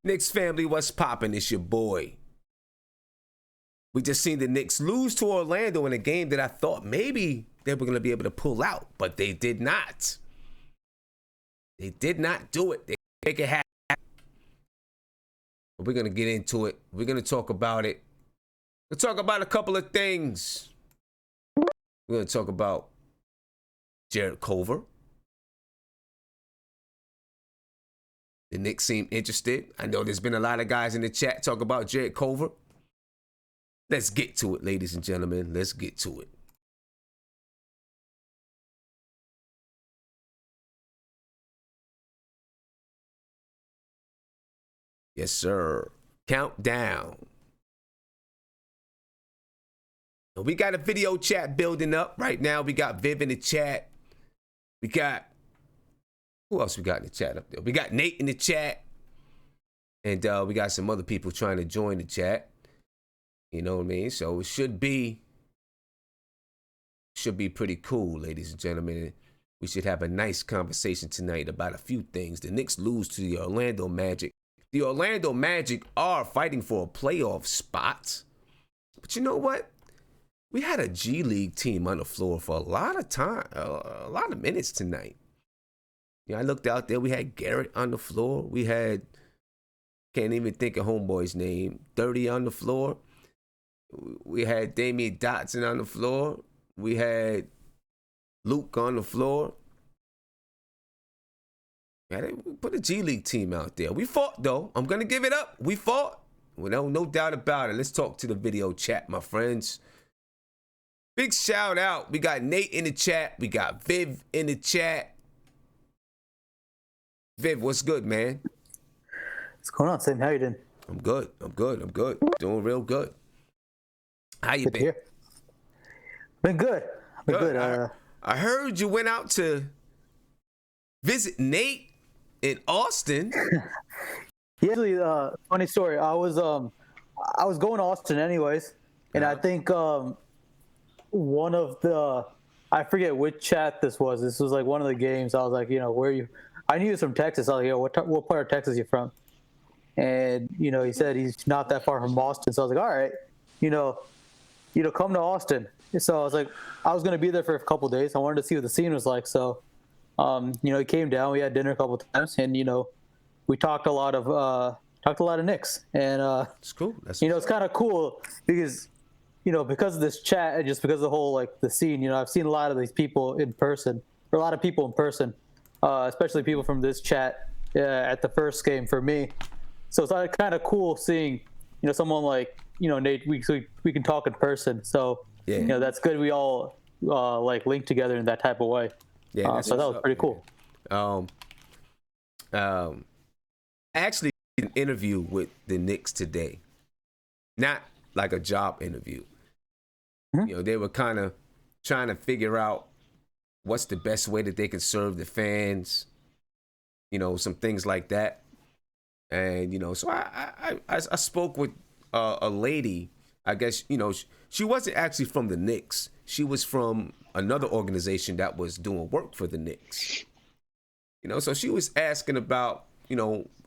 Knicks family, what's poppin'? It's your boy. We just seen the Knicks lose to Orlando in a game that I thought maybe they were going to be able to pull out, but they did not. They did not do it. They make it happen. But we're going to get into it. We're going to talk about it. We'll talk about a couple of things. We're going to talk about Jarrett Culver. The Knicks seem interested. I know there's been a lot of guys in the chat talk about Jarrett Culver. Let's get to it, ladies and gentlemen. Let's get to it. Yes, sir. Countdown. We got a video chat building up right now. We got Viv in the chat. We got, who else we got in the chat up there? We got Nate in the chat. And we got some other people trying to join the chat. You know what I mean? So it should be pretty cool, ladies and gentlemen. We should have a nice conversation tonight about a few things. The Knicks lose to the Orlando Magic. The Orlando Magic are fighting for a playoff spot. But you know what? We had a G League team on the floor for a lot of time, a lot of minutes tonight. I looked out there. We had Garrett on the floor. We had, can't even think of homeboy's name, 30 on the floor. We had Damian Dotson on the floor. We had Luke on the floor. We put a G League team out there. We fought, though. I'm going to give it up. We fought. Well, no doubt about it. Let's talk to the video chat, my friends. Big shout out. We got Nate in the chat. We got Viv in the chat. Viv, what's good, man? What's going on, Sam? How you doing? I'm good. Doing real good. How you been? Been good. I heard you went out to visit Nate in Austin. Yeah, actually, funny story. I was going to Austin anyways, and I think one of the, I forget which chat this was. This was like one of the games. I was like, where are you? I knew he was from Texas. I was like, what part of Texas are you from? And he said he's not that far from Austin. So I was like, all right, come to Austin. So I was like, I was going to be there for a couple of days. I wanted to see what the scene was like. So, he came down, we had dinner a couple of times, and, we talked a lot of Knicks. And, it's cool. It's kind of cool because, because of this chat and just because of the whole, the scene, I've seen a lot of these people in person, or a lot of people in person, especially people from this chat at the first game for me. So it's kind of cool seeing, someone like, Nate, we can talk in person. So, yeah. That's good. We all link together in that type of way. Yeah, so that was pretty cool. I actually did an interview with the Knicks today. Not like a job interview. Mm-hmm. They were kind of trying to figure out what's the best way that they can serve the fans, some things like that. And, so I spoke with a lady, I guess, she wasn't actually from the Knicks. She was from another organization that was doing work for the Knicks. So she was asking about,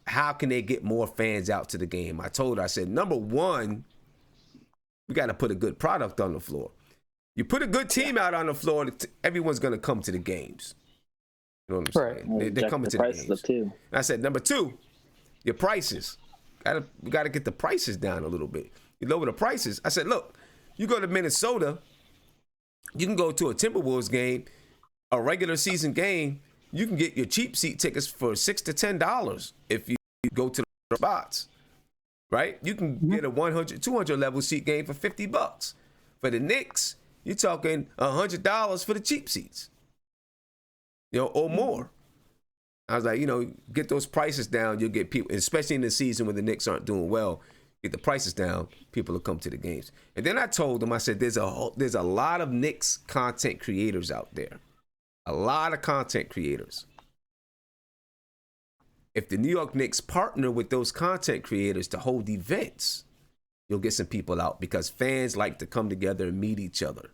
how can they get more fans out to the game? I told her, I said, number one, we got to put a good product on the floor. You put a good team out on the floor, everyone's going to come to the games. You know what I'm saying? Right. They're coming to the games. Too. I said, number two, your prices. We got to get the prices down a little bit. You lower the prices. I said, look, you go to Minnesota, you can go to a Timberwolves game, a regular season game. You can get your cheap seat tickets for $6 to $10 if you go to the spots, right? You can get a 100, 200 level seat game for $50. For the Knicks, you're talking $100 for the cheap seats, or more. I was like, get those prices down. You'll get people, especially in the season when the Knicks aren't doing well. Get the prices down, people will come to the games. And then I told them, I said, there's a lot of Knicks content creators out there. A lot of content creators. If the New York Knicks partner with those content creators to hold events, you'll get some people out because fans like to come together and meet each other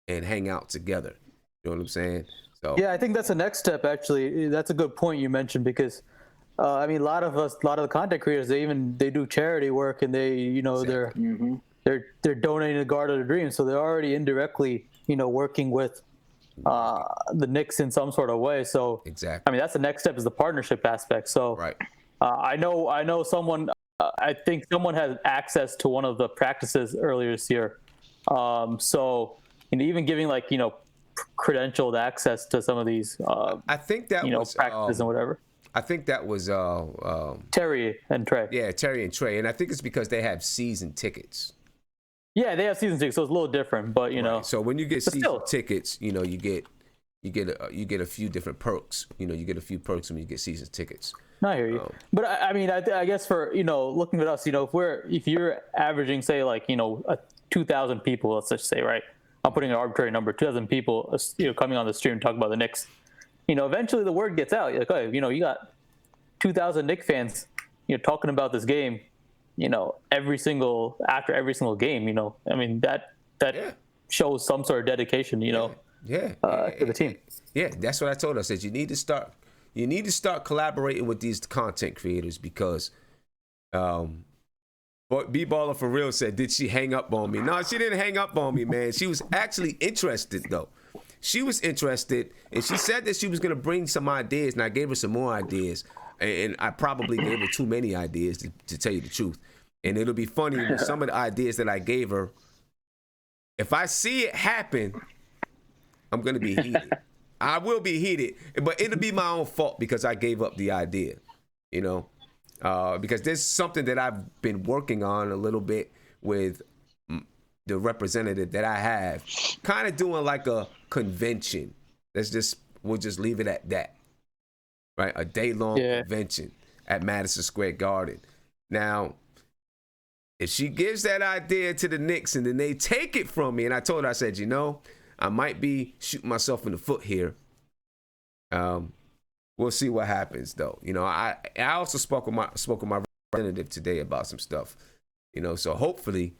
and hang out together. You know what I'm saying? So yeah, I think that's the next step, actually. That's a good point you mentioned because I mean, a lot of the content creators, they do charity work, and they, Exactly. they're donating to Guard of the Dream, so they're already indirectly, working with the Knicks in some sort of way. So Exactly. I mean, that's the next step, is the partnership aspect. So Right. I know someone. I think someone had access to one of the practices earlier this year. So even giving credentialed access to some of these. I think that was practices and whatever. I think that was Terry and Trey. Yeah, Terry and Trey, and I think it's because they have season tickets. Yeah, they have season tickets, so it's a little different. But Right. So when you get season tickets, you get a few different perks. You get a few perks when you get season tickets. No, I hear you. But I mean, I guess for looking at us, if you're averaging, say, 2,000 people, let's just say, right? I'm putting an arbitrary number, 2,000 people, coming on the stream talking about the Knicks. Eventually the word gets out. You're like, oh, you got 2,000 Knicks fans, talking about this game, after every single game. I mean, that shows some sort of dedication, to the team. Yeah, that's what I told her. I said you need to start collaborating with these content creators, because B-Baller for real said, did she hang up on me? No, she didn't hang up on me, man. She was actually interested, though. She was interested, and she said that she was going to bring some ideas, and I gave her some more ideas, and I probably gave her too many ideas, to tell you the truth. And it'll be funny with some of the ideas that I gave her. If I see it happen, I'm going to be heated. I will be heated, but it'll be my own fault because I gave up the idea, because there's something that I've been working on a little bit with the representative that I have, kind of doing like a convention. We'll just leave it at that, right? A day-long convention at Madison Square Garden. Now, if she gives that idea to the Knicks and then they take it from me, and I told her, I said, I might be shooting myself in the foot here. We'll see what happens, though. I also spoke with my representative today about some stuff. So hopefully,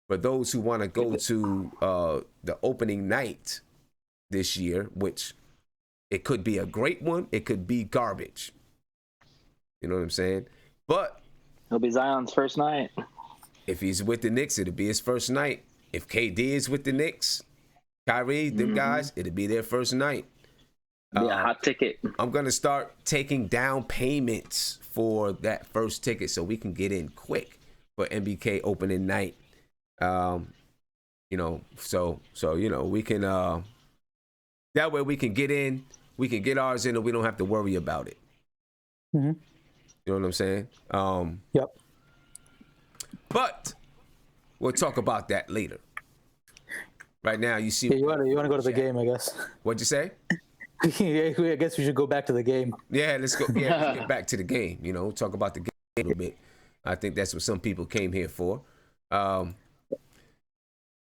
for those who want to go to the opening night this year, which it could be a great one, it could be garbage. You know what I'm saying? But it'll be Zion's first night. If he's with the Knicks, it'll be his first night. If KD is with the Knicks, Kyrie, them guys, it'll be their first night. Be a hot ticket. I'm going to start taking down payments for that first ticket so we can get in quick for MBK opening night. So we can, that way we can get in, we can get ours in, and we don't have to worry about it. Mm-hmm. You know what I'm saying? Yep. But we'll talk about that later. Right now, you see. Yeah, you want to go to the game, I guess. What'd you say? I guess we should go back to the game. Yeah, let's go. Yeah, let's get back to the game. Talk about the game a little bit. I think that's what some people came here for. A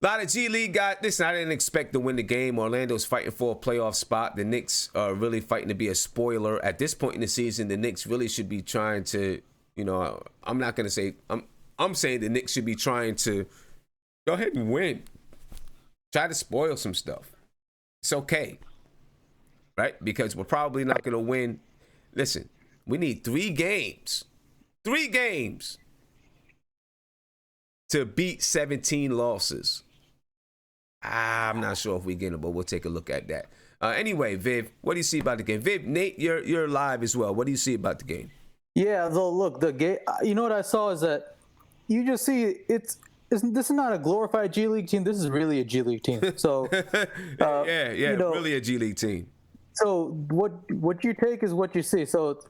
lot of G League guys. Listen, I didn't expect to win the game. Orlando's fighting for a playoff spot. The Knicks are really fighting to be a spoiler. At this point in the season, the Knicks really should be trying to, I'm not going to say, I'm saying the Knicks should be trying to go ahead and win. Try to spoil some stuff. It's okay. Right? Because we're probably not going to win. Listen, we need 3 games. 3 games to beat 17 losses. I'm not sure if we get it, but we'll take a look at that. Anyway, Viv, what do you see about the game? Viv, Nate, you're live as well. What do you see about the game? Yeah, look, the game. What I saw is that you just see this is not a glorified G League team. This is really a G League team. So really a G League team. So what you take is what you see. So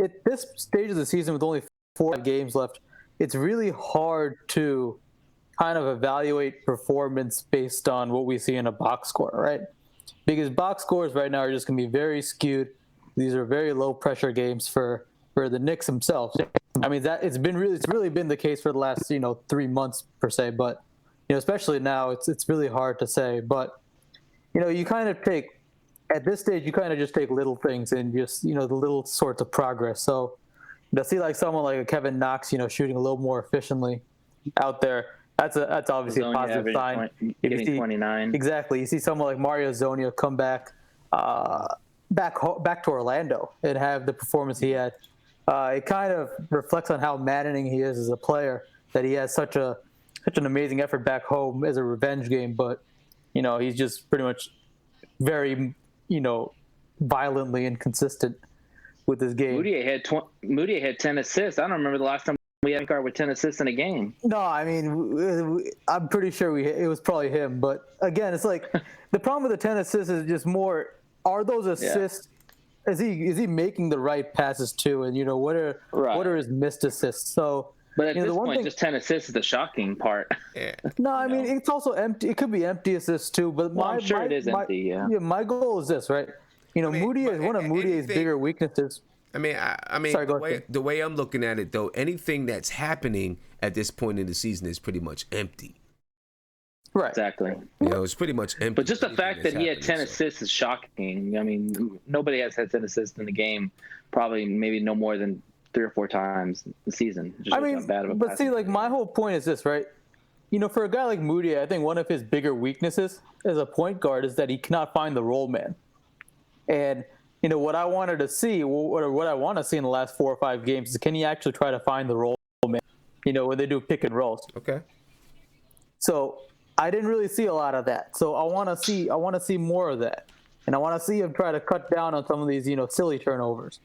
at this stage of the season, with only 4 games left, it's really hard to kind of evaluate performance based on what we see in a box score, right? Because box scores right now are just going to be very skewed. These are very low pressure games for the Knicks themselves. I mean, it's really been the case for the last 3 months per se, but especially now it's really hard to say. But you kind of take, at this stage, you kind of just take little things and just the little sorts of progress. So see like someone like a Kevin Knox, shooting a little more efficiently out there. That's obviously a positive sign. Getting 29. Exactly. You see someone like Mario Zonia come back to Orlando and have the performance he had it kind of reflects on how maddening he is as a player, that he has such an amazing effort back home as a revenge game, but he's just pretty much very violently inconsistent with his game. Mudiay had 10 assists. I don't remember the last time we had a guard with 10 assists in a game. No, I mean, I'm pretty sure it was probably him. But again, it's like the problem with the 10 assists is just more, are those assists, is he making the right passes too? And, what are his missed assists? So, but at this point, just 10 assists is the shocking part. Yeah. No, I mean, it's also empty. It could be empty assists too. But I'm sure it is empty, yeah. My goal is this, right? Mudiay is one of Mudiy's bigger weaknesses. I mean, Sorry, the way I'm looking at it, though, anything that's happening at this point in the season is pretty much empty. Right. Exactly. It's pretty much empty. But just the fact that he had 10 assists is shocking. I mean, nobody has had 10 assists in the game, probably maybe no more than 3 or 4 times the season. I mean, but see, like, my whole point is this, right? For a guy like Mudiay, I think one of his bigger weaknesses as a point guard is that he cannot find the roll man. And what I wanted to see, or what I want to see in the last 4 or 5 games, is can he actually try to find the roll man? When they do pick and rolls. Okay. So I didn't really see a lot of that. So I want to see more of that, and I want to see him try to cut down on some of these silly turnovers.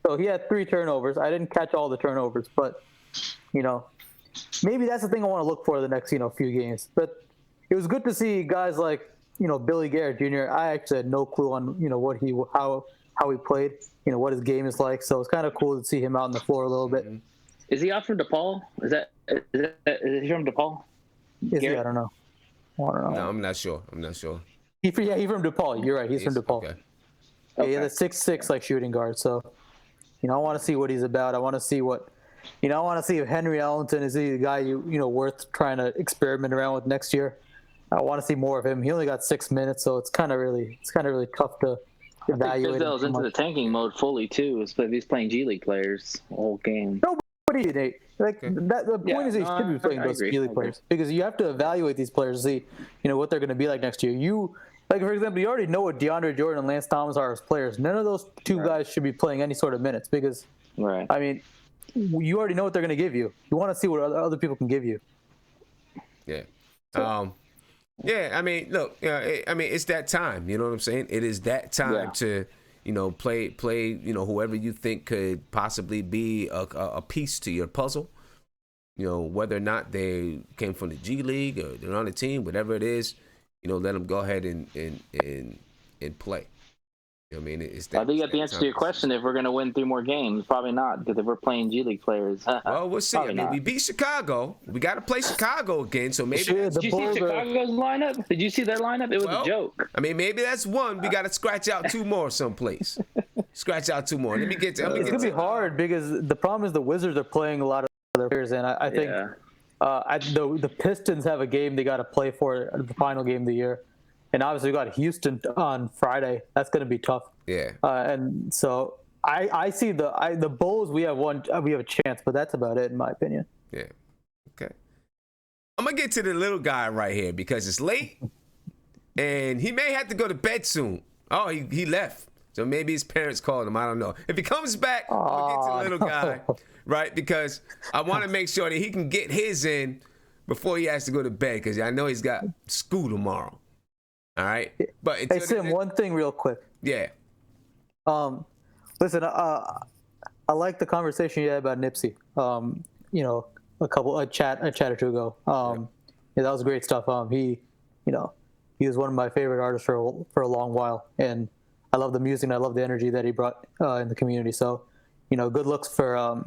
So he had 3 turnovers. I didn't catch all the turnovers, but maybe that's the thing I want to look for the next few games. But it was good to see guys like Billy Garrett Jr. I actually had no clue on how he played, what his game is like. So it's kind of cool to see him out on the floor a little bit. Is he out from DePaul? Is he from DePaul? Is he? I don't know. No, I'm not sure. He's from DePaul. You're right. He's from DePaul. Okay. Yeah, he had a 6'6" like shooting guard. So I want to see what he's about. I want to see I want to see if Henry Ellington is he the guy worth trying to experiment around with next year. I want to see more of him. He only got 6 minutes, so it's kind of really tough to evaluate. Fizdale's into the tanking mode fully too. He's playing G League players the whole game. Nobody, Nate. The point is he should be playing those G League players because you have to evaluate these players to see what they're going to be like next year. For example, you already know what DeAndre Jordan and Lance Thomas are as players. None of those 2 guys should be playing any sort of minutes because, I mean, you already know what they're going to give you. You want to see what other people can give you. Yeah. Yeah, I mean, look, it's that time. You know what I'm saying? It is that time to, play, whoever you think could possibly be a piece to your puzzle. Whether or not they came from the G League or they're on the team, whatever it is, let them go ahead and play. I mean, it's that. I think you have the answer to your question. If we're going to win 3 more games, probably not, because if we're playing G League players, well, we'll see. We beat Chicago. We got to play Chicago again, so maybe. Did you see Chicago's lineup? Did you see their lineup? It was a joke. I mean, maybe that's one. We got to scratch out 2 more someplace. Scratch out 2 more. It's gonna be hard because the problem is the Wizards are playing a lot of their players, and I think the Pistons have a game they got to play for the final game of the year. And obviously, we got Houston on Friday. That's going to be tough. Yeah. And so I see the Bulls. We have a chance, but that's about it in my opinion. Yeah. Okay. I'm gonna get to the little guy right here because it's late, and he may have to go to bed soon. Oh, he left. So maybe his parents called him. I don't know. If he comes back, I'm gonna get to the little guy, right? Because I want to make sure that he can get his in before he has to go to bed because I know he's got school tomorrow. All right, but hey Sim, one thing real quick. Yeah. Listen, I like the conversation you had about Nipsey. A chat or 2 ago. Yeah, that was great stuff. He was one of my favorite artists for a long while, and I love the music and I love the energy that he brought in the community. So, good looks for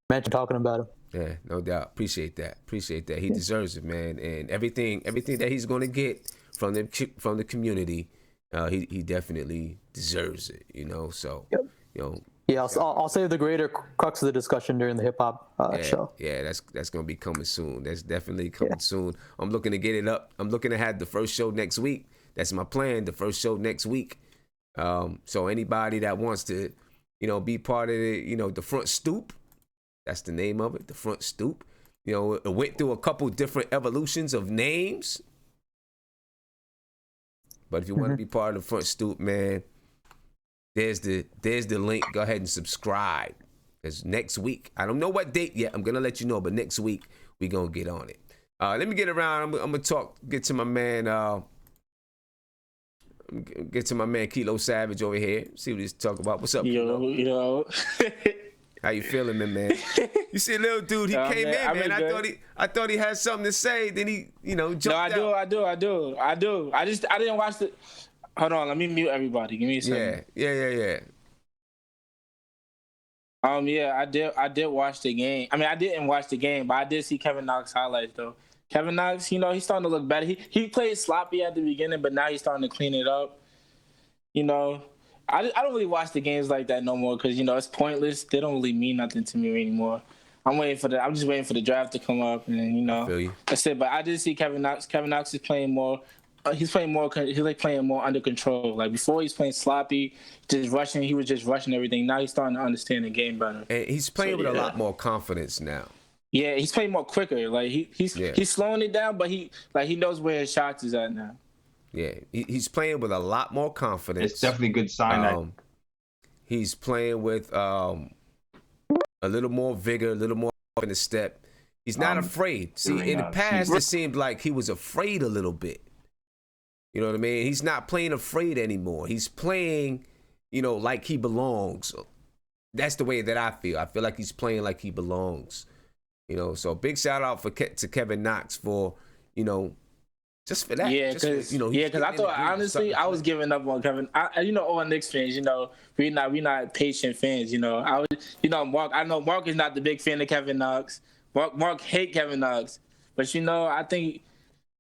mention talking about him. Yeah, no doubt. Appreciate that. He deserves it, man, and everything that he's gonna get from the community, he definitely deserves it, so yeah, I'll save the greater crux of the discussion during the hip hop show. Yeah, that's gonna be coming soon. That's definitely coming soon. I'm looking to get it up. I'm looking to have the first show next week. That's my plan, the first show next week. So anybody that wants to be part of it, the front stoop, that's the name of it, the front stoop. It went through a couple different evolutions of names. But if you want to be part of the front stoop, man, there's the link. Go ahead and subscribe. Because next week, I don't know what date yet. I'm gonna let you know, but next week we gonna get on it. Let me get around. I'm gonna get to my man. Get to my man Kilo Savage over here. See what he's talking about. What's up, Kilo? Yo. How you feeling, man? You see a little dude, he came in, man. I thought he had something to say. Then he, jumped out. I do. I didn't watch the. Hold on, let me mute everybody. Give me a second. Yeah. I did watch the game. I mean, I didn't watch the game, but I did see Kevin Knox highlights though. Kevin Knox, he's starting to look better. He played sloppy at the beginning, but now he's starting to clean it up. I don't really watch the games like that no more because it's pointless. They don't really mean nothing to me anymore. I'm just waiting for the draft to come up, and I feel you. That's it. But I did see Kevin Knox. Kevin Knox is playing more. He's playing more under control. Like before, he's playing sloppy, just rushing. He was just rushing everything. Now he's starting to understand the game better. And he's playing with a lot more confidence now. Yeah, he's playing more quicker. Like he's slowing it down, but he knows where his shots is at now. Yeah, he's playing with a lot more confidence. It's definitely a good sign. He's playing with a little more vigor, a little more in the step. He's not afraid. See, in the past, it seemed like he was afraid a little bit. You know what I mean? He's not playing afraid anymore. He's playing, like he belongs. That's the way that I feel. I feel like he's playing like he belongs. So big shout out to Kevin Knox for, just for that. Yeah, because I thought honestly I was giving up on Kevin. All Knicks fans, we not patient fans. Mark. I know Mark is not the big fan of Kevin Knox. Mark hate Kevin Knox, but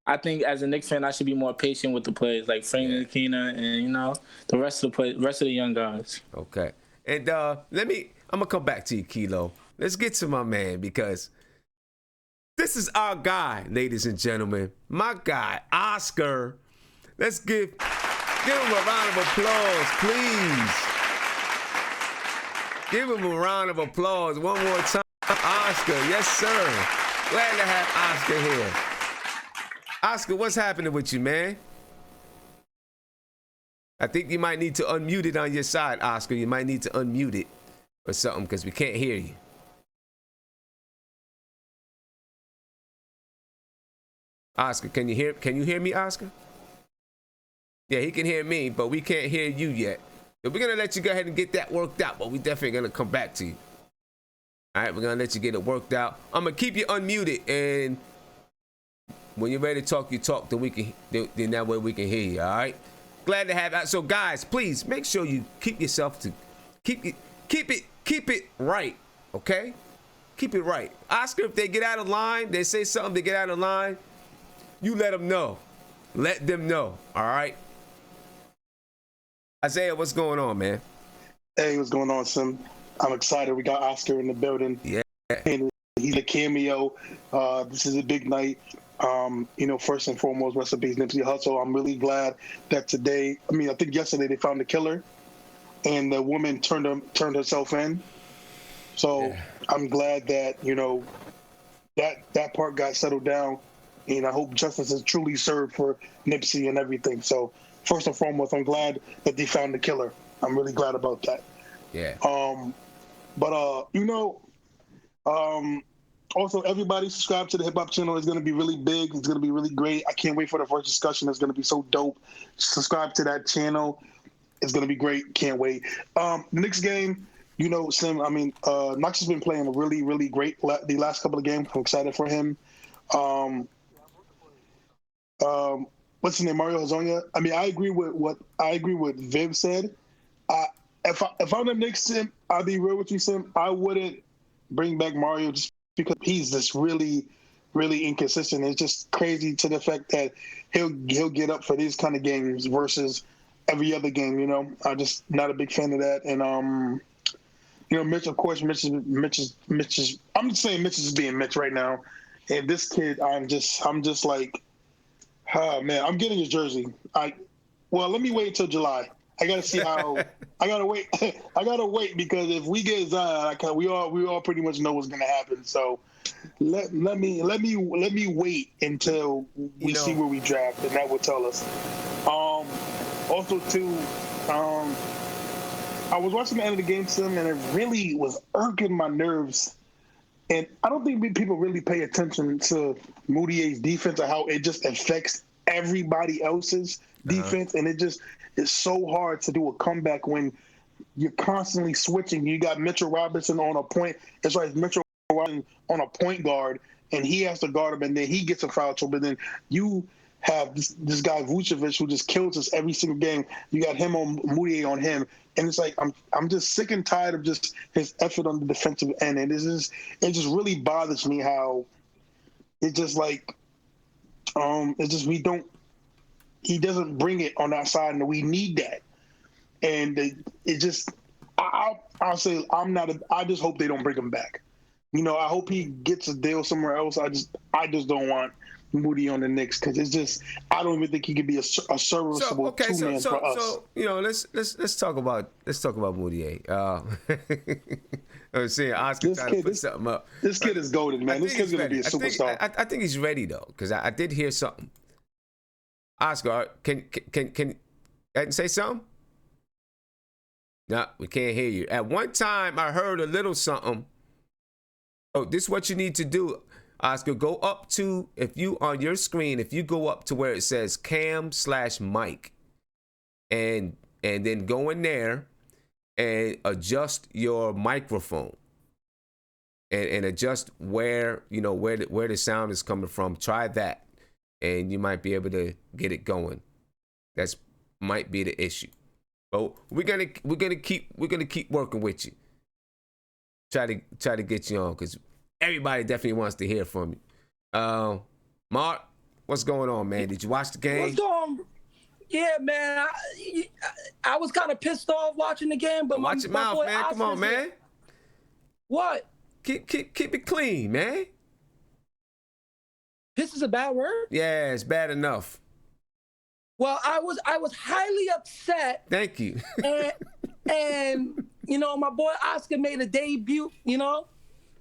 I think as a Knicks fan I should be more patient with the players like Frank Ntilikina and the rest of the young guys. Okay, and I'm gonna come back to you, Kilo. Let's get to my man because this is our guy, ladies and gentlemen. My guy, Oscar. Let's give him a round of applause, please. Give him a round of applause one more time. Oscar, yes, sir. Glad to have Oscar here. Oscar, what's happening with you, man? I think you might need to unmute it on your side, Oscar. You might need to unmute it or something because we can't hear you. Oscar, can you hear me, Oscar? Yeah, he can hear me, but we can't hear you yet. So we're going to let you go ahead and get that worked out, but we definitely going to come back to you. All right, we're going to let you get it worked out. I'm going to keep you unmuted, and when you're ready to talk, you talk, then that way we can hear you, all right? Glad to have that. So, guys, please make sure you keep it right, okay? Keep it right. Oscar, if they get out of line, they say something, they get out of line, you let them know. Let them know, all right? Isaiah, what's going on, man? Hey, what's going on, Sim? I'm excited. We got Oscar in the building. Yeah. And he's a cameo. This is a big night. First and foremost, rest in peace, Nipsey Hussle. I'm really glad that today, I think yesterday they found the killer and the woman turned herself in. So I'm glad that, that part got settled down. And I hope justice is truly served for Nipsey and everything. So first and foremost, I'm glad that they found the killer. I'm really glad about that. Yeah. Also, everybody subscribe to the Hip Hop channel. It's going to be really big. It's going to be really great. I can't wait for the first discussion. It's going to be so dope. Subscribe to that channel. It's going to be great. Can't wait. The Knicks game, Sim, Knox has been playing really, really great the last couple of games. I'm excited for him. What's his name? Mario Hezonja. I agree with what Viv said. If I'm the Knicks, Sim, I'll be real with you, Sim. I wouldn't bring back Mario just because he's just really, really inconsistent. It's just crazy to the fact that he'll get up for these kind of games versus every other game. I'm just not a big fan of that. And Mitch, of course, Mitch is. I'm just saying Mitch is being Mitch right now. And this kid, I'm just like, oh man, I'm getting his jersey. Let me wait until July. I gotta see how. I gotta wait. I gotta wait because if we get Zion, we all pretty much know what's gonna happen. So let me wait until we see where we draft, and that will tell us. Also, too, I was watching the end of the game, Sim, and it really was irking my nerves. And I don't think people really pay attention to Mudiay's defense or how it just affects everybody else's defense. And it's so hard to do a comeback when you're constantly switching. You got Mitchell Robinson on a point. It's like Mitchell Robinson on a point guard, and he has to guard him, and then he gets a foul trouble. But then you have this guy Vucevic who just kills us every single game. You got him on Mudiay on him, and it's like I'm just sick and tired of just his effort on the defensive end, and it just really bothers me how it just like it's just he doesn't bring it on that side, and we need that, and it just I'll say I just hope they don't bring him back. You know, I hope he gets a deal somewhere else. I just don't want Moody on the Knicks because it's just I don't even think he could be a serviceable two-man for us. So you know, let's talk about Mudiay. I was saying Oscar trying to put something up. This kid is golden, man. This kid's gonna be a superstar. I think he's ready though, because I did hear something. Oscar, can say something? No, we can't hear you. At one time, I heard a little something. Oh, this is what you need to do. Oscar, go up to, if you on your screen, if you go up to where it says cam/mic and then go in there and adjust your microphone and adjust where the sound is coming from. Try that and you might be able to get it going. That's might be the issue. But we're gonna keep working with you. Try to get you on because everybody definitely wants to hear from you. Mark, what's going on, man? Did you watch the game? What's going on? Yeah, man. I was kind of pissed off watching the game, but watch your mouth, man. Come on, man. What? Keep it clean, man. Piss is a bad word? Yeah, it's bad enough. Well, I was highly upset. Thank you. and you know, my boy Oscar made a debut, you know.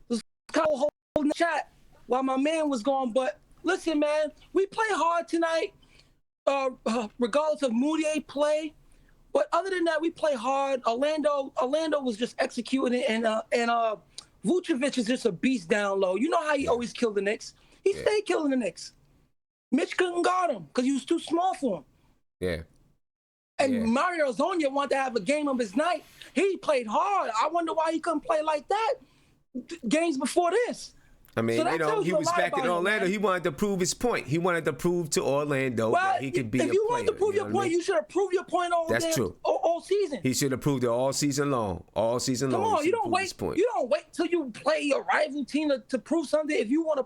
Was kind of holding the chat while my man was gone. But listen, man, we play hard tonight, regardless of Mudiay play. But other than that, we play hard. Orlando was just executing it, and Vucevic is just a beast down low. You know how he always killed the Knicks. He stayed killing the Knicks. Mitch couldn't guard him because he was too small for him. Yeah. And Mario Zonia wanted to have a game of his night. He played hard. I wonder why he couldn't play like that games before this. I mean, so you know, he was back in Orlando. He wanted to prove his point. He wanted to prove to Orlando that he could be a player. If you wanted to prove your point, you should have proved your point all season. He should have proved it all season long. All season long. Come on, you don't wait. You don't wait till you play your rival team to prove something. If you want to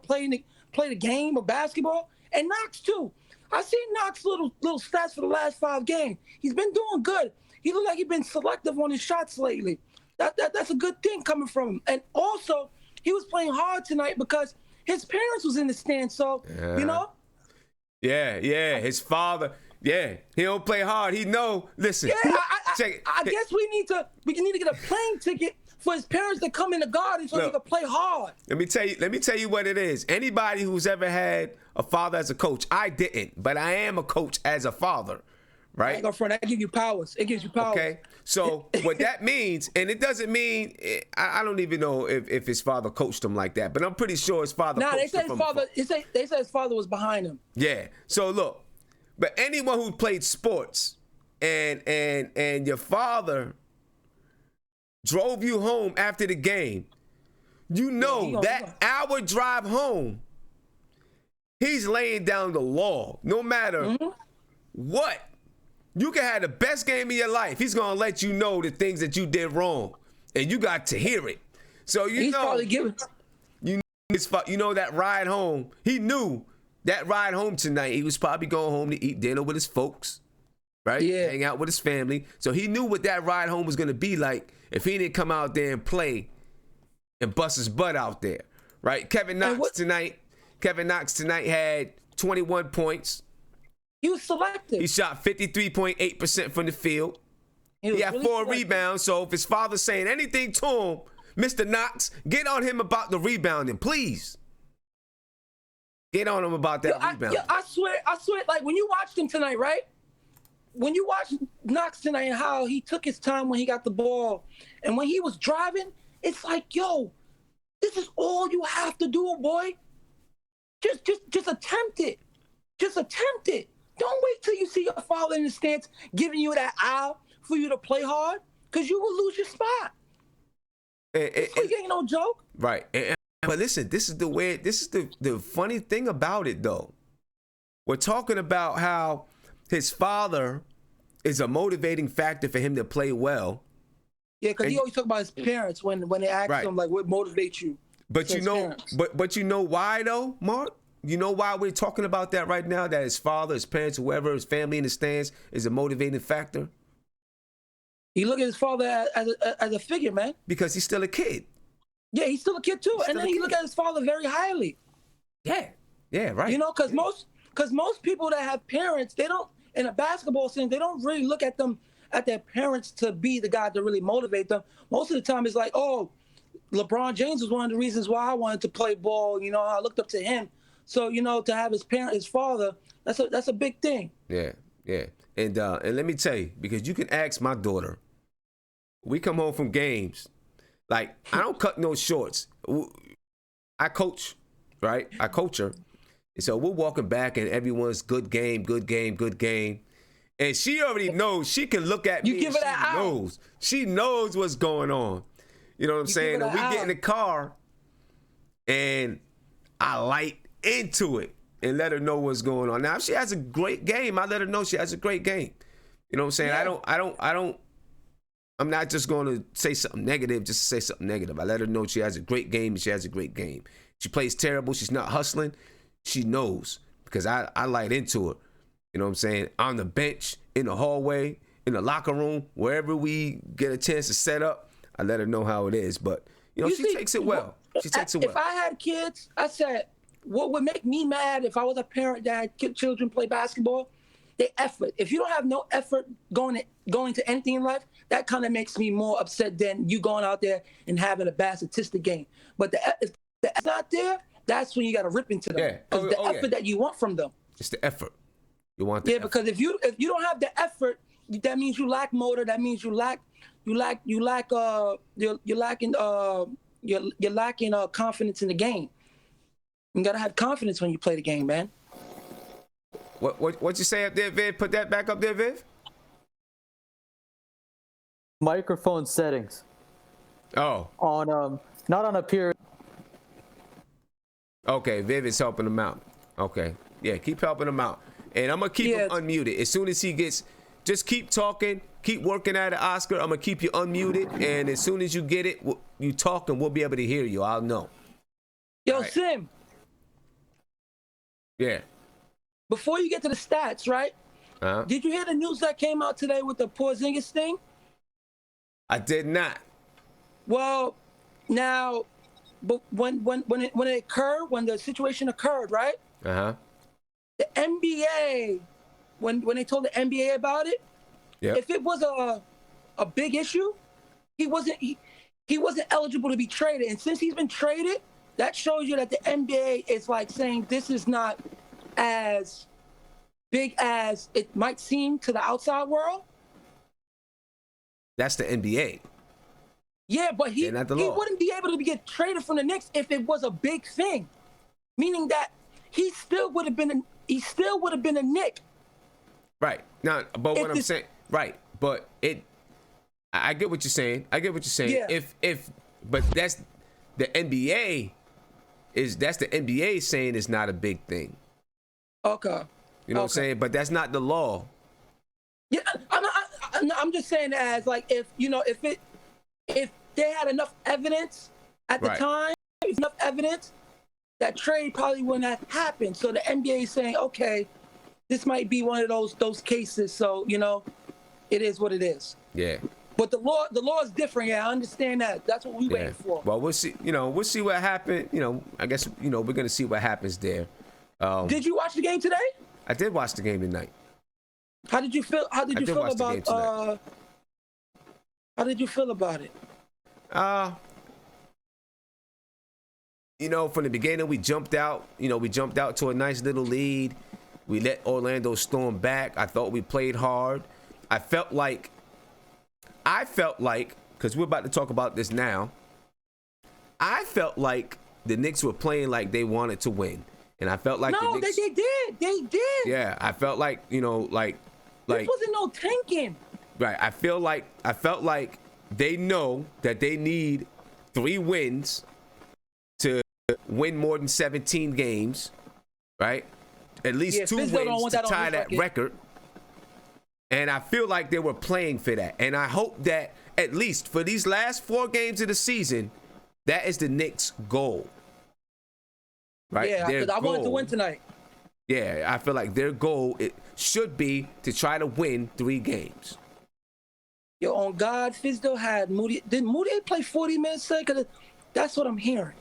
play the game of basketball, and Knox too. I seen Knox little stats for the last 5 games. He's been doing good. He looked like he's been selective on his shots lately. That's a good thing coming from him. And also, he was playing hard tonight because his parents was in the stand. So, you know? Yeah. His father, he don't play hard. He know, listen. Yeah, I guess we need to get a plane ticket for his parents to come in the garden so they can play hard. Let me tell you what it is. Anybody who's ever had a father as a coach, I didn't, but I am a coach as a father, right? Hey, girlfriend, that gives you powers. It gives you powers. Okay, so what that means, and it doesn't mean, I don't even know if his father coached him like that, but I'm pretty sure his father coached him. They said his father was behind him. Yeah, so look, but anyone who played sports and your father drove you home after the game, you know that hour drive home, he's laying down the law. No matter what, you can have the best game of your life. He's gonna let you know the things that you did wrong, and you got to hear it. So he's probably giving. You know that ride home. He knew that ride home tonight. He was probably going home to eat dinner with his folks, right? Yeah, hang out with his family. So he knew what that ride home was gonna be like if he didn't come out there and play and bust his butt out there, right? Kevin Knox tonight had 21 points. He was selective. He shot 53.8% from the field. He had really 4 rebounds. So if his father's saying anything to him, Mr. Knox, get on him about the rebounding, please. Get on him about that rebounding. I swear, like when you watched him tonight, right? When you watch Knox tonight and how he took his time when he got the ball. And when he was driving, it's like, yo, this is all you have to do, boy. Just attempt it. Just attempt it. Don't wait till you see your father in the stands giving you that eye for you to play hard, because you will lose your spot. This ain't no joke. Right. But listen, this is the funny thing about it, though. We're talking about how his father is a motivating factor for him to play well. Yeah, because he always talk about his parents when they ask him, like, what motivates you? But you know, but you know why, though, Mark? You know why we're talking about that right now? That his father, his parents, whoever, his family in the stands is a motivating factor? He look at his father as a figure, man. Because he's still a kid. Yeah, he's still a kid too. And then he look at his father very highly. Yeah, right. You know, because most people that have parents, they don't, in a basketball sense, they don't really look at their parents to be the guy to really motivate them. Most of the time it's like, oh, LeBron James was one of the reasons why I wanted to play ball. You know, I looked up to him. So, you know, to have his father, that's a big thing. Yeah. And let me tell you, because you can ask my daughter, we come home from games, like, I don't cut no shorts. I coach, right? I coach her. And so we're walking back and everyone's good game. And she already knows. She can look at me. You give her that out. She knows what's going on. You know what I'm saying? And we get in the car and I light into it and let her know what's going on. Now, if she has a great game, I let her know she has a great game. You know what I'm saying? Yeah. I'm not just going to say something negative just to say something negative. I let her know she has a great game and she has a great game. She plays terrible. She's not hustling. She knows, because I light into her. You know what I'm saying? On the bench, in the hallway, in the locker room, wherever we get a chance to set up, I let her know how it is. But, you know, she takes it well. If I had kids, I said, what would make me mad if I was a parent that had children play basketball? The effort. If you don't have no effort going to anything in life, that kind of makes me more upset than you going out there and having a bad statistic game. But if the effort's not there, that's when you got to rip into them. Yeah. Because the effort that you want from them. It's the effort. You want the effort. Because if you don't have the effort, that means you lack motor. That means you're lacking confidence in the game. You gotta have confidence when you play the game, man. What you say up there, Viv? Put that back up there, Viv. Microphone settings. Oh. On not on a period. Okay, Viv is helping him out. Okay, yeah, keep helping him out, and I'm gonna keep him unmuted as soon as he gets. Just keep talking, keep working at it, Oscar. I'm gonna keep you unmuted, and as soon as you get it, you talk, and we'll be able to hear you. I'll know. Yo, right. Sim. Yeah. Before you get to the stats, right? Did you hear the news that came out today with the Porzingis thing? I did not. Well, now, but when it occurred, when the situation occurred, right? The NBA, when they told the NBA about it, if it was a big issue, he wasn't eligible to be traded. And since he's been traded, that shows you that the NBA is like saying this is not as big as it might seem to the outside world. That's the NBA. Yeah, but he wouldn't be able to get traded from the Knicks if it was a big thing, meaning that he still would have been a Knick. Right. Now, but what I'm saying, right? But I get what you're saying. Yeah. But that's the NBA. That's the NBA saying it's not a big thing. Okay. You know what I'm saying? But that's not the law. Yeah, I'm just saying as like if they had enough evidence at the time, enough evidence, that trade probably wouldn't have happened. So the NBA is saying, okay, this might be one of those cases. So it is what it is. Yeah. But the law is different. Yeah, I understand that. That's what we waiting for. Well, we'll see. We'll see what happens. I guess we're gonna see what happens there. Did you watch the game today? I did watch the game tonight. How did you feel? How did you feel about it? From the beginning, we jumped out. We jumped out to a nice little lead. We let Orlando storm back. I thought we played hard. I felt like, because we're about to talk about this now, I felt like the Knicks were playing like they wanted to win. And I felt like no, the Knicks, they did. Yeah, I felt like, you know, like This wasn't no tanking. right. I felt like they know that they need 3 wins to win more than 17 games, right? At least 2 wins to tie that record. And I feel like they were playing for that. And I hope that at least for these last 4 games of the season, that is the Knicks' goal. Right? Yeah, because I wanted to win tonight. Yeah, I feel like their goal it should be to try to win 3 games. Yo, on God, Fizdale had Mudiay. Did Mudiay play 40 minutes? Because that's what I'm hearing.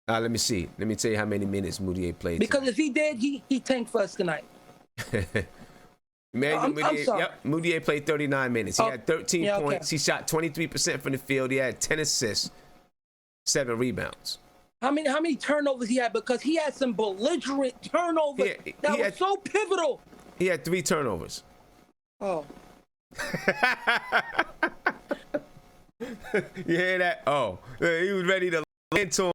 Let me see. Let me tell you how many minutes Mudiay played. Because if he did, he tanked for us tonight. Mudiay played 39 minutes. He had 13 points. Okay. He shot 23% from the field. He had 10 assists, 7 rebounds. How many turnovers he had? Because he had some belligerent turnovers that was so pivotal. He had 3 turnovers. Oh. You hear that? Oh, he was ready to light into him.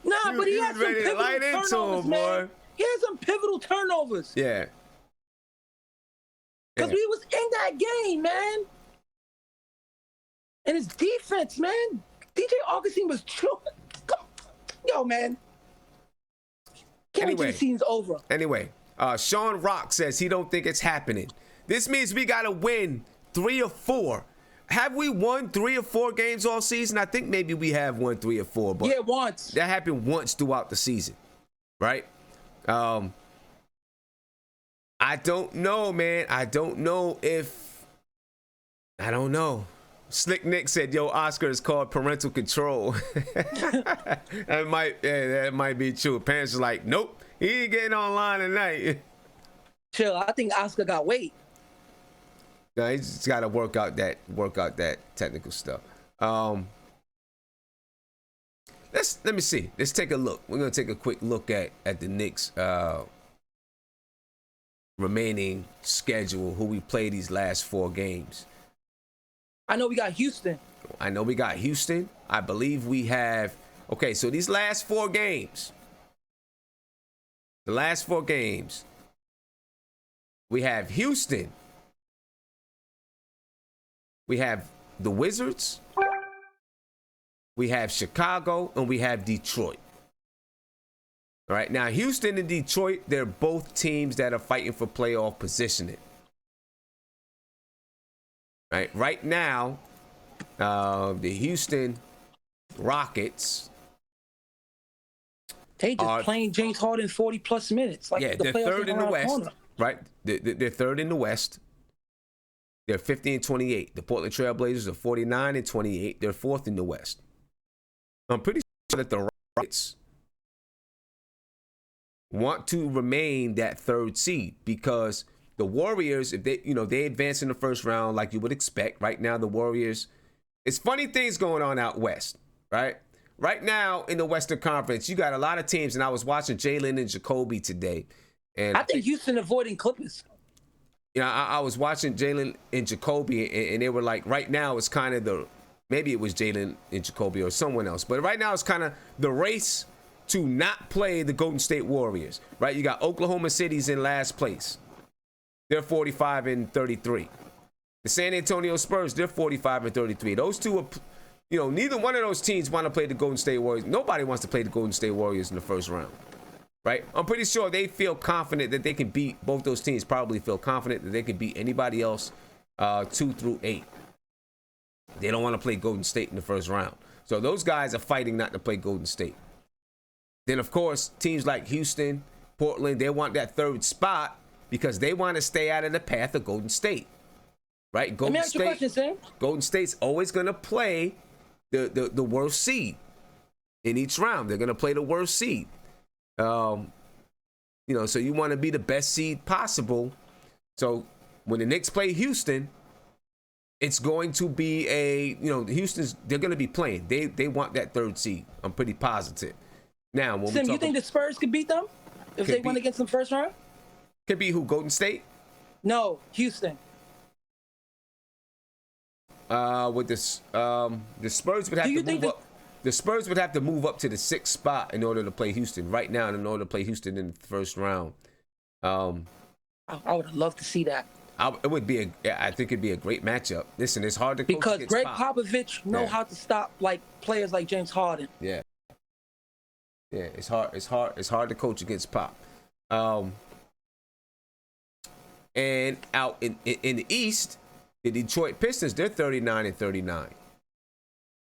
Nah, but he had some pivotal turnovers, man. Boy. He had some pivotal turnovers. Yeah. Because we was in that game, man. And his defense, man. DJ Augustin was true. Yo, man. Can't wait till the season's over. Anyway, Sean Rock says he don't think it's happening. This means we got to win 3 or 4. Have we won 3 or 4 games all season? I think maybe we have won 3 or 4. But yeah, once. That happened once throughout the season, right? I don't know, man. I don't know. Slick Nick said, yo, Oscar is called parental control. that might be true. Parents are like, nope, he ain't getting online tonight. Chill, I think Oscar got weight. No, he's just got to work out that technical stuff. Let me see. Let's take a look. We're gonna take a quick look at the Knicks remaining schedule, who we play these last 4 games. I know we got Houston. I believe we have. Okay, so these last 4 games. The last 4 games. We have Houston. We have the Wizards. We have Chicago, and we have Detroit. All right, now Houston and Detroit, they're both teams that are fighting for playoff positioning. Right now, the Houston Rockets. They just playing James Harden 40+ minutes. Like they're third in the West. Right, they're third in the West. They're 50-28. The Portland Trailblazers are 49-28. They're 4th in the West. I'm pretty sure that the Rockets want to remain that 3rd seed because the Warriors, if they advance in the first round like you would expect. Right now, the Warriors, it's funny things going on out west, right? Right now in the Western Conference, you got a lot of teams, and I was watching Jalen and Jacoby today. And I think Houston avoiding Clippers. You know, I was watching Jalen and Jacoby, and they were like, right now it's kind of maybe it was Jalen and Jacoby or someone else, but right now it's kind of the race to not play the Golden State Warriors, right? You got Oklahoma City's in last place. They're 45-33. The San Antonio Spurs, they're 45-33. Those two are, neither one of those teams want to play the Golden State Warriors. Nobody wants to play the Golden State Warriors in the first round. Right? I'm pretty sure they feel confident that they can beat both those teams. Probably feel confident that they can beat anybody else 2 through 8. They don't want to play Golden State in the first round. So those guys are fighting not to play Golden State. Then, of course, teams like Houston, Portland, they want that 3rd spot because they want to stay out of the path of Golden State. Right? Let me ask you a question, Sam. Golden State's always going to play the worst seed in each round. They're going to play the worst seed. So you want to be the best seed possible. So when the Knicks play Houston, it's going to be they're going to be playing. They want that 3rd seed. I'm pretty positive. Now, Sam, you think the Spurs could beat them if they win against them first round? Could be who? Golden State? No, Houston. With this, the Spurs would have to move up. The Spurs would have to move up to the 6th spot in order to play Houston. Right now, in order to play Houston in the first round. I would love to see that. It would be I think it'd be a great matchup. Listen, it's hard to coach because Greg Pop. Popovich know how to stop like players like James Harden. Yeah, it's hard. It's hard to coach against Pop. And out in the East, the Detroit Pistons, they're 39-39.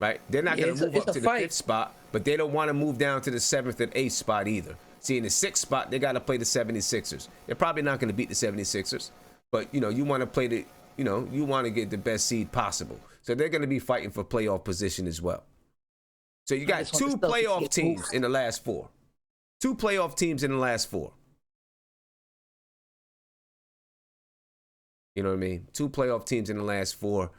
Right? They're not going to move up to the 5th spot, but they don't want to move down to the 7th and 8th spot either. See, in the 6th spot, they got to play the 76ers. They're probably not going to beat the 76ers. But, you want to play you want to get the best seed possible. So they're going to be fighting for playoff position as well. So you got 2 playoff teams in the last 4. 2 playoff teams in the last 4. You know what I mean? 2 playoff teams in the last 4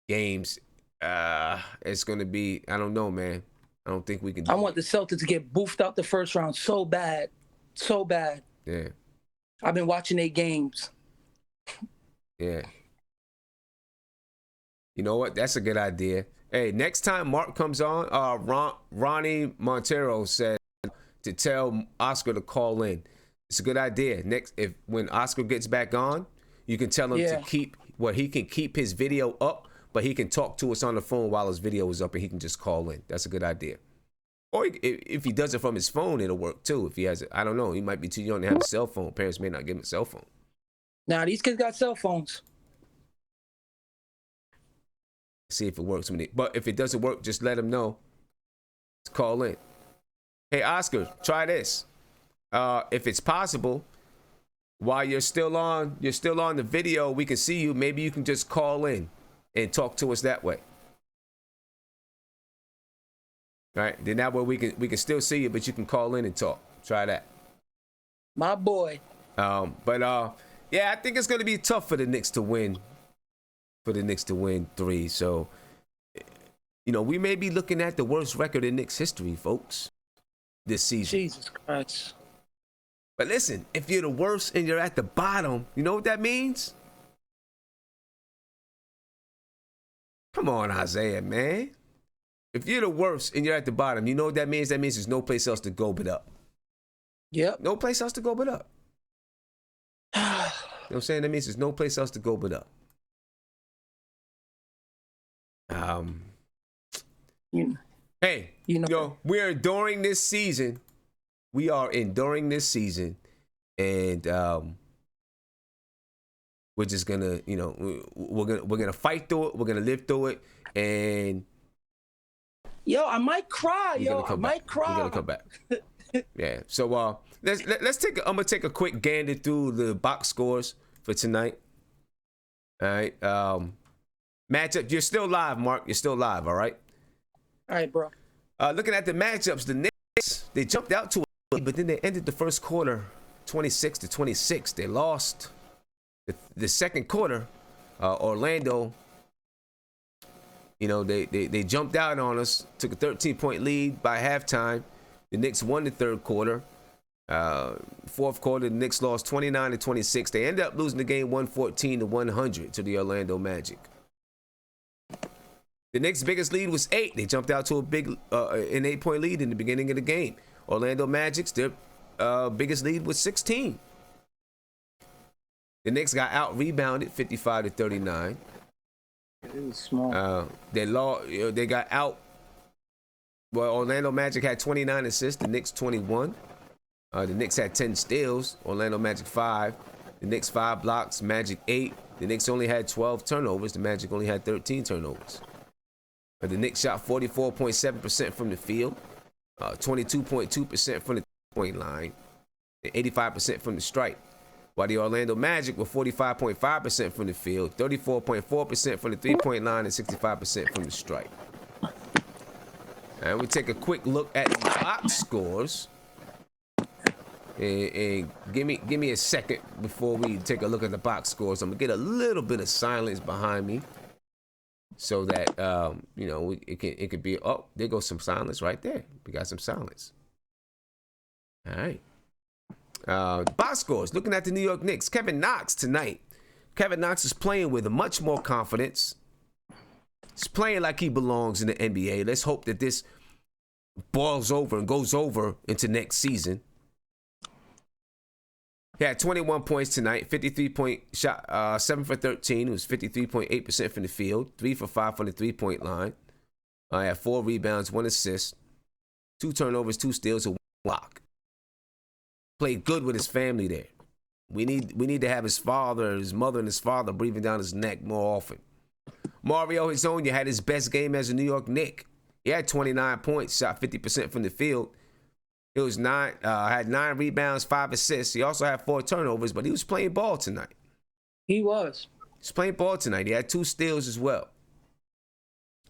games. It's going to be, I don't know, man. I don't think we can do I want the Celtics to get boofed out the first round so bad. So bad. Yeah. I've been watching their games. Yeah. You know what? That's a good idea. Hey, next time Mark comes on, Ronnie Montero said to tell Oscar to call in. It's a good idea. When Oscar gets back on, you can tell him to he can keep his video up, but he can talk to us on the phone while his video is up, and he can just call in. That's a good idea. Or if he does it from his phone, it'll work too. If he has it, I don't know. He might be too young to have a cell phone. Parents may not give him a cell phone. Now, these kids got cell phones. See if it works. But if it doesn't work, just let him know. Let's call in. Hey, Oscar, try this. If it's possible, while you're still on the video, we can see you. Maybe you can just call in and talk to us that way. All right? Then that way we can still see you, but you can call in and talk. Try that. My boy. Yeah, I think it's going to be tough for the Knicks to win. For the Knicks to win 3. So, we may be looking at the worst record in Knicks history, folks, this season. Jesus Christ. But listen, if you're the worst and you're at the bottom, you know what that means? Come on, Isaiah, man. If you're the worst and you're at the bottom, you know what that means? That means there's no place else to go but up. Yep. No place else to go but up. You know what I'm saying? That means there's no place else to go but up. Hey, we're enduring this season. We are enduring this season, and we're just gonna, we're gonna fight through it. We're gonna live through it, and I might cry. I might cry. We're gonna come back. Yeah. So let's take. I'm gonna take a quick gander through the box scores for tonight. All right. Matchup. You're still live, Mark. You're still live. All right. All right, bro. Looking at the matchups, the Knicks, they jumped out to a lead, but then they ended the first quarter 26-26. They lost the second quarter. Orlando, they jumped out on us, took a 13-point lead by halftime. The Knicks won the third quarter. Fourth quarter, the Knicks lost 29-26. They ended up losing the game 114-100 to the Orlando Magic. The Knicks' biggest lead was 8. They jumped out to an 8-point lead in the beginning of the game. Orlando Magic's their biggest lead was 16. The Knicks got out-rebounded 55-39. It was small. They got out. Well, Orlando Magic had 29 assists. The Knicks 21. The Knicks had 10 steals. Orlando Magic 5. The Knicks 5 blocks. Magic 8. The Knicks only had 12 turnovers. The Magic only had 13 turnovers. The Knicks shot 44.7% from the field, 22.2% from the three-point line, and 85% from the stripe. While the Orlando Magic were 45.5% from the field, 34.4% from the three-point line, and 65% from the stripe. And we take a quick look at the box scores. And give me a second before we take a look at the box scores. I'm gonna get a little bit of silence behind me, so that it could be. Oh, there goes some silence right there. We got some silence. All right. Box scores. Looking at the New York Knicks, Kevin Knox tonight. Kevin Knox is playing with much more confidence. He's playing like he belongs in the NBA. Let's hope that this boils over and goes over into next season. He had 21 points tonight, 53-point shot, 7 for 13. It was 53.8% from the field, 3 for 5 from the three-point line. He had 4 rebounds, 1 assist, 2 turnovers, 2 steals, and 1 block. Played good with his family there. We need to have his mother and his father breathing down his neck more often. Mario Hezonja had his best game as a New York Knick. He had 29 points, shot 50% from the field. It was had 9 rebounds, 5 assists. He also had 4 turnovers, but he was playing ball tonight. He was. He's playing ball tonight. He had 2 steals as well.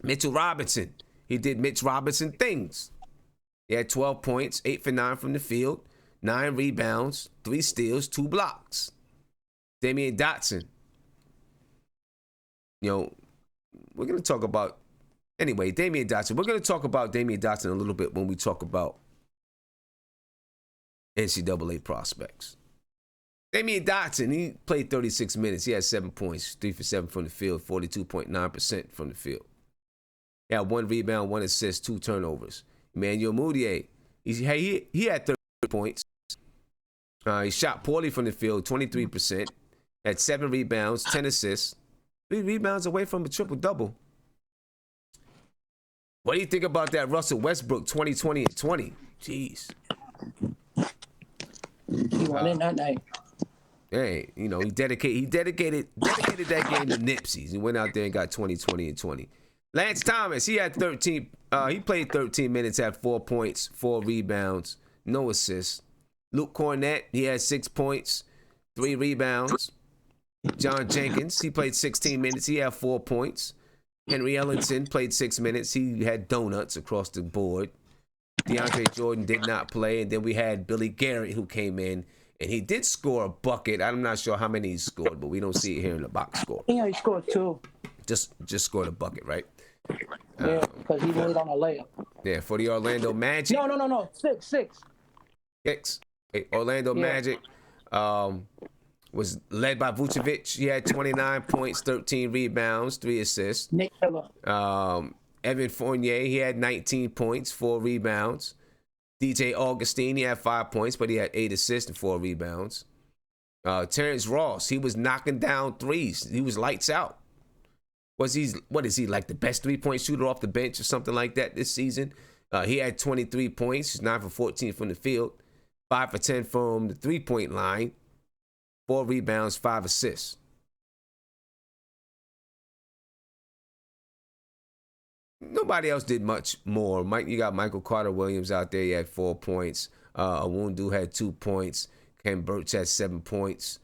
Mitchell Robinson. He did Mitch Robinson things. He had 12 points, 8 for 9 from the field, 9 rebounds, 3 steals, 2 blocks. Damian Dotson. You know, we're going to talk about, anyway, Damian Dotson. We're going to talk about Damian Dotson a little bit when we talk about NCAA prospects. Damian Dotson, he played 36 minutes. He had 7 points, 3 for 7 from the field, 42.9% from the field. He had 1 rebound, 1 assist, 2 turnovers. Emmanuel Mudiay, he had 30 points. He shot poorly from the field, 23%. Had 7 rebounds, 10 assists. 3 rebounds away from a triple-double. What do you think about that Russell Westbrook 2020 and 20? Jeez. He won it that night. Hey, you know, he dedicated that game to Nipsey's. He went out there and got 20 and 20. Lance Thomas, he had 13. He played 13 minutes, had 4 points, 4 rebounds, no assists. Luke Cornett, he had 6 points, 3 rebounds. John Jenkins, he played 16 minutes. He had 4 points. Henry Ellington played 6 minutes. He had donuts across the board. DeAndre Jordan did not play. And then we had Billy Garrett, who came in, and he did score a bucket. I'm not sure how many he scored, but we don't see it here in the box score. Yeah, he scored 2. Just scored a bucket, right? Yeah, because he laid on a layup. Yeah, for the Orlando Magic. No. 6. Orlando Magic was led by Vucevic. He had 29 points, 13 rebounds, 3 assists. Nick Miller. Evan Fournier, he had 19 points, 4 rebounds. DJ Augustin, he had 5 points, but he had 8 assists and 4 rebounds. Terrence Ross, he was knocking down threes. He was lights out. What is he, like the best 3-point shooter off the bench or something like that this season? He had 23 points. He's 9 for 14 from the field, 5 for 10 from the 3-point line, 4 rebounds, 5 assists. Nobody else did much more. You got Michael Carter-Williams out there. He had 4 points. Awundu had 2 points. Ken Burch had 7 points.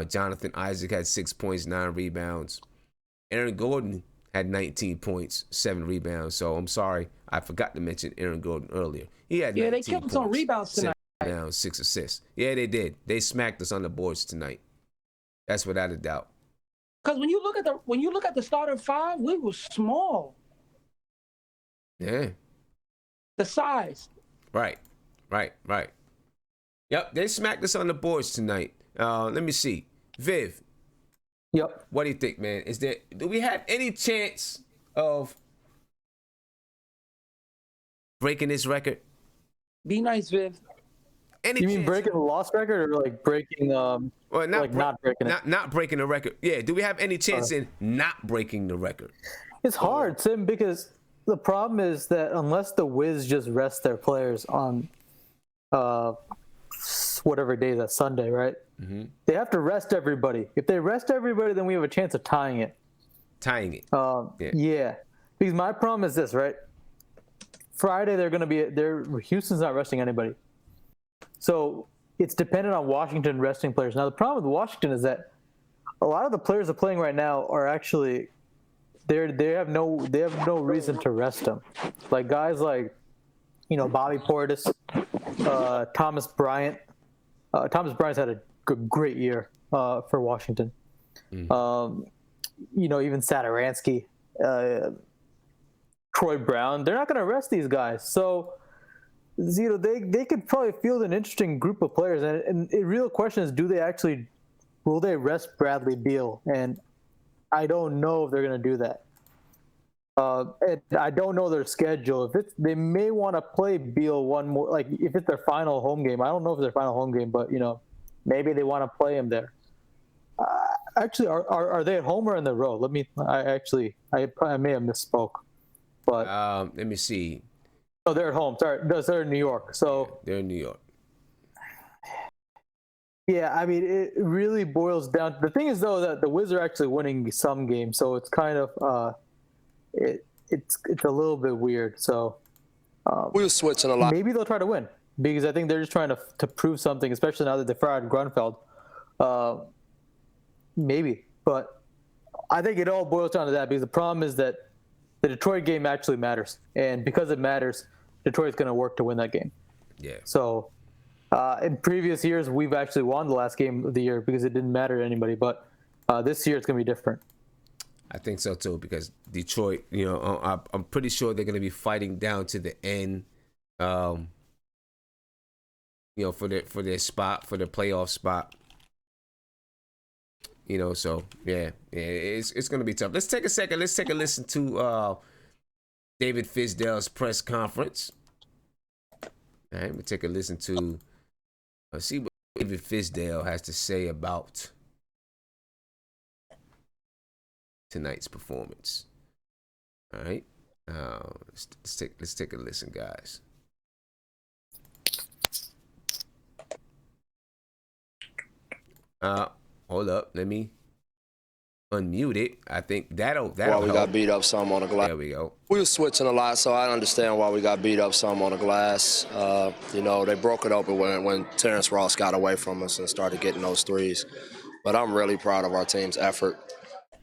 Jonathan Isaac had 6 points, 9 rebounds. Aaron Gordon had 19 points, 7 rebounds. So I'm sorry, I forgot to mention Aaron Gordon earlier. He had 19 they killed us on rebounds tonight. 7 rebounds, 6 assists. Yeah, they did. They smacked us on the boards tonight. That's without a doubt. Because when you look at the starting 5, we were small. Yeah. The size. Right. Yep, they smacked us on the boards tonight. Let me see. Viv. Yep. What do you think, man? Do we have any chance of breaking this record? Be nice, Viv. You mean breaking the lost record or like breaking not breaking it? Not breaking the record. Yeah, do we have any chance in not breaking the record? It's hard, Tim, because the problem is that unless the Wiz just rest their players on whatever day that's Sunday, right? Mm-hmm. They have to rest everybody. If they rest everybody, then we have a chance of tying it. Yeah. Because my problem is this, right? Friday Houston's not resting anybody. So it's dependent on Washington resting players. Now the problem with Washington is that a lot of the players that are playing right now are actually they have no reason to rest them. Like guys like Bobby Portis, Thomas Bryant. Thomas Bryant's had a great year for Washington. Mm. Even Satoransky, Troy Brown. They're not going to rest these guys. So, they could probably field an interesting group of players. And the real question is, will they rest Bradley Beal? And I don't know if they're going to do that. And I don't know their schedule. They may want to play Beal one more, like if it's their final home game. I don't know if it's their final home game, but maybe they want to play him there. Actually, are they at home or on the road? I may have misspoke, but let me see. Oh, they're at home. Sorry, they're in New York. So they're in New York. Yeah, I mean, it really boils down. The thing is, though, that the Wizards are actually winning some games, so it's kind of it's a little bit weird. So we're switching a lot. Maybe they'll try to win because I think they're just trying to prove something, especially now that they fired Grunfeld. Maybe, but I think it all boils down to that because the problem is that the Detroit game actually matters, and because it matters, Detroit's going to work to win that game. Yeah. So in previous years, we've actually won the last game of the year because it didn't matter to anybody, but this year it's going to be different. I think so too because Detroit, I'm pretty sure they're going to be fighting down to the end, for their spot, for their playoff spot. So it's gonna be tough. Let's take a second. Let's take a listen to David Fizdale's press conference. All right, we'll take a listen to see what David Fizdale has to say about tonight's performance. All right, let's take a listen, guys. Hold up, let me unmute it. I think that'll Well, we help. got beat up some on the glass. There we go. We were switching a lot, so I understand why we got beat up some on the glass. They broke it open when Terrence Ross got away from us and started getting those threes. But I'm really proud of our team's effort.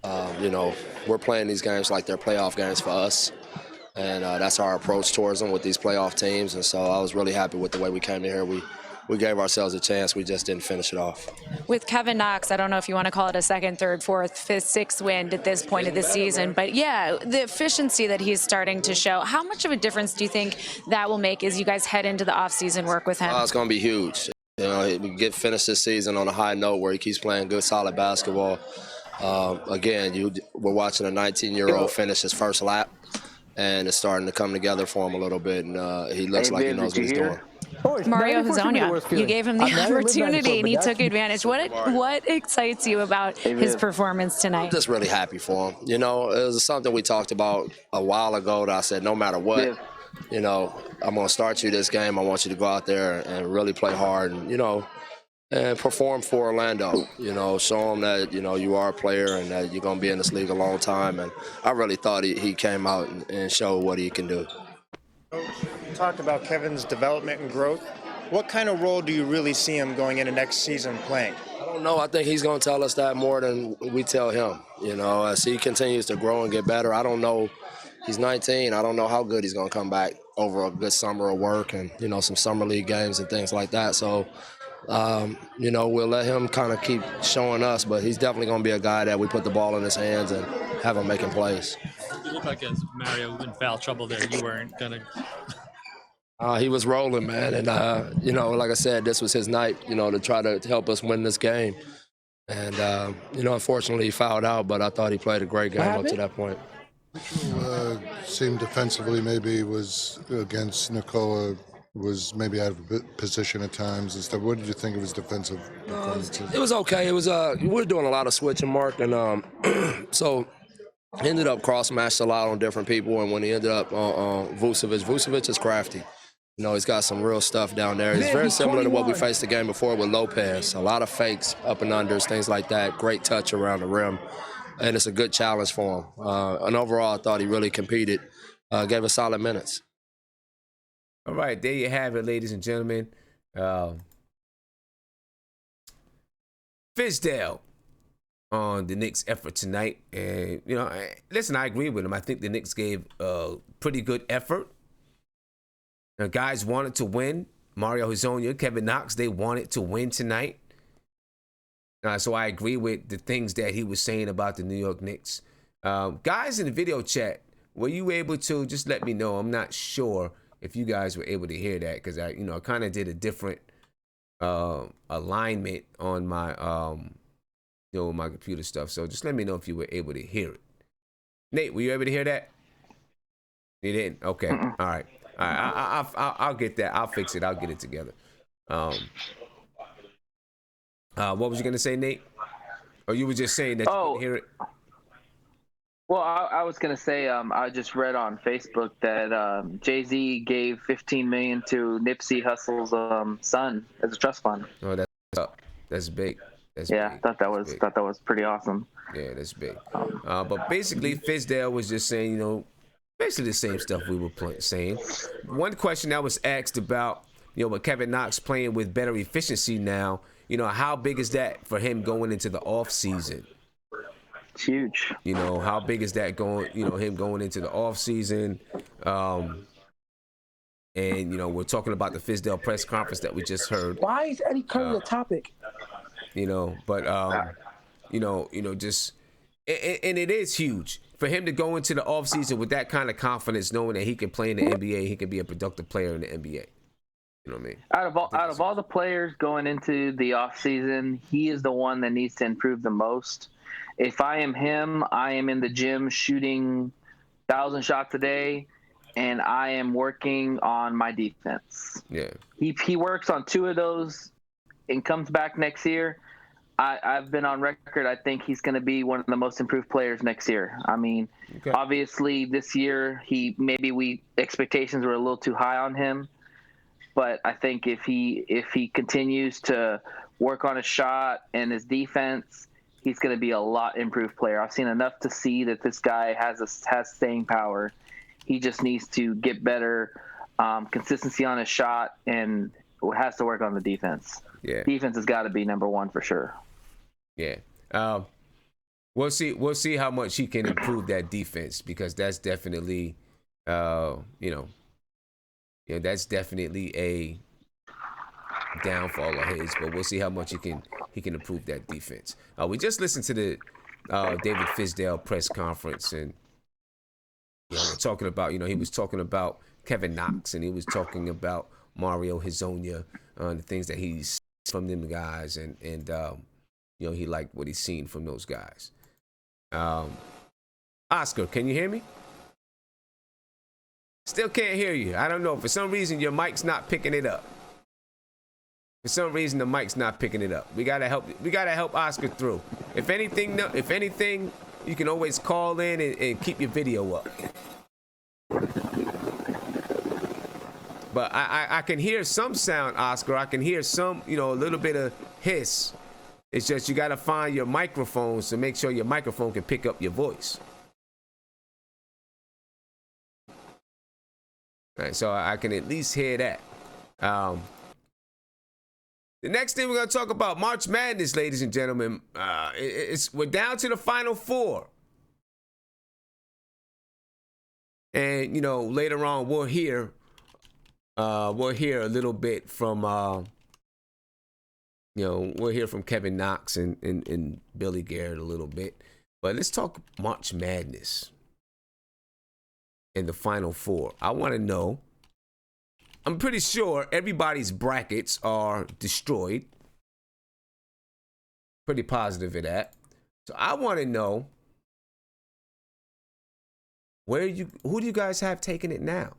We're playing these games like they're playoff games for us. And that's our approach towards them with these playoff teams. And so I was really happy with the way we came in here. We gave ourselves a chance. We just didn't finish it off. With Kevin Knox, I don't know if you want to call it a second, third, fourth, fifth, sixth win at this point of the season. But, yeah, the efficiency that he's starting to show, how much of a difference do you think that will make as you guys head into the offseason work with him? It's going to be huge. We finish this season on a high note where he keeps playing good, solid basketball. We're watching a 19-year-old finish his first lap, and it's starting to come together for him a little bit, and he looks like he knows what he's doing. Mario Hezonja, you gave him the opportunity and he took advantage. What excites you about his performance tonight? I'm just really happy for him. It was something we talked about a while ago that I said no matter what, I'm going to start you this game. I want you to go out there and really play hard and perform for Orlando. Show them that, you are a player and that you're going to be in this league a long time. And I really thought he came out and showed what he can do. You talked about Kevin's development and growth. What kind of role do you really see him going into next season playing? I don't know. I think he's going to tell us that more than we tell him. As he continues to grow and get better. I don't know. He's 19. I don't know how good he's going to come back over a good summer of work and, some summer league games and things like that. So, we'll let him kind of keep showing us, but he's definitely going to be a guy that we put the ball in his hands and have him making plays. You look like as Mario in foul trouble there. You weren't going to. He was rolling, man. And, like I said, this was his night, to try to help us win this game. And, unfortunately, he fouled out, but I thought he played a great game up to that point. Seemed defensively maybe was against Nikola, was maybe out of position at times and stuff. What did you think of his defensive performances? It was okay. It was we were doing a lot of switching, Mark, and so ended up cross-matched a lot on different people, and when he ended up on Vucevic is crafty. He's got some real stuff down there. He's very similar to what we faced the game before with Lopez. A lot of fakes, up and unders, things like that. Great touch around the rim, and it's a good challenge for him. And overall, I thought he really competed, gave us solid minutes. All right, there you have it, ladies and gentlemen. Fizdale on the Knicks' effort tonight. And, listen, I agree with him. I think the Knicks gave a pretty good effort. The guys wanted to win. Mario Hezonja, Kevin Knox, they wanted to win tonight. So I agree with the things that he was saying about the New York Knicks. Guys in the video chat, were you able to just let me know? I'm not sure if you guys were able to hear that because I kind of did a different alignment on my my computer stuff. So just let me know if you were able to hear it. Nate, were you able to hear that? You didn't? Okay. All right. I'll get that. I'll fix it. I'll get it together. What was you gonna say, Nate? Or you were just saying that you couldn't hear it? Well, I was gonna say I just read on Facebook that Jay-Z gave $15 million to Nipsey Hussle's son as a trust fund. Oh, that's big. That's yeah, big. I thought that was pretty awesome. Yeah, that's big. But basically, Fizdale was just saying, basically the same stuff we were saying. One question that was asked about, with Kevin Knox playing with better efficiency now, how big is that for him going into the off season? It's huge. How big is that going? Him going into the off season, and we're talking about the Fizdale press conference that we just heard. Why is Eddie Curry a topic? Just and it is huge for him to go into the off season with that kind of confidence, knowing that he can play in the NBA, he can be a productive player in the NBA. You know what I mean? Out of all the players going into the off season, he is the one that needs to improve the most. If I am him, I am in the gym shooting 1,000 shots a day, and I am working on my defense. Yeah. He works on 2 of those and comes back next year. I've been on record. I think he's going to be one of the most improved players next year. I mean, Obviously this year expectations were a little too high on him, but I think if he continues to work on his shot and his defense, he's going to be a lot improved player. I've seen enough to see that this guy has staying power. He just needs to get better consistency on his shot and has to work on the defense. Yeah, defense has got to be number 1 for sure. Yeah, we'll see how much he can improve that defense, because that's definitely, that's definitely a downfall of his. But we'll see how much he can improve that defense. We just listened to the David Fizdale press conference, and we're talking about, he was talking about Kevin Knox, and he was talking about Mario Hezonja, the things that he's from them guys, and he liked what he's seen from those guys. Oscar, can you hear me? Still can't hear you. I don't know. For some reason, your mic's not picking it up. For some reason, the mic's not picking it up. We gotta help Oscar through. If anything, you can always call in and keep your video up. But I can hear some sound, Oscar. I can hear some, a little bit of hiss. It's just you got to find your microphones to make sure your microphone can pick up your voice. All right, so I can at least hear that. The next thing we're going to talk about, March Madness, ladies and gentlemen. We're down to the Final Four. And, later on we'll hear a little bit from we'll hear from Kevin Knox and Billy Garrett a little bit. But let's talk March Madness in the Final Four. I want to know, I'm pretty sure everybody's brackets are destroyed. Pretty positive of that. So I want to know, who do you guys have taking it now?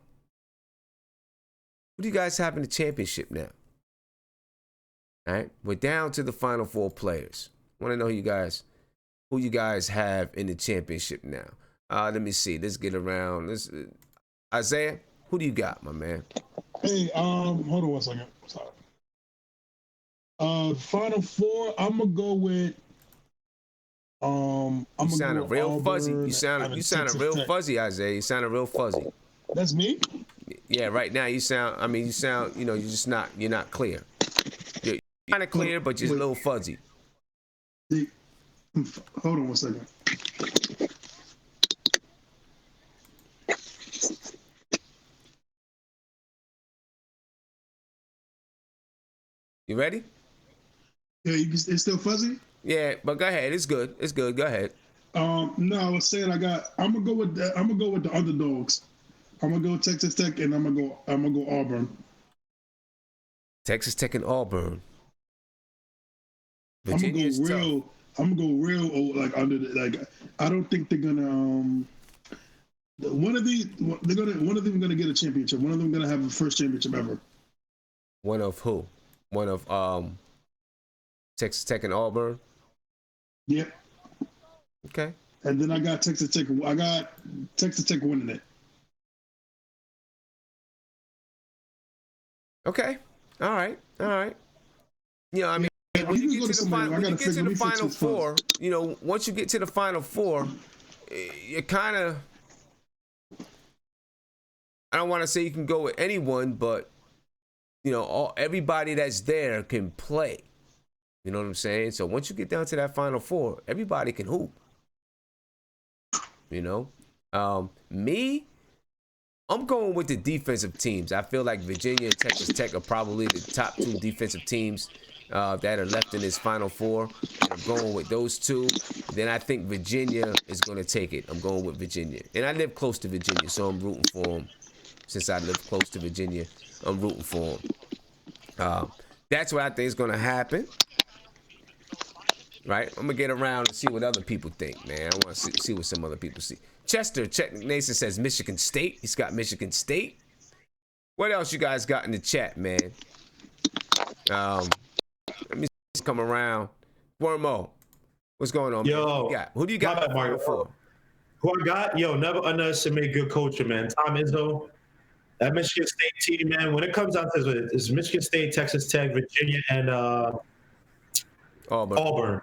Who do you guys have in the championship now? All right, we're down to the Final Four players. I want to know who you guys have in the championship now. Let me see. Let's get around. Isaiah, who do you got, my man? Hey, hold on 1 second. Sorry. Final Four. I'm gonna go with. You sounded real fuzzy. You sounded real fuzzy, Isaiah. You sounded real fuzzy. That's me. Yeah, right now you sound. You're just not. You're not clear. You're kind of clear, but you're a little fuzzy. Hold on 1 second. You ready? Yeah, it's still fuzzy. Yeah, but go ahead. It's good. It's good. Go ahead. No, I was saying I'm gonna go with the underdogs. I'm gonna go Texas Tech, and I'm gonna go Auburn. Texas Tech and Auburn. I'm gonna go real like under I don't think they're gonna one of of them gonna get a championship. One of them gonna have the first championship ever. One of who? One of Texas Tech and Auburn. Yep. Okay. And then I got Texas Tech. I got Texas Tech winning it. Okay. All right. You know, I mean, when you get to the final four, you know, once you get to the final four, you kind of, I don't want to say you can go with anyone, but you know, everybody that's there can play. You know what I'm saying? So once you get down to that final four, everybody can hoop. You know, I'm going with the defensive teams. I feel like Virginia and Texas Tech are probably the top two defensive teams that are left in this Final Four. And I'm going with those two. Then I think Virginia is going to take it. I'm going with Virginia. And I live close to Virginia, so I'm rooting for them. Since I live close to Virginia, I'm rooting for them. That's what I think is going to happen. Right? I'm going to get around and see what other people think, man. I want to see what some other people see. Chester, Nason says Michigan State. He's got Michigan State. What else you guys got in the chat, man? Let me come around. Wormo, what's going on, yo, man? Who do you got? Who I got? Yo, never underestimate good coaching, man. Tom Izzo, that Michigan State team, man. When it comes down to it, it's Michigan State, Texas Tech, Virginia, and Auburn.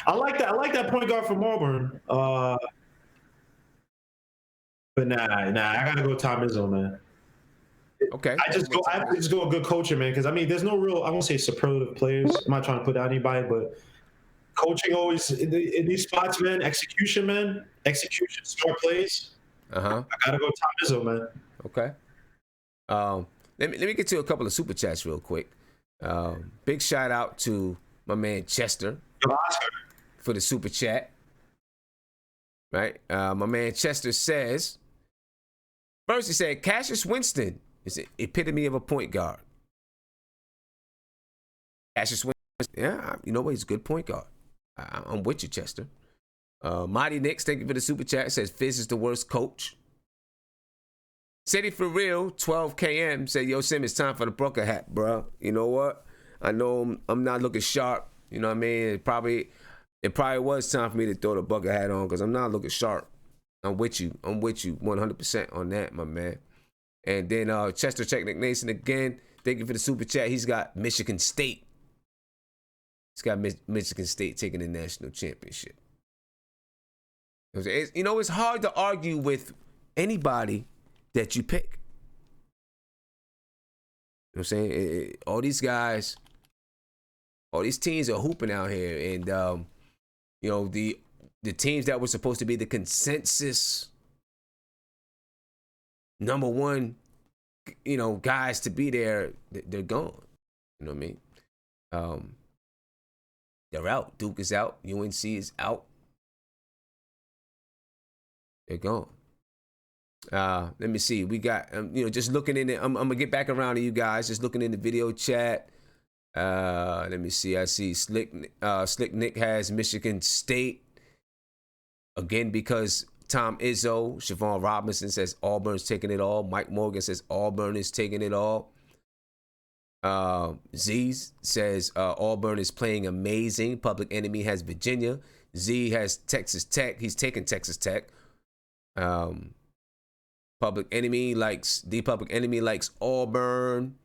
I like that point guard from Auburn. But nah, I gotta go Tom Izzo, man. Okay. I just go a good coaching, man, because I mean, there's no real, I won't say superlative players. I'm not trying to put out anybody, but coaching always in these spots, man. Execution, smart plays. I gotta go Tom Izzo, man. Okay. Let me get to a couple of super chats real quick. Big shout out to my man Chester for the super chat. Right. My man Chester says, first he said, Cassius Winston is the epitome of a point guard. Cassius Winston, yeah, you know what? He's a good point guard. I'm with you, Chester. Mighty Knicks, thank you for the super chat. Says Fizz is the worst coach. City for real, 12 KM said, yo, Sim, it's time for the Brooker hat, bro. You know what? I know I'm not looking sharp. You know what I mean? It probably was time for me to throw the bucket hat on because I'm not looking sharp. I'm with you 100% on that, my man. And then Chester Checknick Nason again. Thank you for the super chat. He's got Michigan State. He's got Michigan State taking the national championship. You know, it's hard to argue with anybody that you pick. You know what I'm saying? All these guys, all these teams are hooping out here. And, you know, the teams that were supposed to be the consensus number one, you know, guys to be there, they're gone. You know what I mean? They're out. Duke is out. UNC is out. They're gone. Let me see. We got, you know, just looking in it. I'm going to get back around to you guys. Just looking in the video chat. Let me see. I see Slick Nick has Michigan State. Again, because Tom Izzo. Siobhan Robinson says Auburn's taking it all. Mike Morgan says Auburn is taking it all. Z says Auburn is playing amazing. Public Enemy has Virginia. Z has Texas Tech. He's taking Texas Tech. Public Enemy likes Auburn.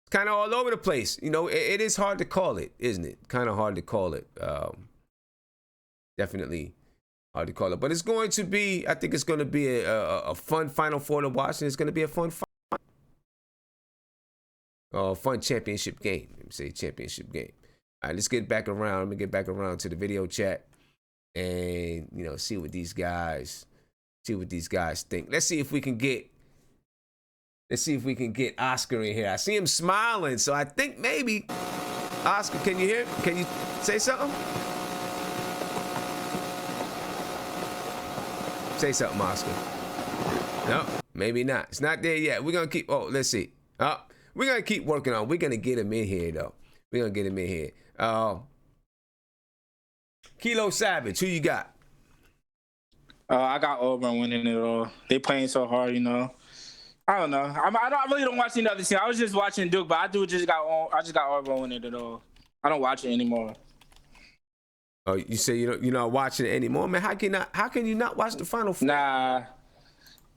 It's kind of all over the place. You know, it is hard to call it, isn't it? Kind of hard to call it. Definitely hard to call it. But it's going to be, I think it's going to be a fun Final Four to watch, and it's going to be a fun championship game. Let me say championship game. All right, let's get back around. Let me get back around to the video chat and, you know, see what these guys think. Let's see if we can get Oscar in here. I see him smiling, so I think maybe Oscar, can you hear? Can you say something? Say something, Oscar. No, maybe not. It's not there yet. We're gonna keep. Oh, let's see. We're gonna keep working on. We're gonna get him in here though. We're gonna get him in here. Kilo Savage, who you got? I got Auburn winning it all. They playing so hard, you know. I don't know. I really don't watch any other team. I was just watching Duke, but I just got Auburn winning it all. I don't watch it anymore. Oh, you say you're not watching it anymore, man? How can you not watch the Final Four? Nah,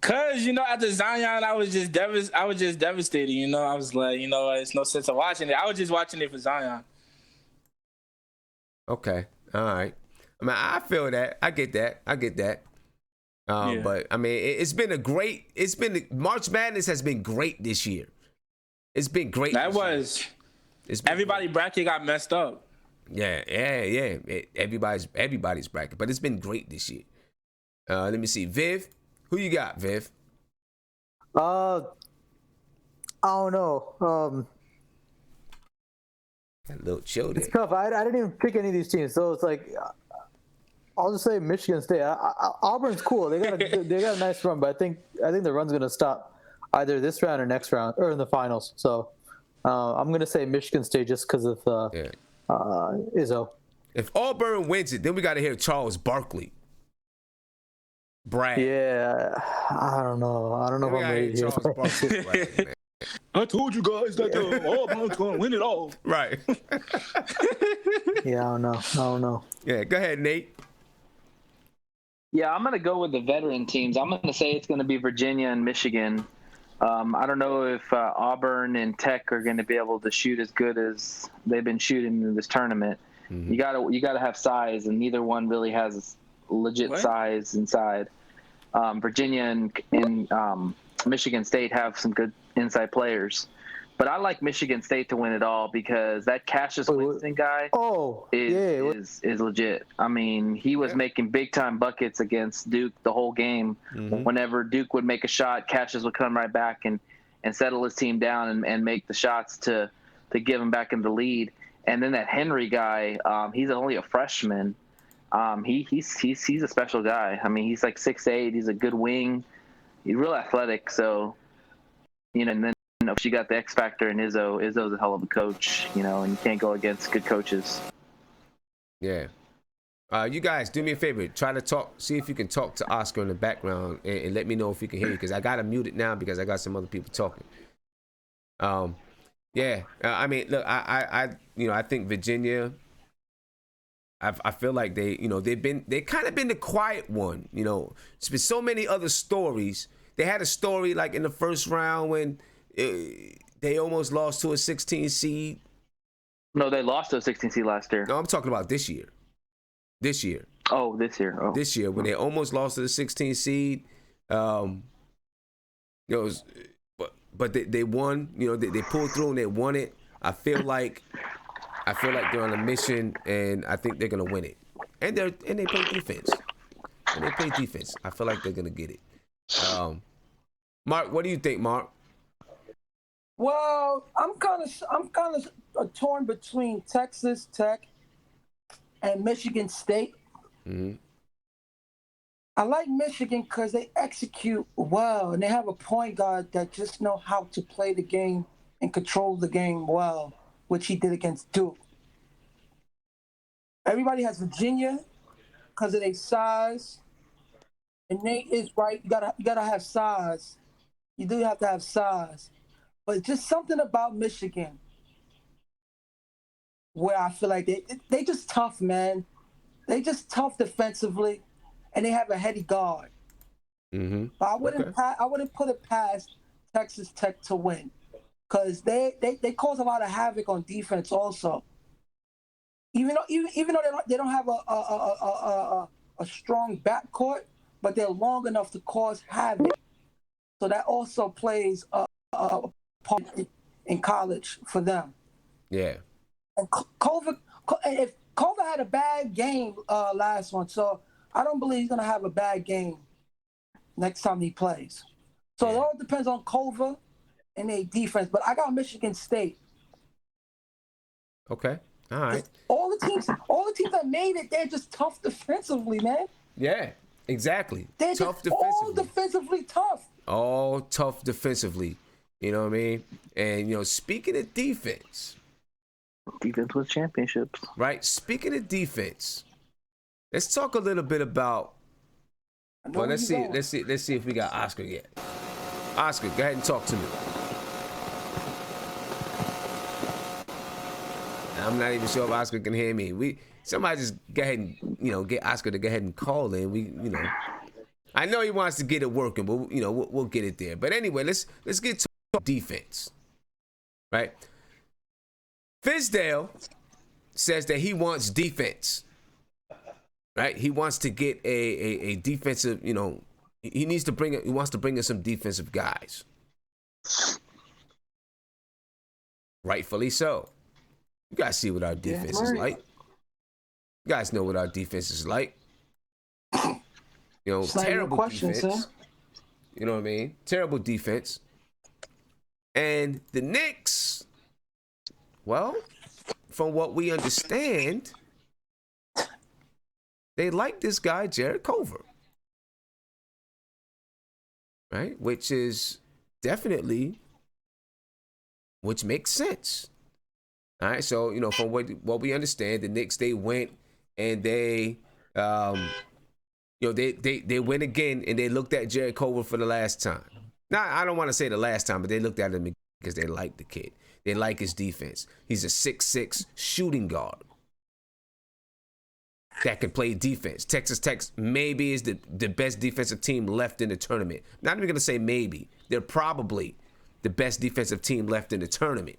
cause you know after Zion, I was just devastated. You know, I was like, you know, it's no sense of watching it. I was just watching it for Zion. Okay, all right. I mean, I feel that. I get that. Yeah. But I mean, March Madness has been great this year. It's been great. Everybody bracket got messed up. Yeah. Everybody's bracket, but it's been great this year. Let me see, Viv. Who you got, Viv? I don't know. Got a little chill there. It's tough. I didn't even pick any of these teams, so it's like I'll just say Michigan State. Auburn's cool. They got a nice run, but I think the run's gonna stop either this round or next round or in the finals. So I'm gonna say Michigan State just because of Izzo. If Auburn wins it, then we got to hear Charles Barkley brag. Yeah, I don't know if I'm ready to hear Charles Barkley brag, man. I told you guys that Auburn's gonna win it all. Right. Yeah, I don't know. Yeah, go ahead, Nate. Yeah, I'm going to go with the veteran teams. I'm going to say it's going to be Virginia and Michigan. I don't know if Auburn and Tech are going to be able to shoot as good as they've been shooting in this tournament. Mm-hmm. You got to have size, and neither one really has legit size inside. Virginia and Michigan State have some good inside players. But I like Michigan State to win it all because that Cassius Winston guy is legit. I mean, he was making big-time buckets against Duke the whole game. Mm-hmm. Whenever Duke would make a shot, Cassius would come right back and settle his team down and make the shots to give him back in the lead. And then that Henry guy, he's only a freshman. He's a special guy. I mean, he's like 6'8". He's a good wing. He's real athletic. So, and then you got the X factor in Izzo. Izzo's a hell of a coach, and you can't go against good coaches. Yeah. You guys, do me a favor. Try to see if you can talk to Oscar in the background and let me know if you can hear you, because I got to mute it now because I got some other people talking. Yeah. I mean, look, I think Virginia, I feel like they kind of been the quiet one, It's been so many other stories. They had a story like in the first round when they almost lost to a 16 seed. No, they lost to a 16 seed last year. No, I'm talking about this year. Oh, this year. Oh. This year when they almost lost to the 16 seed. But they won. They pulled through and they won it. I feel like they're on a mission, and I think they're gonna win it. And they play defense. I feel like they're gonna get it. Mark, what do you think, Mark? Well, I'm kind of torn between Texas Tech and Michigan State. Mm-hmm. I like Michigan because they execute well, and they have a point guard that just know how to play the game and control the game well, which he did against Duke. Everybody has Virginia because of their size, and Nate is right. You gotta have size. You do have to have size. But just something about Michigan where I feel like they just tough, man. They just tough defensively, and they have a heady guard. Mm-hmm. But I wouldn't put it past Texas Tech to win, because they cause a lot of havoc on defense also. Even though they don't have a strong backcourt, but they're long enough to cause havoc. So that also plays a part in college for them. Yeah. And Culver had a bad game last one, so I don't believe he's gonna have a bad game next time he plays. So it all depends on Culver and their defense. But I got Michigan State. Okay. All right. All the teams that made it, they're just tough defensively, man. Yeah, exactly. They're tough defensively. All defensively tough. All tough defensively. You know what I mean? And, speaking of defense with championships. Right? Speaking of defense, let's talk a little bit about Well, let's see if we got Oscar yet. Oscar, go ahead and talk to me. I'm not even sure if Oscar can hear me. Somebody just go ahead and get Oscar to go ahead and call in. I know he wants to get it working, but we'll get it there. But anyway, let's get to defense, right? Fizdale says that he wants defense, right? He wants to get a defensive. He wants to bring in some defensive guys, rightfully so. You guys see what our defense is like. You guys know what our defense is like. Terrible defense. Son. You know what I mean? Terrible defense. And the Knicks, well, from what we understand, they like this guy, Jarrett Culver. Right? Which makes sense. All right, so from what we understand, the Knicks, they went and they they went again and they looked at Jarrett Culver for the last time. Now, I don't want to say the last time, but they looked at him because they like the kid. They like his defense. He's a 6'6" shooting guard that can play defense. Texas Tech maybe is the best defensive team left in the tournament. Not even going to say maybe. They're probably the best defensive team left in the tournament.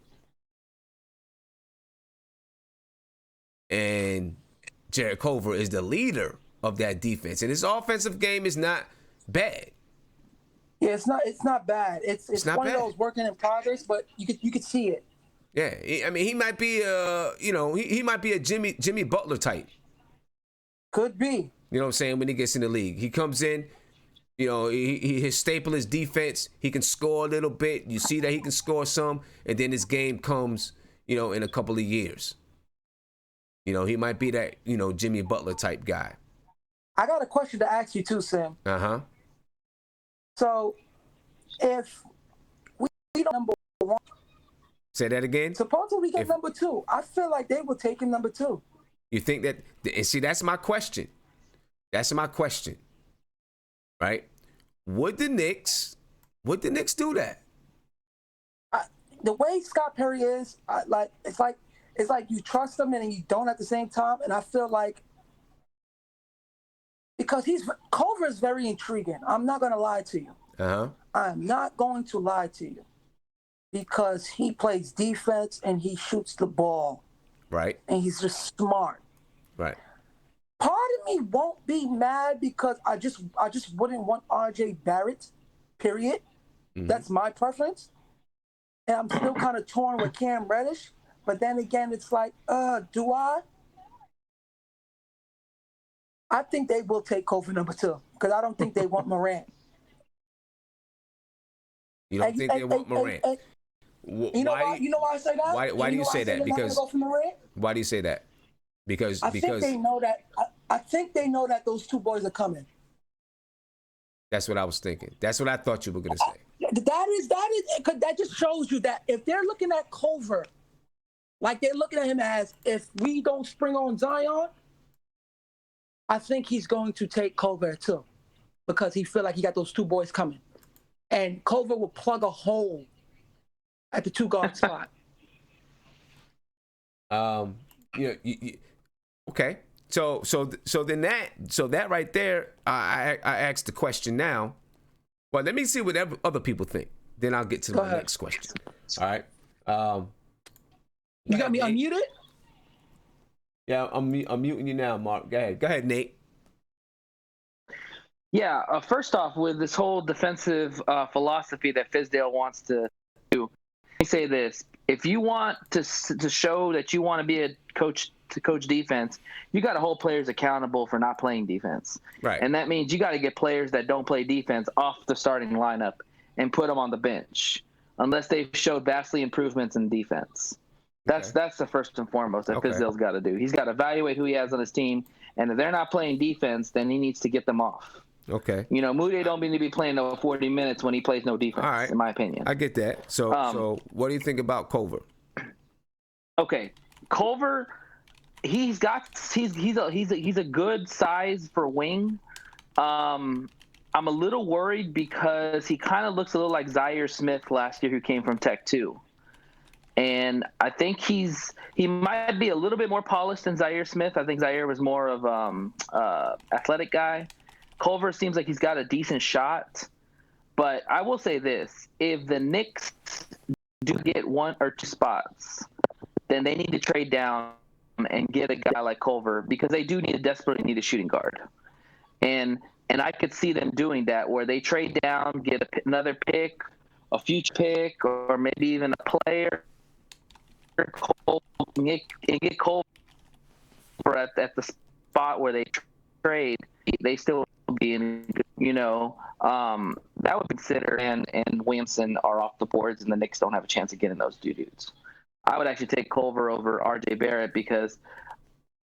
And Jarrett Culver is the leader of that defense, and his offensive game is not bad. Yeah, it's not bad. It's one of those working in progress, but you could see it. Yeah, I mean, he might be he might be a Jimmy Butler type. Could be. You know what I'm saying? When he gets in the league, he comes in. His staple is defense. He can score a little bit. You see that he can score some, and then his game comes, in a couple of years. He might be that, Jimmy Butler type guy. I got a question to ask you too, Sam. Uh-huh. So, if we don't number one. Say that again? Supposedly we get number two. I feel like they will take him number two. You think that, and see, that's my question. Right? Would the Knicks do that? The way Scott Perry is, it's like you trust him and you don't at the same time. And I feel like because Culver is very intriguing. I'm not going to lie to you. Uh-huh. I'm not going to lie to you because he plays defense and he shoots the ball. Right. And he's just smart. Right. Part of me won't be mad because I just wouldn't want RJ Barrett, period. Mm-hmm. That's my preference. And I'm still kind of torn with Cam Reddish. But then again, it's like, do I? I think they will take Culver number two because I don't think they want Morant. You don't think they want Morant? You know why I say that? Why do you say that? Because why do you say that? Because I think they know that. I think they know that those two boys are coming. That's what I was thinking. That's what I thought you were going to say. That is because that just shows you that if they're looking at Culver, like they're looking at him as if we don't spring on Zion, I think he's going to take Culver too, because he feel like he got those two boys coming, and Culver will plug a hole at the two guard spot. Okay. So that right there, I asked the question now. Well, let me see what other people think. Then I'll get to my next question. All right. You got me unmuted? Yeah, I'm muting you now, Mark. Go ahead, Nate. Yeah, first off, with this whole defensive philosophy that Fizdale wants to do, let me say this. If you want to show that you want to be a coach to coach defense, you got to hold players accountable for not playing defense. Right. And that means you got to get players that don't play defense off the starting lineup and put them on the bench unless they've showed vastly improvements in defense. That's the first and foremost that Fizdale's got to do. He's got to evaluate who he has on his team, and if they're not playing defense, then he needs to get them off. Okay. Mudiay don't need to be playing no 40 minutes when he plays no defense. All right. In my opinion. I get that. So what do you think about Culver? Okay, Culver, he's a good size for wing, I'm a little worried because he kind of looks a little like Zaire Smith last year, who came from Tech 2. And I think he might be a little bit more polished than Zaire Smith. I think Zaire was more of athletic guy. Culver seems like he's got a decent shot. But I will say this: if the Knicks do get 1 or 2 spots, then they need to trade down and get a guy like Culver, because they do desperately need a shooting guard. And I could see them doing that, where they trade down, get another pick, a future pick, or maybe even a player, and get Culver at the spot where they trade. They still be in, that would consider and Williamson are off the boards, and the Knicks don't have a chance of getting those dudes. I would actually take Culver over RJ Barrett because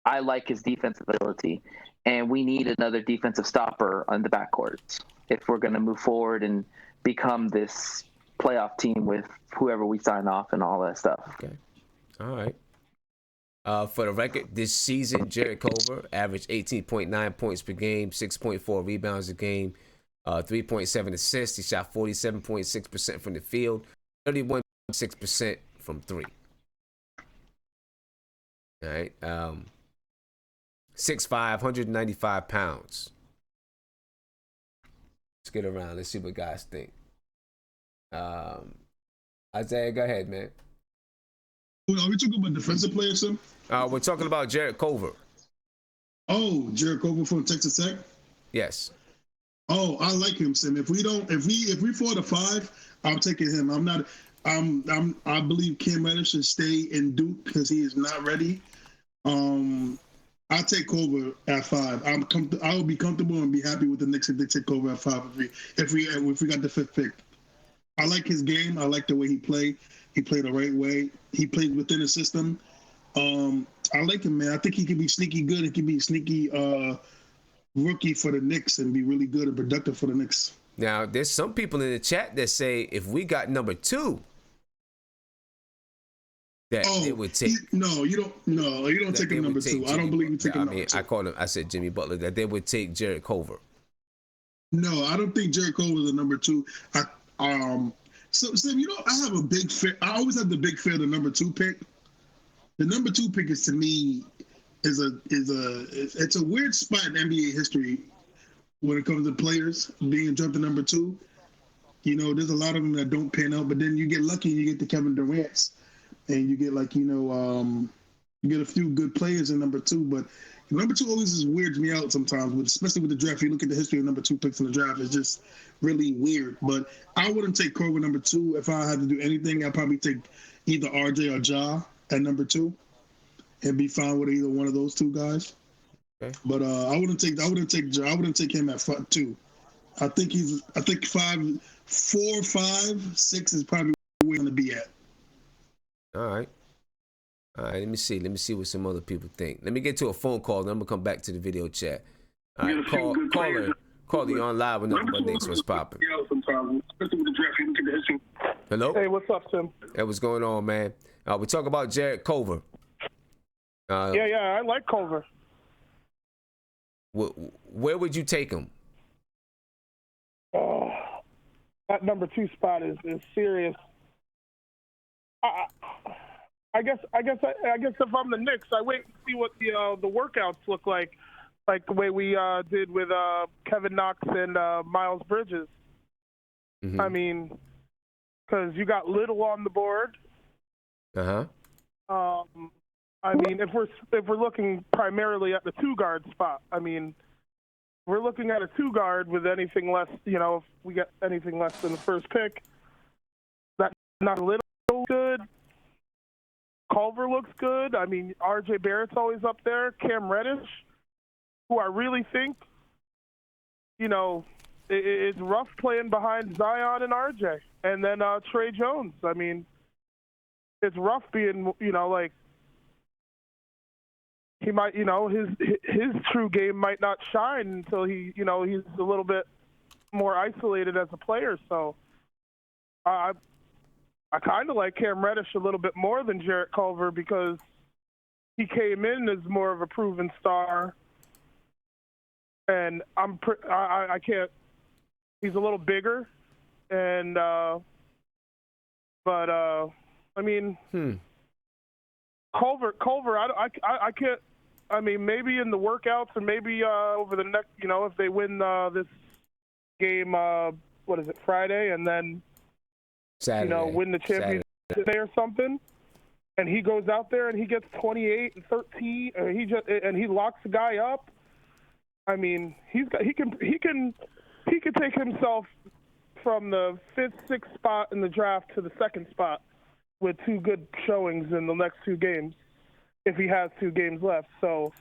I like his defensive ability, and we need another defensive stopper on the backcourt if we're going to move forward and become this playoff team with whoever we sign off and all that stuff. Okay. All right. For the record, this season, Jarrett Culver averaged 18.9 points per game, 6.4 rebounds a game, 3.7 assists. He shot 47.6% from the field, 31.6% from 3. All right. 6'5", 195 pounds. Let's get around. Let's see what guys think. Isaiah, go ahead, man. Are we talking about defensive players, Sim? We're talking about Jarrett Culver. Oh, Jarrett Culver from Texas Tech? Yes. Oh, I like him, Sim. If we fall to 5, I'm taking him. I believe Cam Reddish should stay in Duke because he is not ready. I'll take Culver at 5. I would be comfortable and be happy with the Knicks if they take Culver at 5 if we got the 5th pick. I like his game. I like the way he played. He played the right way. He played within the system. I like him, man. I think he can be sneaky good. He can be sneaky rookie for the Knicks and be really good and productive for the Knicks. Now, there's some people in the chat that say if we got number 2, that they would take. You don't take him number 2. I don't believe you take him number 2. I said Jimmy Butler, that they would take Jarrett Culver. No, I don't think Jarrett Culver is a number 2. So Sam, I have a big fear. I always have the big fear of the number 2 pick. The number 2 pick is, to me, it's a weird spot in NBA history when it comes to players being drafted number 2. There's a lot of them that don't pan out, but then you get lucky and you get the Kevin Durant's, and you get you get a few good players in number 2. But number 2 always just weirds me out sometimes, especially with the draft. If you look at the history of number 2 picks in the draft, it's just really weird. But I wouldn't take Culver number 2. If I had to do anything, I'd probably take either RJ or Ja at number 2 and be fine with either one of those 2 guys. Okay. But I wouldn't take Ja. I wouldn't take him at 2. I think 5, 4, 5, 6 is probably where we're going to be at. All right, let me see what some other people think. Let me get to a phone call, then I'm going to come back to the video chat. All right, call you on live when nothing but Knicks was popping. Hello? Hey, what's up, Tim? Hey, what's going on, man? We talk about Jarrett Culver. I like Culver. Where would you take him? That number 2 spot is serious. I guess if I'm the Knicks, I wait and see what the workouts look like the way we did with Kevin Knox and Miles Bridges. Mm-hmm. I mean, because you got Little on the board. I mean, if we're looking primarily at the 2 guard spot, I mean, we're looking at a 2 guard with anything less. If we get anything less than the 1st pick, that's not Little good. Culver looks good. I mean, RJ Barrett's always up there. Cam Reddish, who I really think, it's rough playing behind Zion and RJ. And then Trey Jones. I mean, it's rough being, he might, his true game might not shine until he's a little bit more isolated as a player. So I kind of like Cam Reddish a little bit more than Jarrett Culver because he came in as more of a proven star. and I can't. He's a little bigger, and but I mean, Culver. I can't. I mean, maybe in the workouts, or maybe over the next, if they win this game, what is it, Friday, and then Saturday, win the championship Saturday or something, and he goes out there and he gets 28 and 13, and he locks the guy up. I mean, he can take himself from the 5th, 6th spot in the draft to the 2nd spot with 2 good showings in the next 2 games, if he has 2 games left. So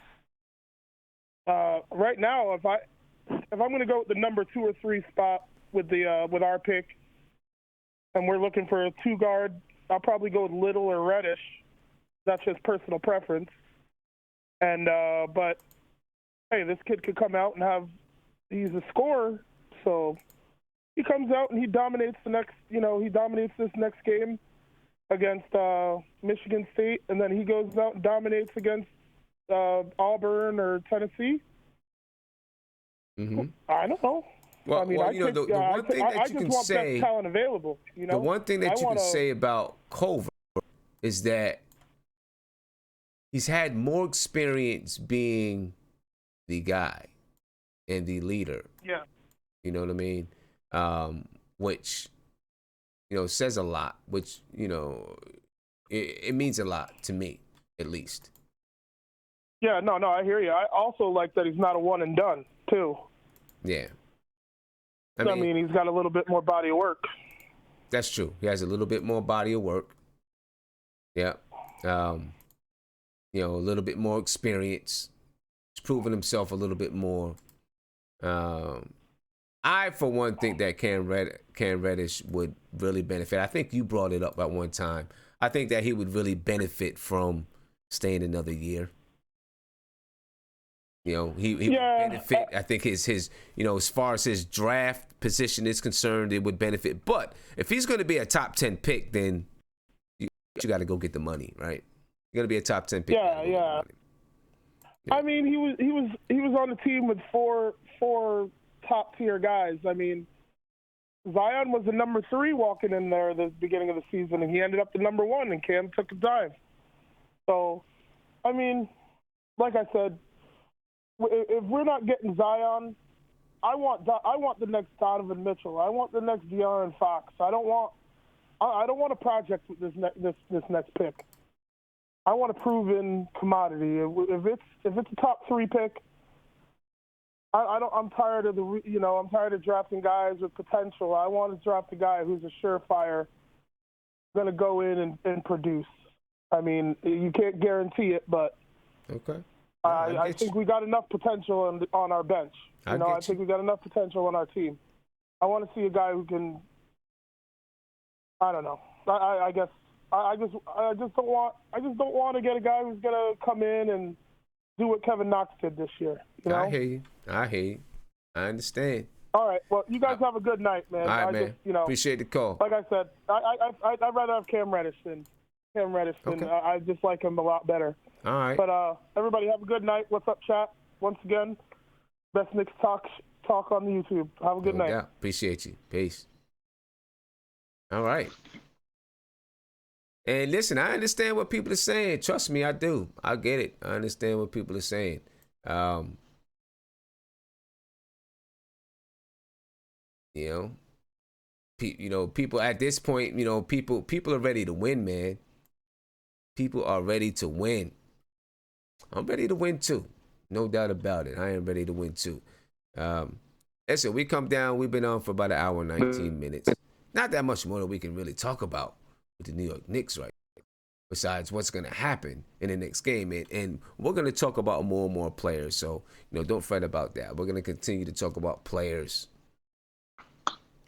right now, if I'm going to go with the number 2 or 3 spot with our pick, and we're looking for a 2 guard, I'll probably go with Little or Reddish. That's just personal preference. And but hey, this kid could come out and he's a scorer, so he comes out and he dominates this next game against Michigan State, and then he goes out and dominates against Auburn or Tennessee. Mm-hmm. I don't know. Well, the one thing that you can say, best talent available. The one thing that you can say about Culver is that he's had more experience being the guy and the leader. Yeah. You know what I mean? Which, says a lot, which, it means a lot to me, at least. Yeah, no, I hear you. I also like that he's not a one and done, too. Yeah. I mean, he's got a little bit more body of work. That's true. He has a little bit more body of work. Yeah. A little bit more experience. He's proven himself a little bit more. I, for one, think that Cam Reddish would really benefit. I think you brought it up at one time. I think that he would really benefit from staying another year. He would benefit. I think his as far as his draft position is concerned, it would benefit. But if he's going to be a top 10 pick, then you got to go get the money, right? You're going to be a top 10 pick. Yeah. I mean, he was on the team with four top tier guys. I mean, Zion was the number 3 walking in there at the beginning of the season, and he ended up the number 1, and Cam took a dive. So, I mean, like I said, if we're not getting Zion, I want the next Donovan Mitchell. I want the next De'Aaron Fox. I don't want a project with this next pick. I want a proven commodity. If it's a top 3 pick, I'm tired of I'm tired of drafting guys with potential. I want to draft a guy who's a surefire, going to go in and produce. I mean, you can't guarantee it, but okay. I think we got enough potential on our bench. I think we got enough potential on our team. I want to see a guy who can. I don't know. I guess I just don't want to get a guy who's gonna come in and do what Kevin Knox did this year. I hear you. I understand. All right. Well, you guys have a good night, man. All right, man. Appreciate the call. Like I said, I'd rather have Cam Reddish than Okay. I just like him a lot better. All right. But everybody have a good night. What's up, chat? Once again, best Knicks talk on the YouTube. Have a good night. Yeah, appreciate you. Peace. All right. And listen, I understand what people are saying. Trust me, I do. I get it. I understand what people are saying. People at this point, people are ready to win, man. People are ready to win. I'm ready to win too. No doubt about it. I am ready to win too. Listen, we come down. We've been on for about an hour and 19 minutes. Not that much more that we can really talk about with the New York Knicks right now, besides what's going to happen in the next game. And we're going to talk about more and more players. So, don't fret about that. We're going to continue to talk about players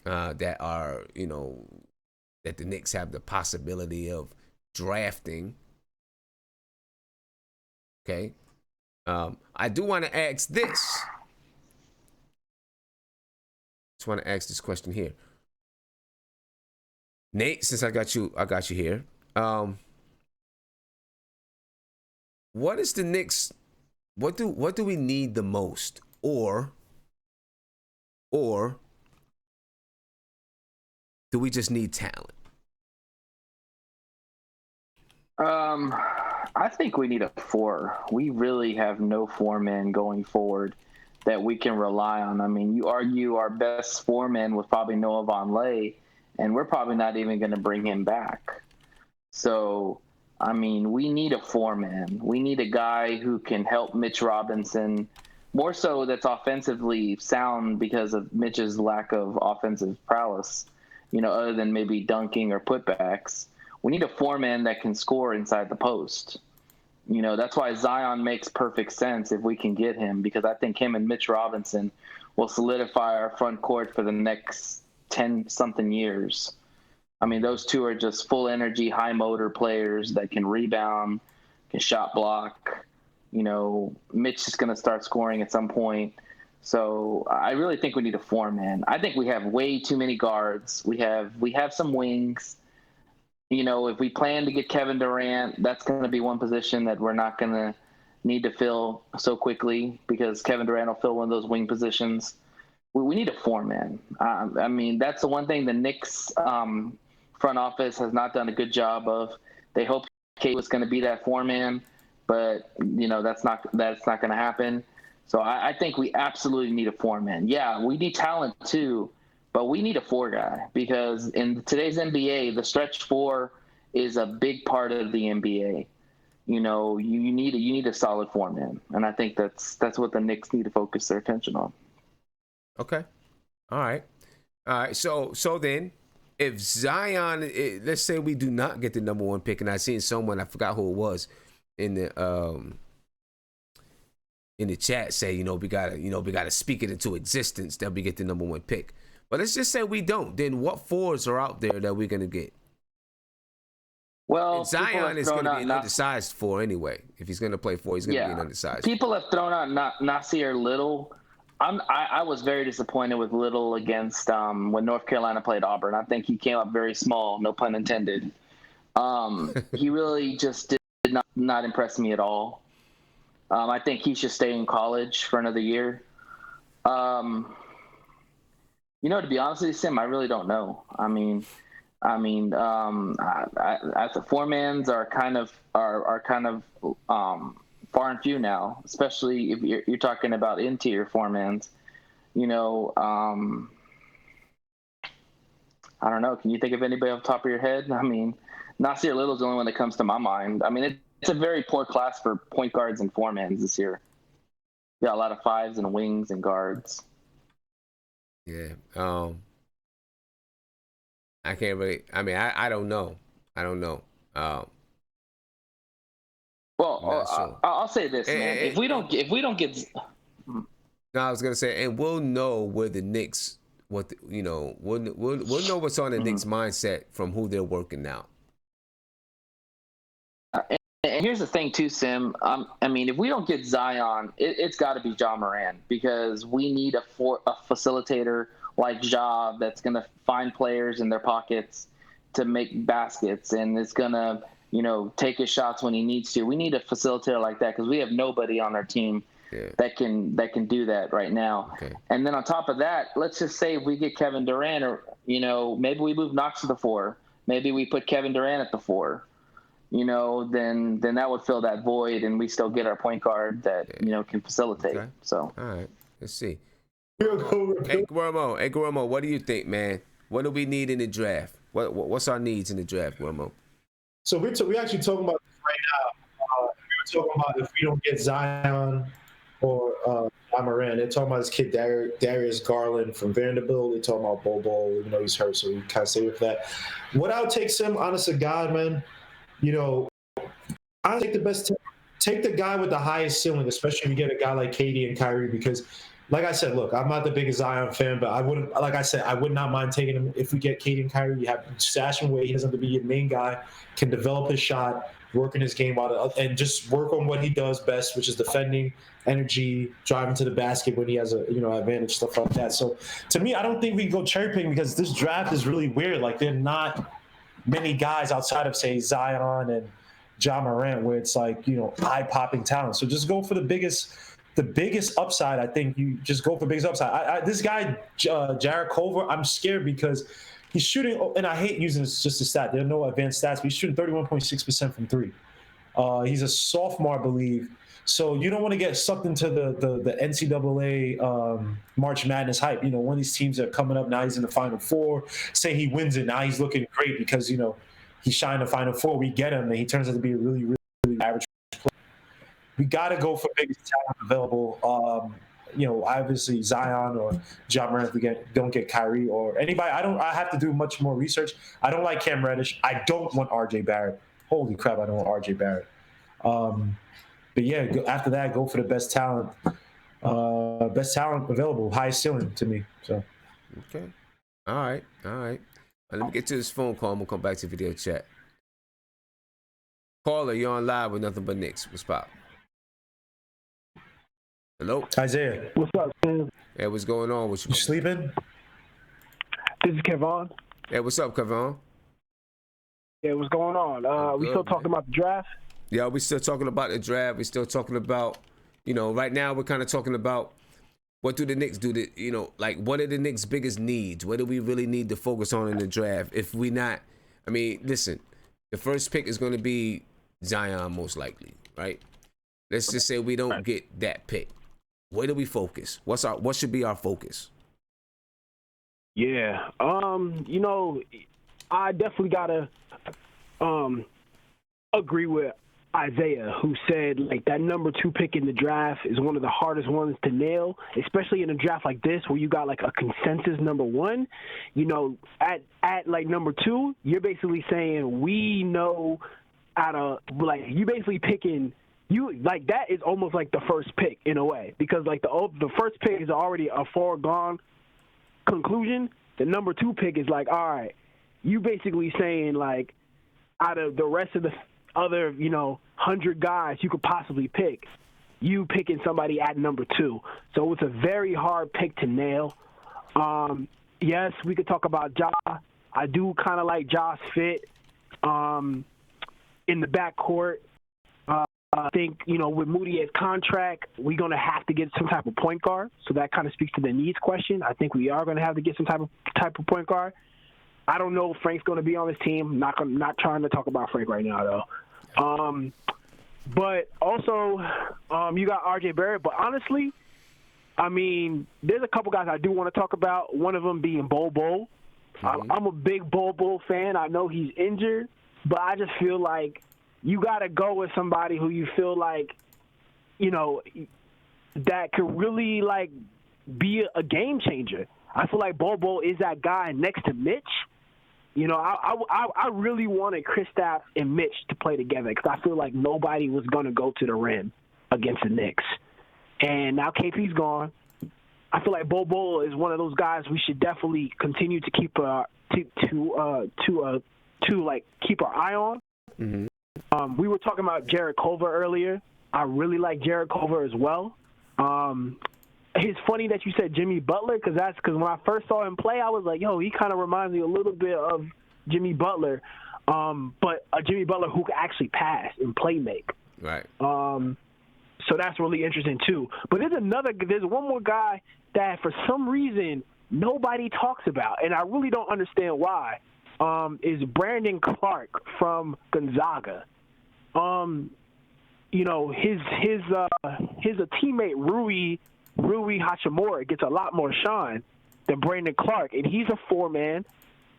that are, that the Knicks have the possibility of drafting. Okay. I do want to ask this. Just want to ask this question here. Nate, since I got you here. What is the Knicks? What do we need the most, or do we just need talent? I think we need a 4. We really have no 4-man going forward that we can rely on. I mean, you argue our best 4-man was probably Noah Vonleh, and we're probably not even going to bring him back. So, I mean, we need a 4-man. We need a guy who can help Mitch Robinson, more so that's offensively sound because of Mitch's lack of offensive prowess, other than maybe dunking or putbacks. We need a 4-man that can score inside the post. That's why Zion makes perfect sense if we can get him, because I think him and Mitch Robinson will solidify our front court for the next 10-something years. I mean, those two are just full energy, high motor players that can rebound, can shot block. Mitch is going to start scoring at some point. So I really think we need a 4-man. I think we have way too many guards. We have some wings. If we plan to get Kevin Durant, that's going to be one position that we're not going to need to fill so quickly, because Kevin Durant will fill one of those wing positions. We need a 4-man. I mean, that's the one thing the Knicks front office has not done a good job of. They hoped Kate was going to be that 4-man, but that's not going to happen. So I think we absolutely need a 4-man. Yeah, we need talent too, but we need a 4 guy, because in today's NBA, the stretch 4 is a big part of the NBA. You need a solid 4-man, and I think that's what the Knicks need to focus their attention on. Okay, all right. So then, if Zion, let's say we do not get the number 1 pick, and I seen someone, I forgot who it was, in the chat say, we gotta speak it into existence that we get the number 1 pick. But let's just say we don't. Then what 4s are out there that we're gonna get? Well, and Zion is gonna be an undersized 4 anyway. If he's gonna play 4, he's gonna be an undersized. People have thrown out Nasir Little. I was very disappointed with Little against when North Carolina played Auburn. I think he came up very small, no pun intended. He really just did not impress me at all. I think he should stay in college for another year. To be honest with you, Sim, I really don't know. I mean, the 4-mans are kind of far and few now, especially if you're talking about interior 4-mans. I don't know. Can you think of anybody off the top of your head? I mean, Nasir Little's the only one that comes to my mind. I mean, it's a very poor class for point guards and 4-mans this year. Yeah, a lot of 5s and wings and guards. Yeah. I can't really. I mean, I don't know. Well, sure. I'll say this, man. If we don't get. No, I was gonna say, and we'll know where the Knicks, we'll know what's on the Knicks mindset from who they're working out. And here's the thing too, Sim. I mean, if we don't get Zion, it's got to be Ja Morant, because we need a facilitator like Ja that's going to find players in their pockets to make baskets, and it's going to, take his shots when he needs to. We need a facilitator like that, because we have nobody on our team that can do that right now. Okay. And then on top of that, let's just say if we get Kevin Durant, or maybe we move Knox to the 4, maybe we put Kevin Durant at the 4. Then that would fill that void, and we still get our point guard that can facilitate. Okay. So all right, let's see. Hey Guillermo, what do you think, man? What do we need in the draft? What's our needs in the draft, Guillermo? So we're actually talking about this right now. We were talking about if we don't get Zion or Ja Morant. They're talking about this kid Darius Garland from Vanderbilt. They're talking about Bobo. He's hurt, so we kind of stay with that. What I would take, Sim, honest to God, man. I take the best. Take the guy with the highest ceiling, especially if you get a guy like KD and Kyrie, because, like I said, look, I'm not the biggest Zion fan, but I would not mind taking him if we get KD and Kyrie. You have stash him away. He doesn't have to be your main guy. Can develop his shot, work in his game out, and just work on what he does best, which is defending, energy, driving to the basket when he has a advantage, stuff like that. So to me, I don't think we can go cherry picking, because this draft is really weird. Like, they're not many guys outside of, say, Zion and Ja Morant where it's like, eye-popping talent. So just go for the biggest the biggest upside, I think you just go for biggest upside. This guy, Jarrett Culver, I'm scared because he's shooting, and I hate using this just a stat. There are no advanced stats, but he's shooting 31.6% from three. He's a sophomore, I believe. So you don't want to get sucked into the NCAA March Madness hype. You know, one of these teams that are coming up now, he's in the Final Four. Say he wins it, now he's looking great because, you know, he's shining the Final Four. We get him, and he turns out to be a really, really, really average player. We got to go for biggest talent available. You know, obviously Zion or Ja Morant if we don't get Kyrie or anybody. I have to do much more research. I don't like Cam Reddish. I don't want RJ Barrett. Holy crap, I don't want RJ Barrett. But yeah, after that, go for the best talent available, highest ceiling to me. So, okay, all right. Let me get to this phone call. And we'll come back to video chat. Caller, you're on live with Nothing But Knicks. What's pop? Hello, Isaiah. What's up, man? Hey, what's going on? You sleeping? This is Kevon. Hey, what's up, Kevon? Yeah, what's going on? We still talking about the draft? Yeah, we're still talking about the draft. We're still talking about, you know, right now we're kind of talking about what do the Knicks do to, you know, like what are the Knicks' biggest needs? What do we really need to focus on in the draft? If we not, I mean, listen, the first pick is going to be Zion most likely, right? Let's just say we don't get that pick. Where do we focus? What should be our focus? Yeah, you know, I definitely gotta agree with Isaiah, who said like that number 2 pick in the draft is one of the hardest ones to nail, especially in a draft like this where you got like a consensus number 1. You know, at like number 2, you're basically saying we know out of like you basically picking you like that is almost like the first pick in a way because like the first pick is already a foregone conclusion. The number 2 pick is like, all right, you basically saying like out of the rest of the other, you know, 100 guys you could possibly pick, you picking somebody at number 2. So it's a very hard pick to nail. Yes, we could talk about Ja. I do kind of like Ja's fit in the backcourt. I think, you know, with Mudiyay's contract, we're going to have to get some type of point guard. So that kind of speaks to the needs question. I think we are going to have to get some type of point guard. I don't know if Frank's going to be on this team. Not trying to talk about Frank right now, though. But also, you got RJ Barrett. But honestly, I mean, there's a couple guys I do want to talk about. One of them being Bol Bol. Mm-hmm. I'm a big Bol Bol fan. I know he's injured, but I just feel like you got to go with somebody who you feel like, you know, that could really, like, be a game changer. I feel like Bol Bol is that guy next to Mitch. You know, I really wanted Kristaps and Mitch to play together because I feel like nobody was going to go to the rim against the Knicks. And now KP's gone. I feel like Bol Bol is one of those guys we should definitely continue to keep keep our eye on. Mm-hmm. We were talking about Jarrett Culver earlier. I really like Jarrett Culver as well. It's funny that you said Jimmy Butler because when I first saw him play, I was like, yo, he kind of reminds me a little bit of Jimmy Butler, but a Jimmy Butler who could actually pass and play make. Right. So that's really interesting too. But there's one more guy that for some reason nobody talks about, and I really don't understand why. Is Brandon Clark from Gonzaga. You know, his teammate Rui Hachimura gets a lot more shine than Brandon Clark, and he's a 4-man.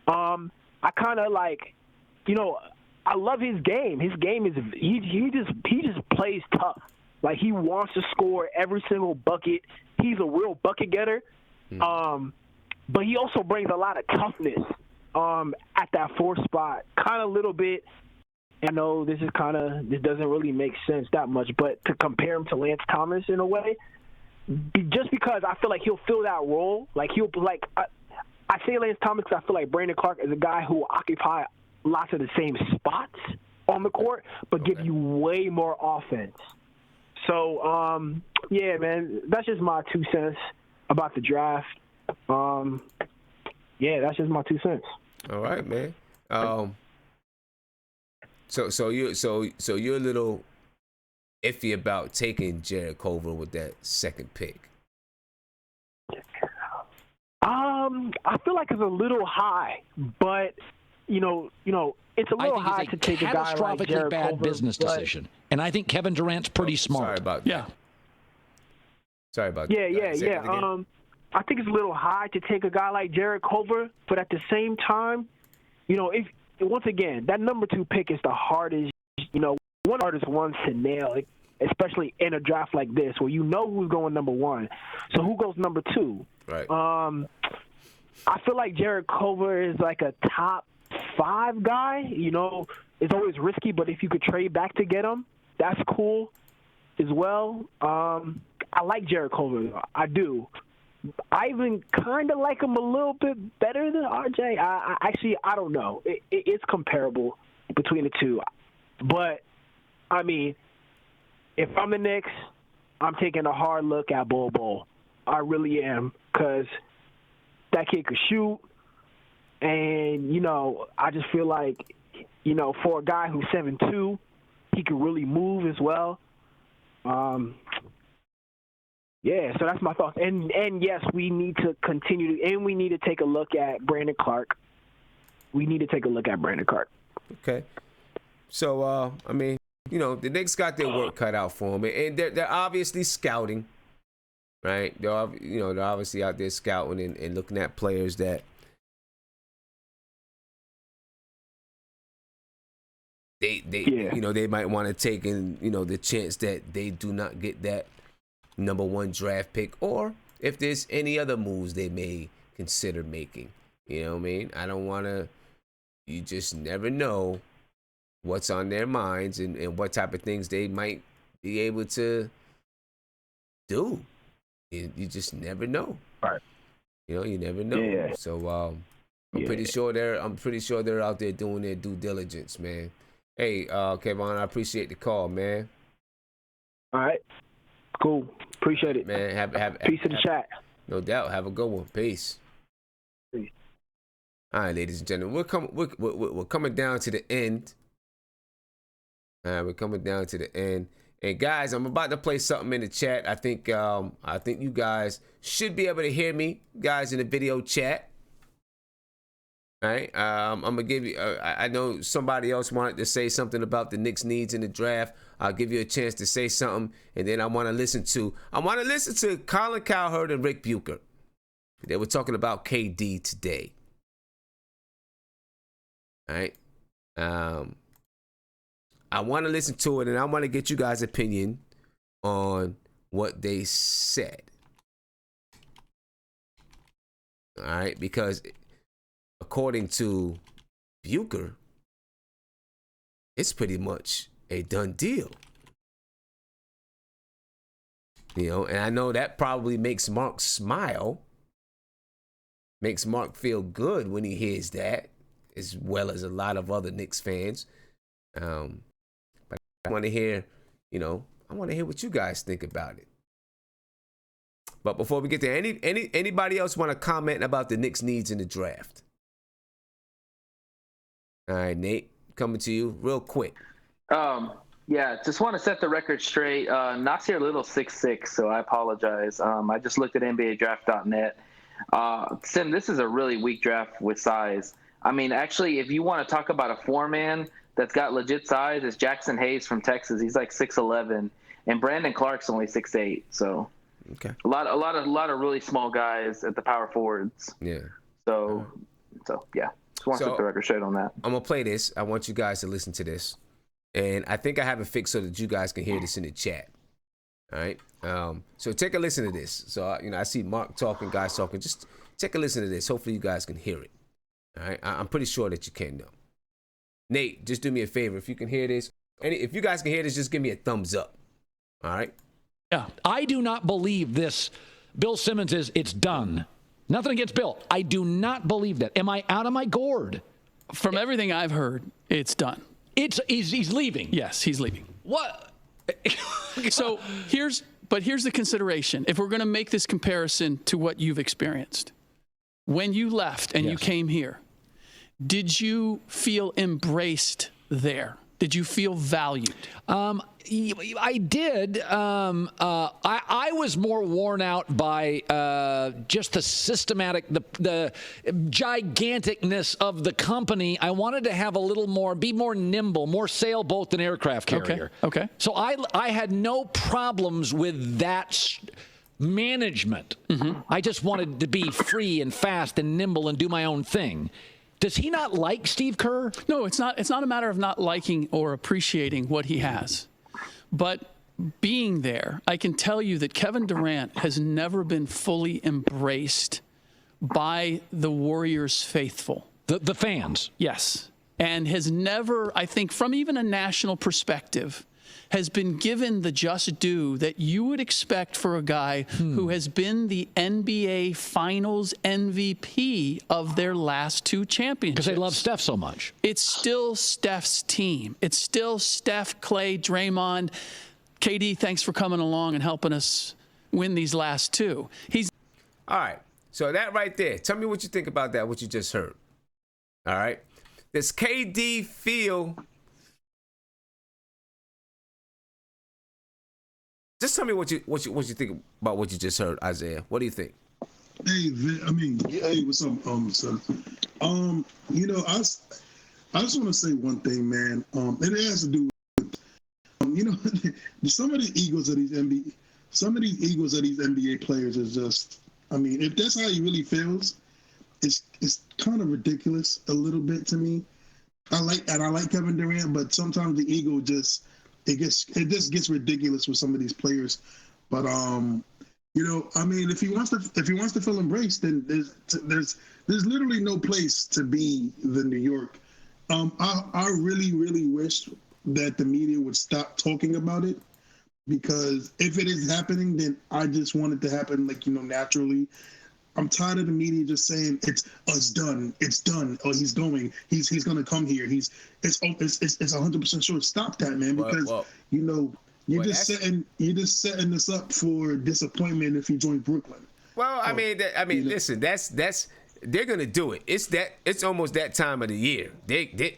I kind of like, you know, I love his game. His game is he just plays tough. Like he wants to score every single bucket. He's a real bucket getter. But he also brings a lot of toughness at that 4 spot. Kind of a little bit. I know this doesn't really make sense that much, but to compare him to Lance Thomas in a way, just because I feel like he'll fill that role. Like I say Lance Thomas because I feel like Brandon Clark is a guy who will occupy lots of the same spots on the court, but give you way more offense. So, yeah, man, that's just my 2 cents about the draft. Yeah, that's just my 2 cents. All right, man. So you're a little iffy about taking Jarrett Culver with that second pick? I feel like it's a little high, but you know, it's a little high to take a guy like Jarrett bad Culver, business decision, and I think Kevin Durant's pretty smart. Sorry about that. Sorry about Yeah. that. I think it's a little high to take a guy like Jarrett Culver, but at the same time, if once again that number 2 pick is the hardest, one of the hardest ones to nail, especially in a draft like this where who's going number 1. So who goes number 2? Right. I feel like Jarrett Culver is like a top 5 guy. It's always risky, but if you could trade back to get him, that's cool as well. I like Jarrett Culver. I do. I even kind of like him a little bit better than RJ. I don't know. It's comparable between the two. But, I mean, if I'm the Knicks, I'm taking a hard look at Bol. I really am, because that kid could shoot. And, I just feel like, for a guy who's 7'2", he could really move as well. So that's my thoughts. And yes, we need to continue and we need to take a look at Brandon Clark. Okay. So, I mean, the Knicks got their work cut out for them, and they're obviously scouting, right? They're obviously out there scouting and looking at players that they might want to take in, the chance that they do not get that number 1 draft pick, or if there's any other moves they may consider making. You know what I mean? I don't want to. You just never know what's on their minds and what type of things they might be able to do. You just never know. Right. You never know. Yeah. So I'm pretty sure they're out there doing their due diligence, man. Hey, Kevon, I appreciate the call, man. All right. Cool. Appreciate it. Man, have peace in the chat. No doubt. Have a good one. Peace. All right, ladies and gentlemen, we're coming down to the end. We're coming down to the end. And guys, I'm about to play something in the chat. I think you guys should be able to hear me, guys, in the video chat. All right. I'm gonna give you. I know somebody else wanted to say something about the Knicks' needs in the draft. I'll give you a chance to say something, and then I want to listen to Colin Cowherd and Rick Bucher. They were talking about KD today. All right. I want to listen to it, and I want to get you guys' opinion on what they said. All right, because according to Bucher, it's pretty much a done deal. And I know that probably makes Mark smile, makes Mark feel good when he hears that, as well as a lot of other Knicks fans. But I want to hear, what you guys think about it. But before we get there, anybody else want to comment about the Knicks' needs in the draft? All right, Nate, coming to you real quick. Just want to set the record straight. Nasir Little 6'6", so I apologize. I just looked at NBADraft.net. Sim, this is a really weak draft with size. I mean, actually, if you want to talk about a 4-man that's got legit size, it's Jackson Hayes from Texas. He's like 6'11", and Brandon Clark's only 6'8". So, okay, a lot of really small guys at the power forwards. Yeah. So yeah. Just want to set the record straight on that. I'm gonna play this. I want you guys to listen to this, and I think I have it fixed so that you guys can hear this in the chat. All right. So take a listen to this. So I see Mark talking, guys talking. Just take a listen to this. Hopefully you guys can hear it. All right. I'm pretty sure that you can though. Nate, just do me a favor. If you can hear this, if you guys can hear this, just give me a thumbs up. All right. Yeah, I do not believe this. Bill Simmons it's done. Nothing against Bill. I do not believe that. Am I out of my gourd? From everything I've heard, it's done. He's leaving. Yes, he's leaving. What? So here's the consideration. If we're going to make this comparison to what you've experienced, when you left and you came here, did you feel embraced there? Did you feel valued? I did. I was more worn out by just the systematic, the giganticness of the company. I wanted to have a little more, be more nimble, more sailboat than aircraft carrier. Okay. So I had no problems with that management. I just wanted to be free and fast and nimble and do my own thing. Does he not like Steve Kerr? No, it's not. It's not a matter of not liking or appreciating what he has, but being there, I can tell you that Kevin Durant has never been fully embraced by the Warriors faithful. The fans? Yes. And has never, I think, from even a national perspective, has been given the just due that you would expect for a guy who has been the NBA Finals MVP of their last 2 championships. Because they love Steph so much. It's still Steph's team. It's still Steph, Clay, Draymond. KD, thanks for coming along and helping us win these last 2. All right. So that right there, tell me what you think about that, what you just heard. All right. Does KD feel... Just tell me what you think about what you just heard, Isaiah. What do you think? Hey, hey, what's up, son? You know, I just want to say one thing, man. And it has to do with, you know, some of the egos of these NBA players is just, I mean, if that's how he really feels, it's kind of ridiculous a little bit to me. I like Kevin Durant, but sometimes the ego just. It just gets ridiculous with some of these players, but you know, I mean, if he wants to feel embraced, then there's literally no place to be than New York. I really wish that the media would stop talking about it, because if it is happening, then I just want it to happen, like, you know, naturally. I'm tired of the media just saying it's done. Oh, he's going. He's going to come here. It's 100% sure. Stop that, man, because you know you're just setting this up for disappointment if he joins Brooklyn. Well, I mean, listen, that's they're going to do it. It's almost that time of the year.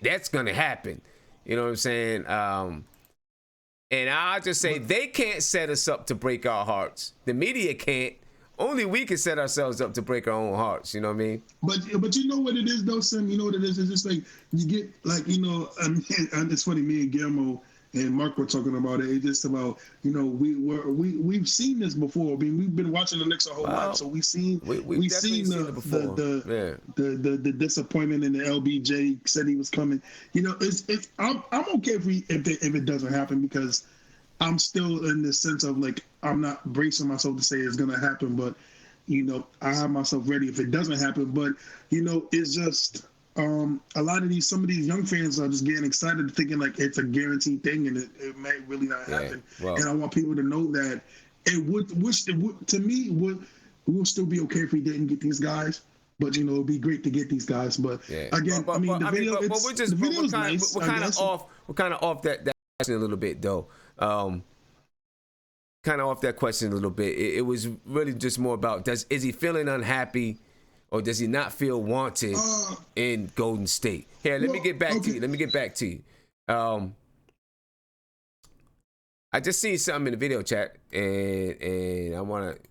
That's going to happen. You know what I'm saying? And I'll just say they can't set us up to break our hearts. The media can't. Only we can set ourselves up to break our own hearts. You know what I mean? But you know what it is, though, Sim? You know what it is? It's just like you get, like, you know, and it's funny, me and Guillermo and Mark were talking about it. It's just about, you know, we've seen this before. I mean, we've been watching the Knicks a whole lot, so we've seen the disappointment in the LBJ said he was coming. You know, I'm okay if it doesn't happen, because I'm still in the sense of, like, I'm not bracing myself to say it's going to happen, but, you know, I have myself ready if it doesn't happen. But, you know, it's just a lot of some of these young fans are just getting excited, thinking like it's a guaranteed thing, and it may really not happen. Well, and I want people to know that it would still be okay if we didn't get these guys. But, you know, it'd be great to get these guys. But again, the video is nice. We're kind of off that question a little bit, though. Kind of off that question a little bit. It was really just more about, is he feeling unhappy, or does he not feel wanted in Golden State? Here, let me get back to you. I just seen something in the video chat, and I want to.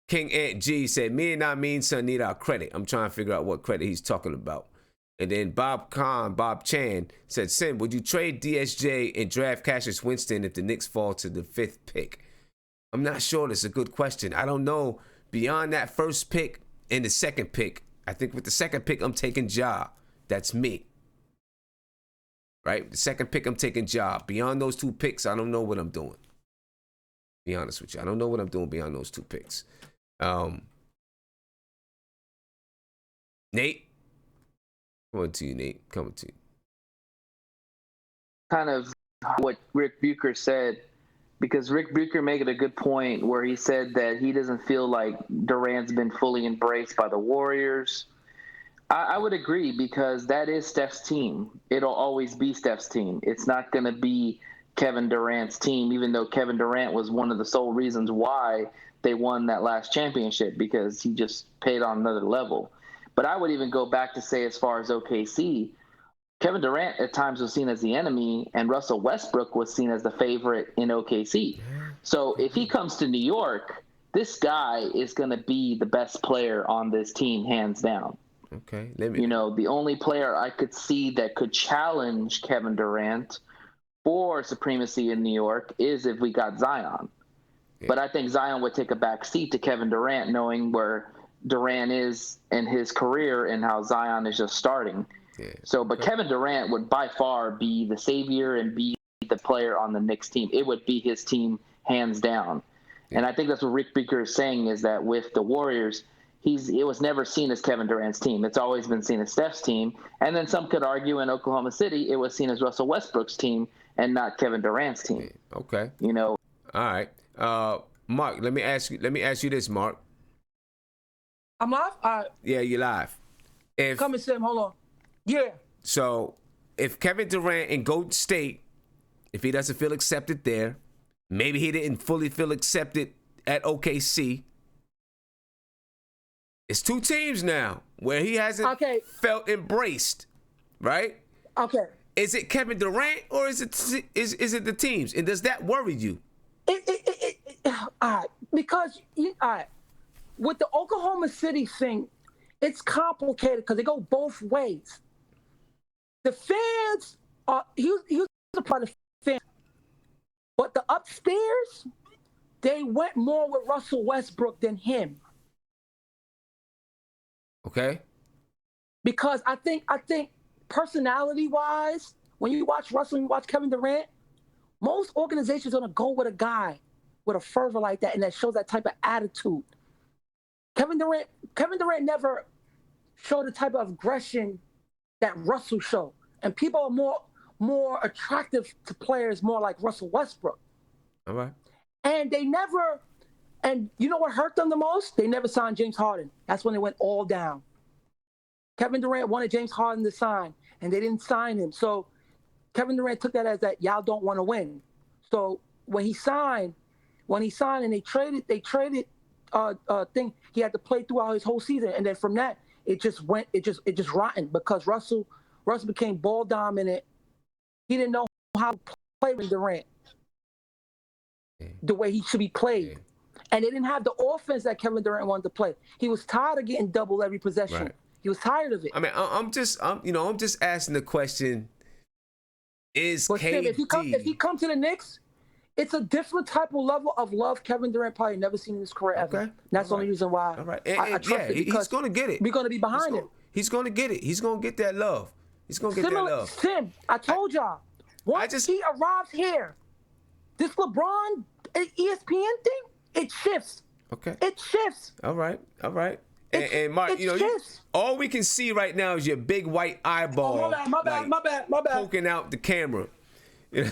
King Ant G said, "Me and I mean son need our credit." I'm trying to figure out what credit he's talking about. And then Bob Chan said, "Sim, would you trade DSJ and draft Cassius Winston if the Knicks fall to the 5th pick?" I'm not sure. That's a good question. I don't know. Beyond that first pick and the second pick, I think with the second pick, I'm taking Ja. That's me. Right? The second pick, I'm taking Ja. Beyond those 2 picks, I don't know what I'm doing. Be honest with you. I don't know what I'm doing beyond those 2 picks. Nate? Coming to you, Nate. Coming to you. Kind of what Rick Bucher said, because Rick Bucher made a good point where he said that he doesn't feel like Durant's been fully embraced by the Warriors. I would agree, because that is Steph's team. It'll always be Steph's team. It's not going to be Kevin Durant's team, even though Kevin Durant was one of the sole reasons why they won that last championship, because he just paid on another level. But I would even go back to say, as far as OKC, Kevin Durant at times was seen as the enemy, and Russell Westbrook was seen as the favorite in OKC. So if he comes to New York, this guy is going to be the best player on this team, hands down. Okay. The only player I could see that could challenge Kevin Durant for supremacy in New York is if we got Zion. Yeah. But I think Zion would take a back seat to Kevin Durant, knowing where Durant is in his career and how Zion is just starting. Yeah. But Kevin Durant would by far be the savior and be the player on the Knicks team. It would be his team hands down. Yeah. And I think that's what Rick Beaker is saying, is that with the Warriors, it was never seen as Kevin Durant's team. It's always been seen as Steph's team. And then some could argue in Oklahoma City, it was seen as Russell Westbrook's team and not Kevin Durant's team. Okay. All right. Mark, let me ask you this, Mark. I'm live? All right. Yeah, you're live. Come and Sam, hold on. Yeah. So if Kevin Durant in Golden State, if he doesn't feel accepted there, maybe he didn't fully feel accepted at OKC. It's two teams now where he hasn't felt embraced, right? Okay. Is it Kevin Durant or is it the teams? And does that worry you? All right. Because with the Oklahoma City thing, it's complicated because they go both ways. The fans he was a part of the fans, but the upstairs, they went more with Russell Westbrook than him. Okay. Because I think personality-wise, when you watch Russell and you watch Kevin Durant, most organizations are gonna go with a guy with a fervor like that, and that shows that type of attitude. Kevin Durant never showed the type of aggression that Russell showed. And people are more attractive to players more like Russell Westbrook. All right. And you know what hurt them the most? They never signed James Harden. That's when they went all down. Kevin Durant wanted James Harden to sign, and they didn't sign him. So Kevin Durant took that as that y'all don't want to win. So when he signed and they traded thing, he had to play throughout his whole season. And then from that, it just rotten because Russell became ball dominant. He didn't know how to play with Durant the way he should be played. And they didn't have the offense that Kevin Durant wanted to play. He was tired of getting double every possession. Right. He was tired of it. I mean, I'm just asking the question, is KD... If he comes to the Knicks, it's a different type of level of love Kevin Durant probably never seen in his career ever. Okay. That's the only reason why I trust it, because he's going to get it. We're going to be behind him. He's going to get it. He's going to get that love. He's going to get that love. Tim, I told y'all, once he arrives here, this LeBron ESPN thing, it shifts. Okay. It shifts. All right. And Mark, all we can see right now is your big white eyeball. Oh, my bad. Poking out the camera. It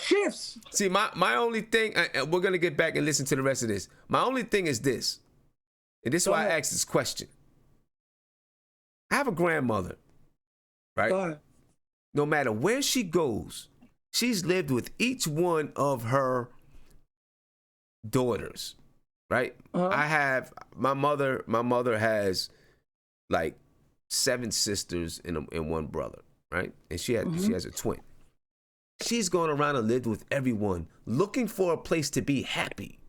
shifts. See, my only thing, we're going to get back and listen to the rest of this. My only thing is this, and this is why I asked this question. I have a grandmother, right? Go ahead. No matter where she goes, she's lived with each one of her daughters, right? I have my mother has like 7 sisters and 1 brother, right? And she has a twin. She's gone around and lived with everyone, looking for a place to be happy.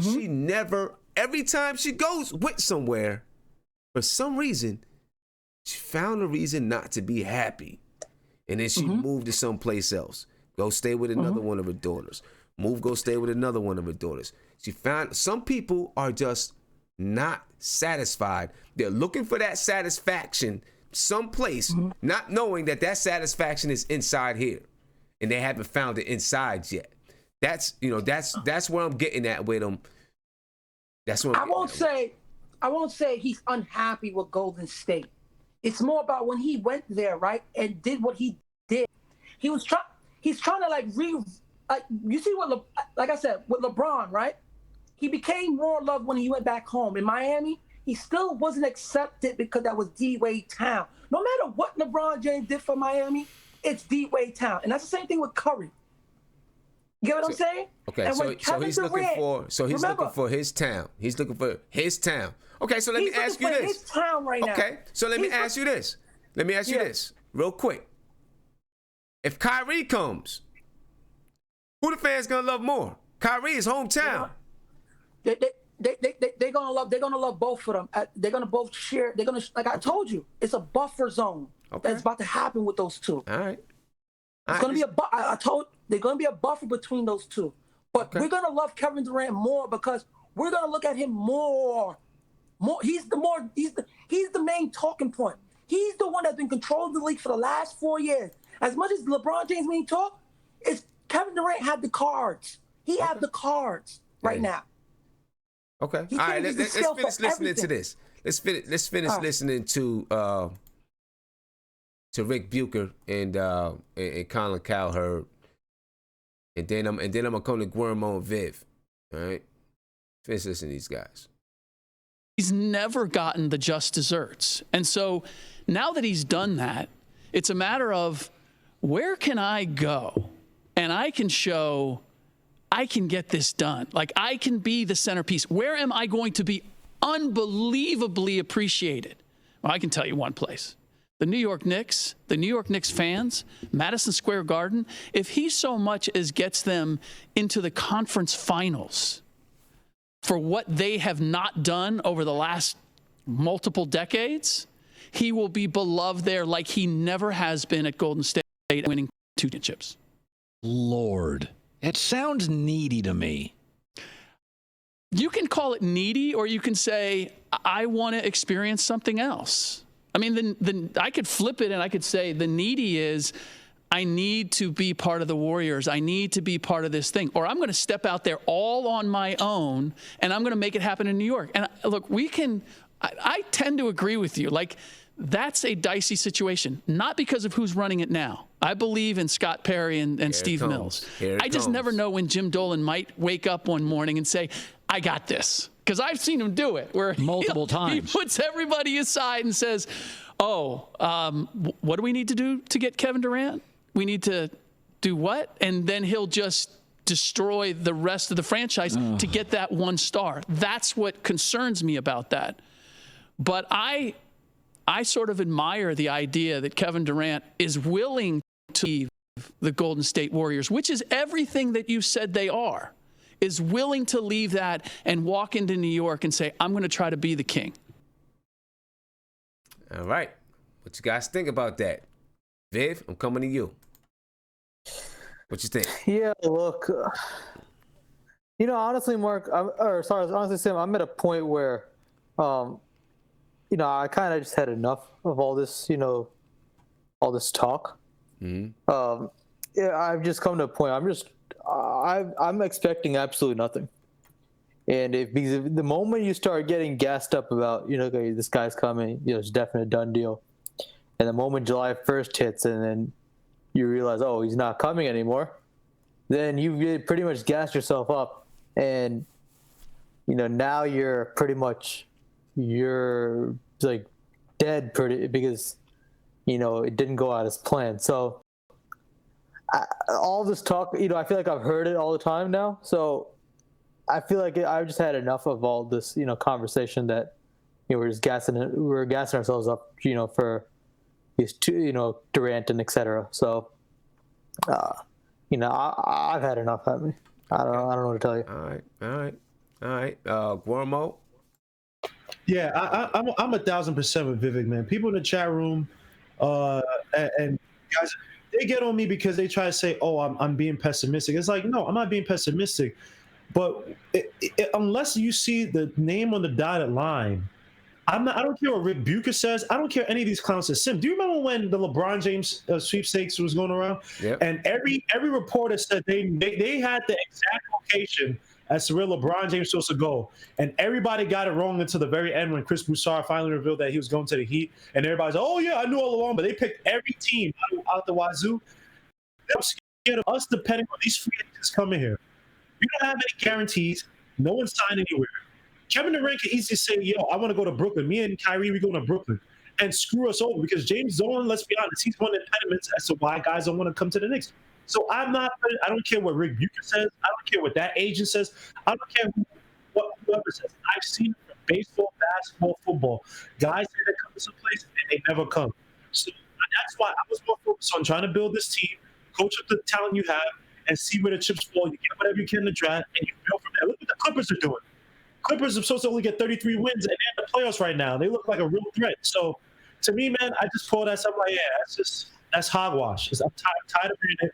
She never, every time she goes with somewhere, for some reason, she found a reason not to be happy. And then she moved to someplace else. Go stay with another one of her daughters. Go stay with another one of her daughters. She found some people are just not satisfied. They're looking for that satisfaction someplace, not knowing that satisfaction is inside here. And they haven't found it inside yet. That's where I'm getting at with them. That's what I won't say he's unhappy with Golden State. It's more about when he went there, right, and did what he did. He's trying to you see what, like I said, with LeBron, right? He became more loved when he went back home. In Miami, he still wasn't accepted because that was D-Wade town. No matter what LeBron James did for Miami, it's D-Wade town. And that's the same thing with Curry. You get what I'm saying? Okay, and so he's looking for his town. He's looking for his town. Okay, so let me ask you this. His town right now. Okay, so let me ask you this. Let me ask you this real quick. If Kyrie comes, who the fans gonna love more? Kyrie is hometown. They're gonna love both of them. They're gonna both share. They're gonna, like I told you, it's a buffer zone that's about to happen with those two. All right. It's gonna be they're gonna be a buffer between those two. But we're gonna love Kevin Durant more because we're gonna look at him more. He's the main talking point. He's the one that's been controlling the league for the last 4 years. As much as LeBron James may talk, it's Kevin Durant had the cards. He had the cards right now. Okay. All right. Let's finish listening to this. Let's finish listening to Rick Bucher and Colin Cowherd, and then I'm gonna come to Guillermo and Viv. All right. Finish listening to these guys. He's never gotten the just desserts, and so now that he's done that, it's a matter of where can I go, and I can show I can get this done. Like, I can be the centerpiece. Where am I going to be unbelievably appreciated? Well, I can tell you one place. The New York Knicks fans, Madison Square Garden, if he so much as gets them into the conference finals for what they have not done over the last multiple decades, he will be beloved there like he never has been at Golden State, winning 2 championships. Lord. It sounds needy to me. You can call it needy, or you can say, I want to experience something else. I mean, I could flip it and I could say the needy is, I need to be part of the Warriors. I need to be part of this thing. Or I'm going to step out there all on my own, and I'm going to make it happen in New York. And look, I tend to agree with you. Like, that's a dicey situation, not because of who's running it now. I believe in Scott Perry and Steve Mills. I just never know when Jim Dolan might wake up one morning and say, I got this. Because I've seen him do it, where multiple times he puts everybody aside and says, what do we need to do to get Kevin Durant? We need to do what? And then he'll just destroy the rest of the franchise to get that one star. That's what concerns me about that. But I sort of admire the idea that Kevin Durant is willing to leave the Golden State Warriors, which is everything that you said they are, is willing to leave that and walk into New York and say, I'm going to try to be the king. All right. What you guys think about that? Viv, I'm coming to you. What you think? Yeah, look, honestly, Mark, honestly, Sam, I'm at a point where, I kind of just had enough of all this, all this talk. Mm-hmm. I've just come to a point. I'm expecting absolutely nothing. And because the moment you start getting gassed up about, okay, this guy's coming, it's definitely a done deal. And the moment July 1st hits, and then you realize, oh, he's not coming anymore, then you pretty much gassed yourself up. And, now you're like dead because, it didn't go out as planned. So all this talk, I feel like I've heard it all the time now. So I feel like I've just had enough of all this, conversation that, we're gassing ourselves up, for these two, Durant and et cetera. So, I've had enough of me. I don't know what to tell you. All right. Guillermo? Yeah, I'm 1,000% with Vivek, man. People in the chat room, and guys, they get on me because they try to say, "Oh, I'm being pessimistic." It's like, no, I'm not being pessimistic. But unless you see the name on the dotted line, I don't care what Rick Bucher says. I don't care any of these clowns say. Sim, do you remember when the LeBron James sweepstakes was going around? Yep. And every reporter said they had the exact location as to where LeBron James was supposed to go. And everybody got it wrong until the very end when Chris Broussard finally revealed that he was going to the Heat. And everybody's like, oh, yeah, I knew all along. But they picked every team out the wazoo. They're scared of us depending on these free agents coming here. We don't have any guarantees. No one's signed anywhere. Kevin Durant can easily say, yo, I want to go to Brooklyn. Me and Kyrie, we going to Brooklyn. And screw us over because James Dolan, let's be honest, he's one of the impediments as to why guys don't want to come to the Knicks. So I don't care what Rick Bucher says. I don't care what that agent says. I don't care what whoever says. I've seen it from baseball, basketball, football. Guys say they come to some place and they never come. So that's why I was more focused on trying to build this team, coach up the talent you have, and see where the chips fall. You get whatever you can in the draft, and you build from there. Look what the Clippers are doing. Clippers are supposed to only get 33 wins, and they're in the playoffs right now. They look like a real threat. So, to me, man, I just call that something like, yeah, that's hogwash. I'm tired of hearing it.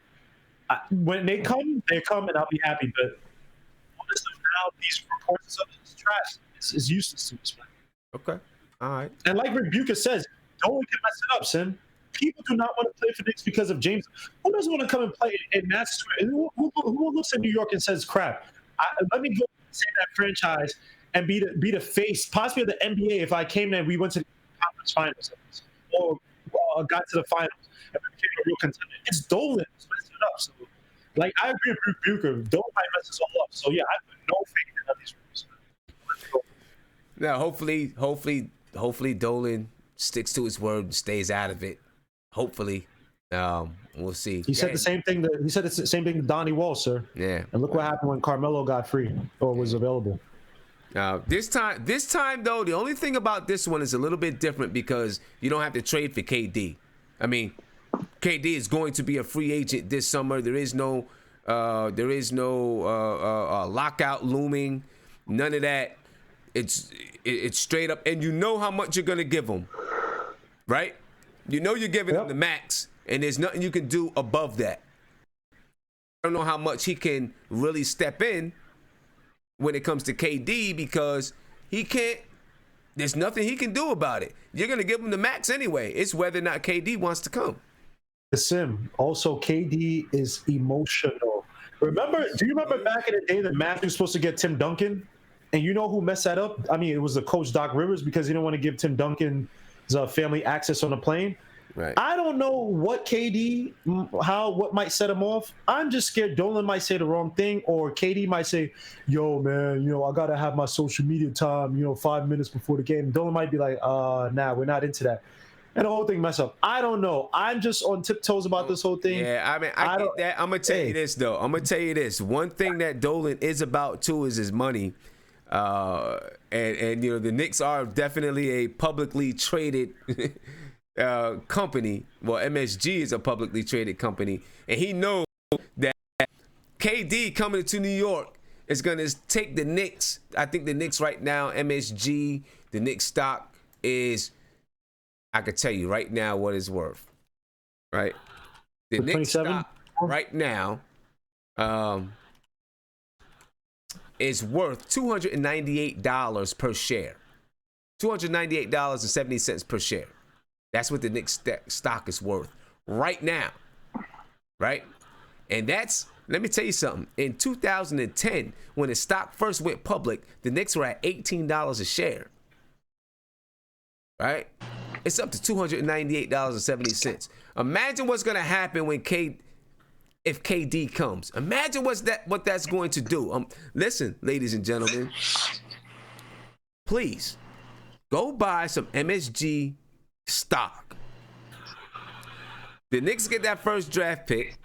When they come, and I'll be happy. But all this stuff now, these reports and stuff, it's trash. It's useless to us, man. Okay. All right. And like Rebuka says, Dolan can mess it up, Sim. People do not want to play for Knicks because of James. Who doesn't want to come and play in Madison Square? Who looks at New York and says, crap, let me go save that franchise and be the face, possibly of the NBA if I came there and we went to the conference finals or got to the finals and became a real contender. It's Dolan who's messing it up. So, like, I agree with Rebuka. Dolan might mess this all up. So, yeah, I have no faith in none of these rules. Now, hopefully Dolan sticks to his word and stays out of it. Hopefully, we'll see. He said the same thing. He said it's the same thing to Donnie Wall, sir. Yeah. And look what happened when Carmelo got free or was available. This time though, the only thing about this one is a little bit different because you don't have to trade for KD. I mean, KD is going to be a free agent this summer. There is no lockout looming. None of that. It's straight up, and you know how much you're gonna give him, right? You know you're giving him the max, and there's nothing you can do above that. I don't know how much he can really step in when it comes to KD because he can't. There's nothing he can do about it. You're gonna give him the max anyway. It's whether or not KD wants to come. Sim. Also, KD is emotional. Do you remember back in the day that Matthew was supposed to get Tim Duncan? And you know who messed that up? I mean, it was the coach Doc Rivers because he didn't want to give Tim Duncan's family access on the plane. Right. I don't know what what might set him off. I'm just scared Dolan might say the wrong thing, or KD might say, "Yo, man, I gotta have my social media time, 5 minutes before the game." Dolan might be like, "Nah, we're not into that," and the whole thing mess up. I don't know. I'm just on tiptoes about this whole thing. Yeah, I mean, I get that. I'm gonna tell you this though. I'm gonna tell you this. One thing that Dolan is about too is his money. And the Knicks are definitely a publicly traded company. Well, MSG is a publicly traded company, and he knows that KD coming to New York is going to take the Knicks. I think the Knicks right now, MSG, the Knicks stock is, I could tell you right now what it's worth. Right, the Knicks stock right now, is worth $298 per share. $298.70 per share. That's what the Knicks stock is worth right now. Right? And let me tell you something. In 2010, when the stock first went public, the Knicks were at $18 a share. Right? It's up to $298.70. Imagine what's going to happen if KD comes. Imagine what that's going to do. Listen, ladies and gentlemen, please go buy some MSG stock. The Knicks get that first draft pick,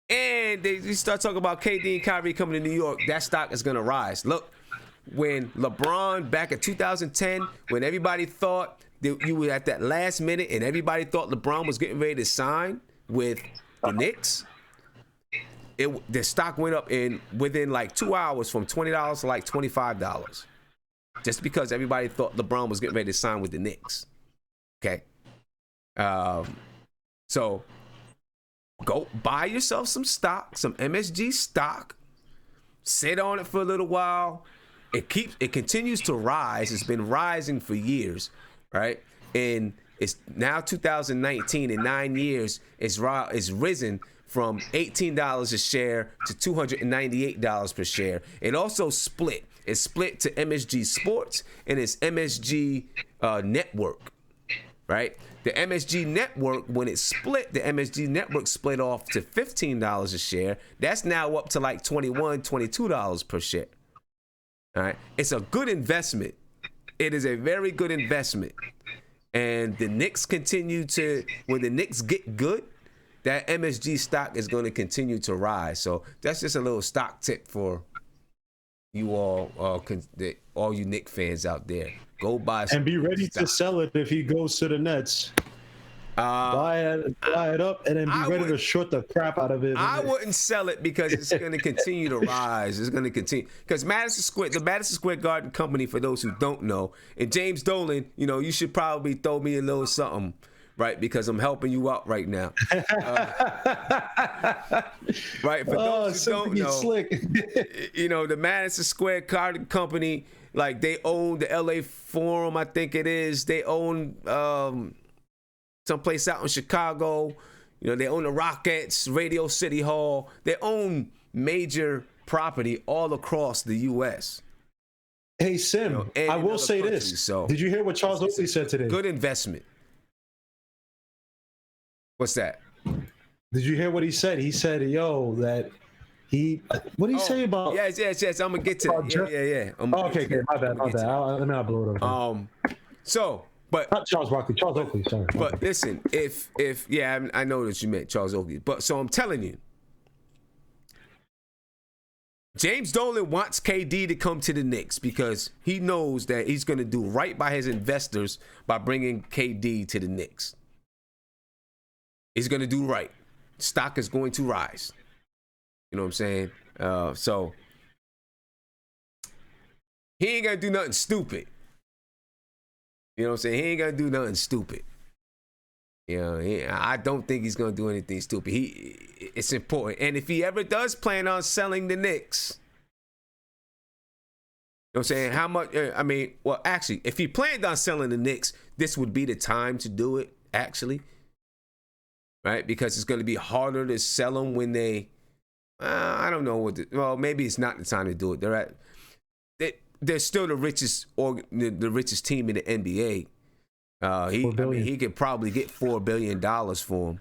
and they start talking about KD and Kyrie coming to New York. That stock is going to rise. Look, when LeBron back in 2010, when everybody thought you were at that last minute and everybody thought LeBron was getting ready to sign with the Knicks, the stock went up within like 2 hours from $20 to like $25. Just because everybody thought LeBron was getting ready to sign with the Knicks. Okay. So go buy yourself some stock, some MSG stock, sit on it for a little while. It continues to rise. It's been rising for years. Right, and it's now 2019. In 9 years, it's risen from $18 a share to $298 per share. It also split. It's split to MSG Sports and it's MSG Network. Right, the MSG Network, when it split, the MSG Network split off to $15 a share. That's now up to like $21, $22 per share. All right, it's a good investment. It is a very good investment. And the Knicks when the Knicks get good, that MSG stock is going to continue to rise. So that's just a little stock tip for you all you Knicks fans out there, go buy some and be ready to sell it if he goes to the Nets. Buy it up and then be ready to short the crap out of it. I wouldn't sell it because it's going to continue to rise. It's going to continue because the Madison Square Garden Company, for those who don't know, and James Dolan, you should probably throw me a little something, right? Because I'm helping you out right now. Right? For those who don't know, slick. The Madison Square Garden Company, like they own the LA Forum, I think it is. They own someplace out in Chicago. They own the Rockettes, Radio City Hall. They own major property all across the U.S. Hey, Sim, I will say this. So did you hear what Charles Oakley said today? Good investment. What's that? Did you hear what he said? He said, that he... What did he say about... Yes. I'm going to get to that. Yeah. Okay, my bad. Let me not blow it over. But not Charles Barkley, Charles Oakley, sorry. But listen, if I know that you meant Charles Oakley, but so I'm telling you, James Dolan wants KD to come to the Knicks because he knows that he's going to do right by his investors by bringing KD to the Knicks. He's going to do right. Stock is going to rise. You know what I'm saying? So he ain't going to do nothing stupid. You know what I'm saying? He ain't gonna do nothing stupid. I don't think he's gonna do anything stupid. It's important. And if he ever does plan on selling the Knicks, you know what I'm saying? How much? Actually, if he planned on selling the Knicks, this would be the time to do it. Actually, right? Because it's gonna be harder to sell them when they. I don't know maybe it's not the time to do it. They're still the richest team in the NBA. He could probably get $4 billion for him.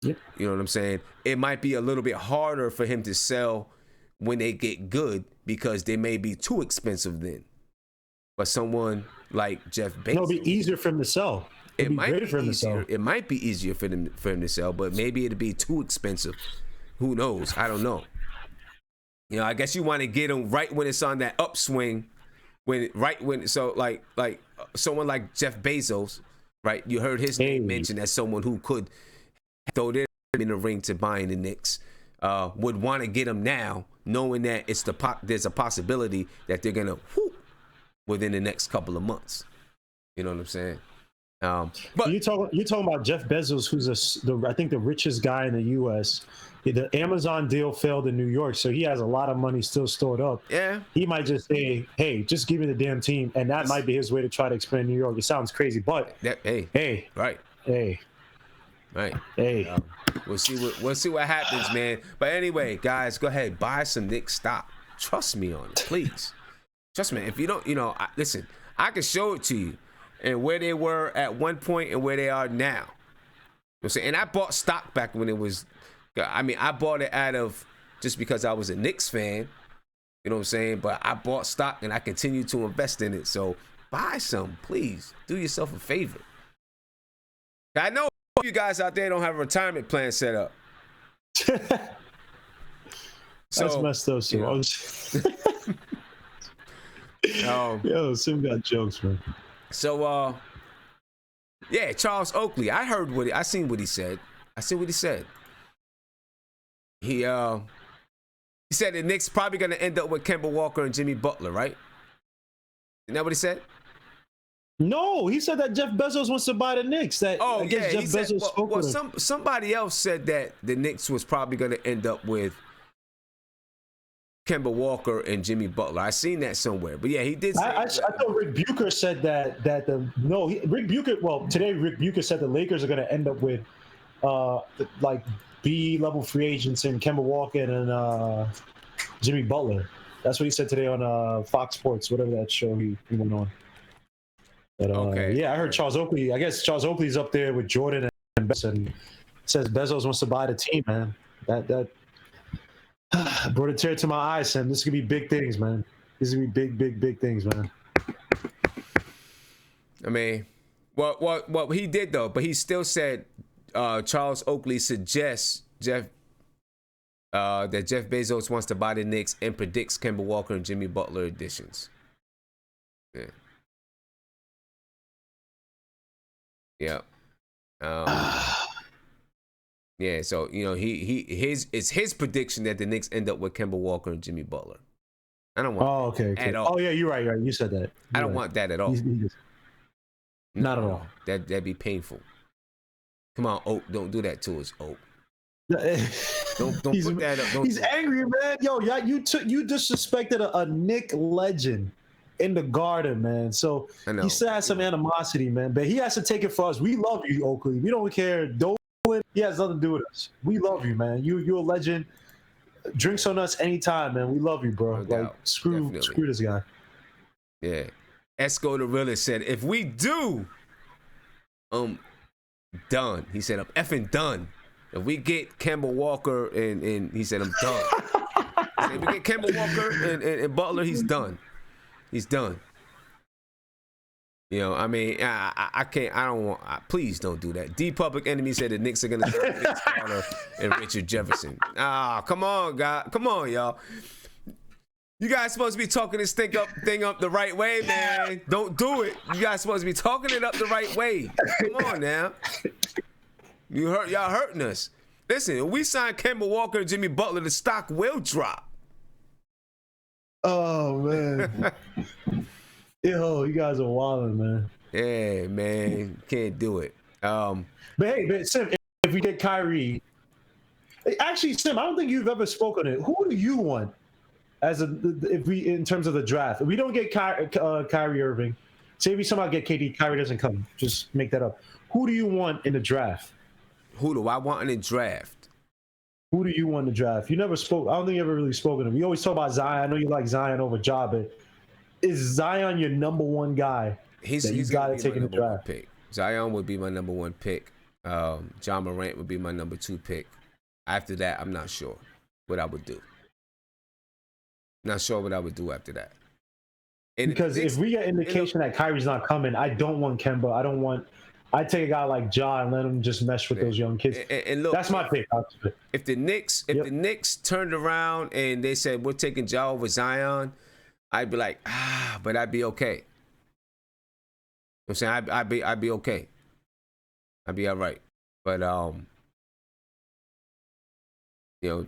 Yep. You know what I'm saying? It might be a little bit harder for him to sell when they get good because they may be too expensive then. But someone like Jeff Bezos, it'll be easier for him to sell. It might be easier for him to sell, but maybe it'll be too expensive. Who knows? I don't know. I guess you want to get them right when it's on that upswing, so someone like Jeff Bezos, right? You heard his name mentioned as someone who could throw their in the ring to buying the Knicks. Would want to get them now, knowing that there's a possibility that they're gonna within the next couple of months. You know what I'm saying? But you're talking about Jeff Bezos, who's I think the richest guy in the U.S. The Amazon deal failed in New York, so he has a lot of money still stored up. Yeah, he might just say, "Hey, just give me the damn team," and that might be his way to try to expand New York. It sounds crazy, but we'll see what happens, man. But anyway, guys, go ahead, buy some Knicks stock. Trust me on it, please. Trust me. If you don't, listen, I can show it to you and where they were at one point and where they are now. You know what I'm saying? And I bought stock back when it was. I bought it out of just because I was a Knicks fan, you know what I'm saying? But I bought stock and I continue to invest in it. So buy some, please. Do yourself a favor. I know you guys out there don't have a retirement plan set up. That's messed up, so yo, Sim got jokes, man. So Charles Oakley. I seen what he said. He said the Knicks probably going to end up with Kemba Walker and Jimmy Butler, right? Isn't that what he said? No, he said that Jeff Bezos wants to buy the Knicks. Somebody else said that the Knicks was probably going to end up with Kemba Walker and Jimmy Butler. I seen that somewhere, but yeah, he did. I thought Rick Bucher said Rick Bucher said the Lakers are going to end up with B-level free agents in Kemba Walker and Jimmy Butler. That's what he said today on Fox Sports, whatever that show he went on. But I heard Charles Oakley. I guess Charles Oakley's up there with Jordan and Bezos, and says Bezos wants to buy the team, man. That brought a tear to my eyes, Sam. This is gonna be big things, man. This is gonna be big things, man. I mean, what he did though, but he still said Charles Oakley suggests Jeff that Jeff Bezos wants to buy the Knicks and predicts Kemba Walker and Jimmy Butler additions. Yeah. Yeah. Yeah, so it's his prediction that the Knicks end up with Kemba Walker and Jimmy Butler. I don't want okay. at all. Oh yeah, you're right. You said that. I don't want that at all. Not at all. That'd be painful. Come on, Oak, don't do that to us, Oak. Don't put that up. He's angry, man. Yo, yeah, you disrespected a Knick legend in the Garden, man. So he still has some animosity, man. But he has to take it for us. We love you, Oakley. We don't care. He has nothing to do with us. We love you, man. You're a legend. Drinks on us anytime, man. We love you, bro. No screw this guy. Yeah. Esco the realist said, if we do, done. He said, I'm effing done. If we get Kemba Walker and he said, I'm done. He said, if we get Kemba Walker and Butler, he's done. He's done. You know, I mean, I can't, I don't want, please don't do that. D Public Enemy said the Knicks are going to do Vince Carter and Richard Jefferson. Come on, God. Come on, y'all. You guys supposed to be talking this thing up the right way, man. Don't do it. You guys supposed to be talking it up the right way. Come on now. Y'all hurting us. Listen, if we sign Kemba Walker and Jimmy Butler, the stock will drop. Oh man. Yo, you guys are wilding, man. Yeah, man. Can't do it. But Sim, if we get Kyrie, actually, Sim, I don't think you've ever spoken it. Who do you want in terms of the draft? If we don't get Kyrie Irving, say we somehow get KD, Kyrie doesn't come. Just make that up. Who do you want in the draft? Who do I want in the draft? Who do you want in the draft? You never spoke. I don't think you ever really spoken to him. You always talk about Zion. I know you like Zion over Ja, but is Zion your number one guy? He's got to take in the draft. Pick. Zion would be my number one pick. John Morant would be my number two pick. After that, I'm not sure what I would do. Not sure what I would do after that. And because if we get indication that Kyrie's not coming, I don't want Kemba. I take a guy like Ja and let him just mesh with those young kids. And look, that's my pick. If the Knicks turned around and they said we're taking Ja over Zion, I'd be like, but I'd be okay. You know what I'm saying? I'd be okay. I'd be all right. But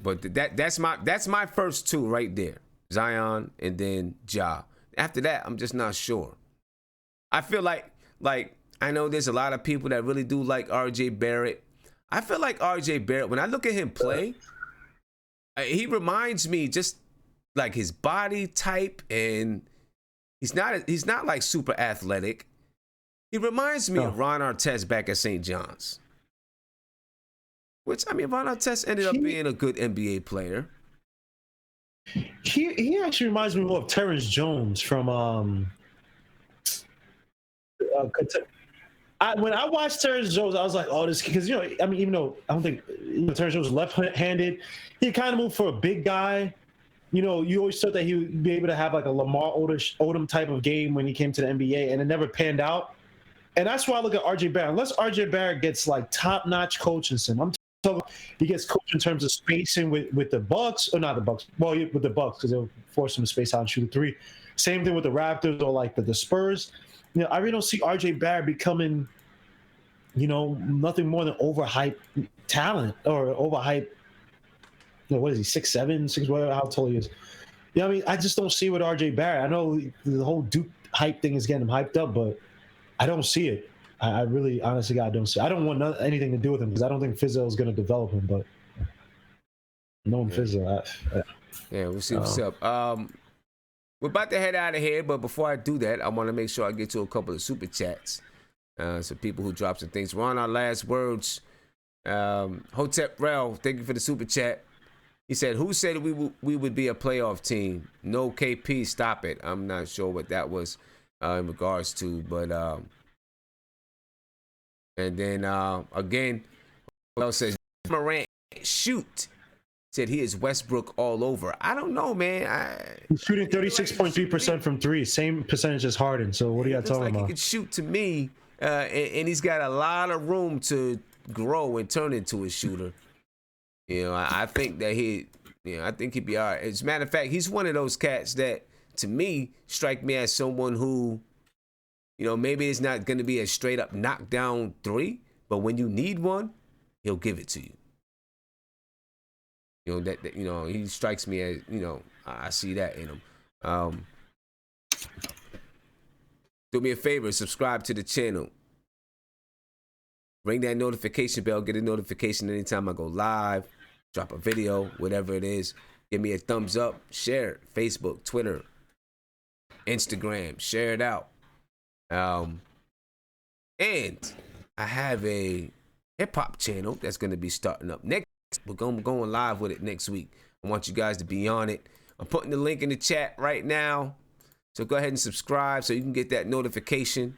but that's my first two right there. Zion and then Ja. After that, I'm just not sure. I feel like I know there's a lot of people that really do like RJ Barrett. I feel like RJ Barrett, when I look at him play, he reminds me just like his body type, and he's not like super athletic. He reminds me of Ron Artest back at St. John's. Which, I mean, Ron Artest ended up being a good NBA player. He actually reminds me more of Terrence Jones from when I watched Terrence Jones, I was like, oh, this, because I mean, even though I don't think Terrence Jones was left-handed, he kind of moved for a big guy. You always thought that he would be able to have like a Lamar Odom type of game when he came to the NBA, and it never panned out. And that's why I look at RJ Barrett. Unless RJ Barrett gets like top-notch coaching, I'm talking he gets coached in terms of spacing with the Bucks, or not the Bucks. Well, with the Bucks, because they'll force him to space out and shoot a three. Same thing with the Raptors or like the Spurs. I really don't see RJ Barrett becoming, nothing more than overhyped talent or overhyped. What is he, 6'7", 6 whatever, how tall he is. I mean, I just don't see it with RJ Barrett. I know the whole Duke hype thing is getting him hyped up, but I don't see it. I really, honestly, God, don't see it. I don't want anything to do with him because I don't think Fizdale is going to develop him, but knowing Fizdale, yeah, we'll see what's up. We're about to head out of here, but before I do that, I want to make sure I get to a couple of super chats. Some people who dropped some things. We're on our last words. Hotep Rel, thank you for the super chat. He said, who said we would be a playoff team? No KP, stop it. I'm not sure what that was in regards to, but and then again, Rel says, Morant, shoot. Said he is Westbrook all over. I don't know, man. He's shooting 36.3% from three, same percentage as Harden. So what are you talking about? He could shoot to me, and he's got a lot of room to grow and turn into a shooter. You know, I think that I think he'd be all right. As a matter of fact, he's one of those cats that, to me, strike me as someone who, you know, maybe it's not going to be a straight up knockdown three, but when you need one, he'll give it to you. You know, that you know, he strikes me as, you know, I see that in him. Do me a favor, subscribe to the channel. Ring that notification bell, get a notification anytime I go live, drop a video, whatever it is. Give me a thumbs up, share it, Facebook, Twitter, Instagram, share it out. And I have a hip-hop channel that's going to be starting up next. We're going live with it next week. I want you guys to be on it. I'm putting the link in the chat right now. So go ahead and subscribe so you can get that notification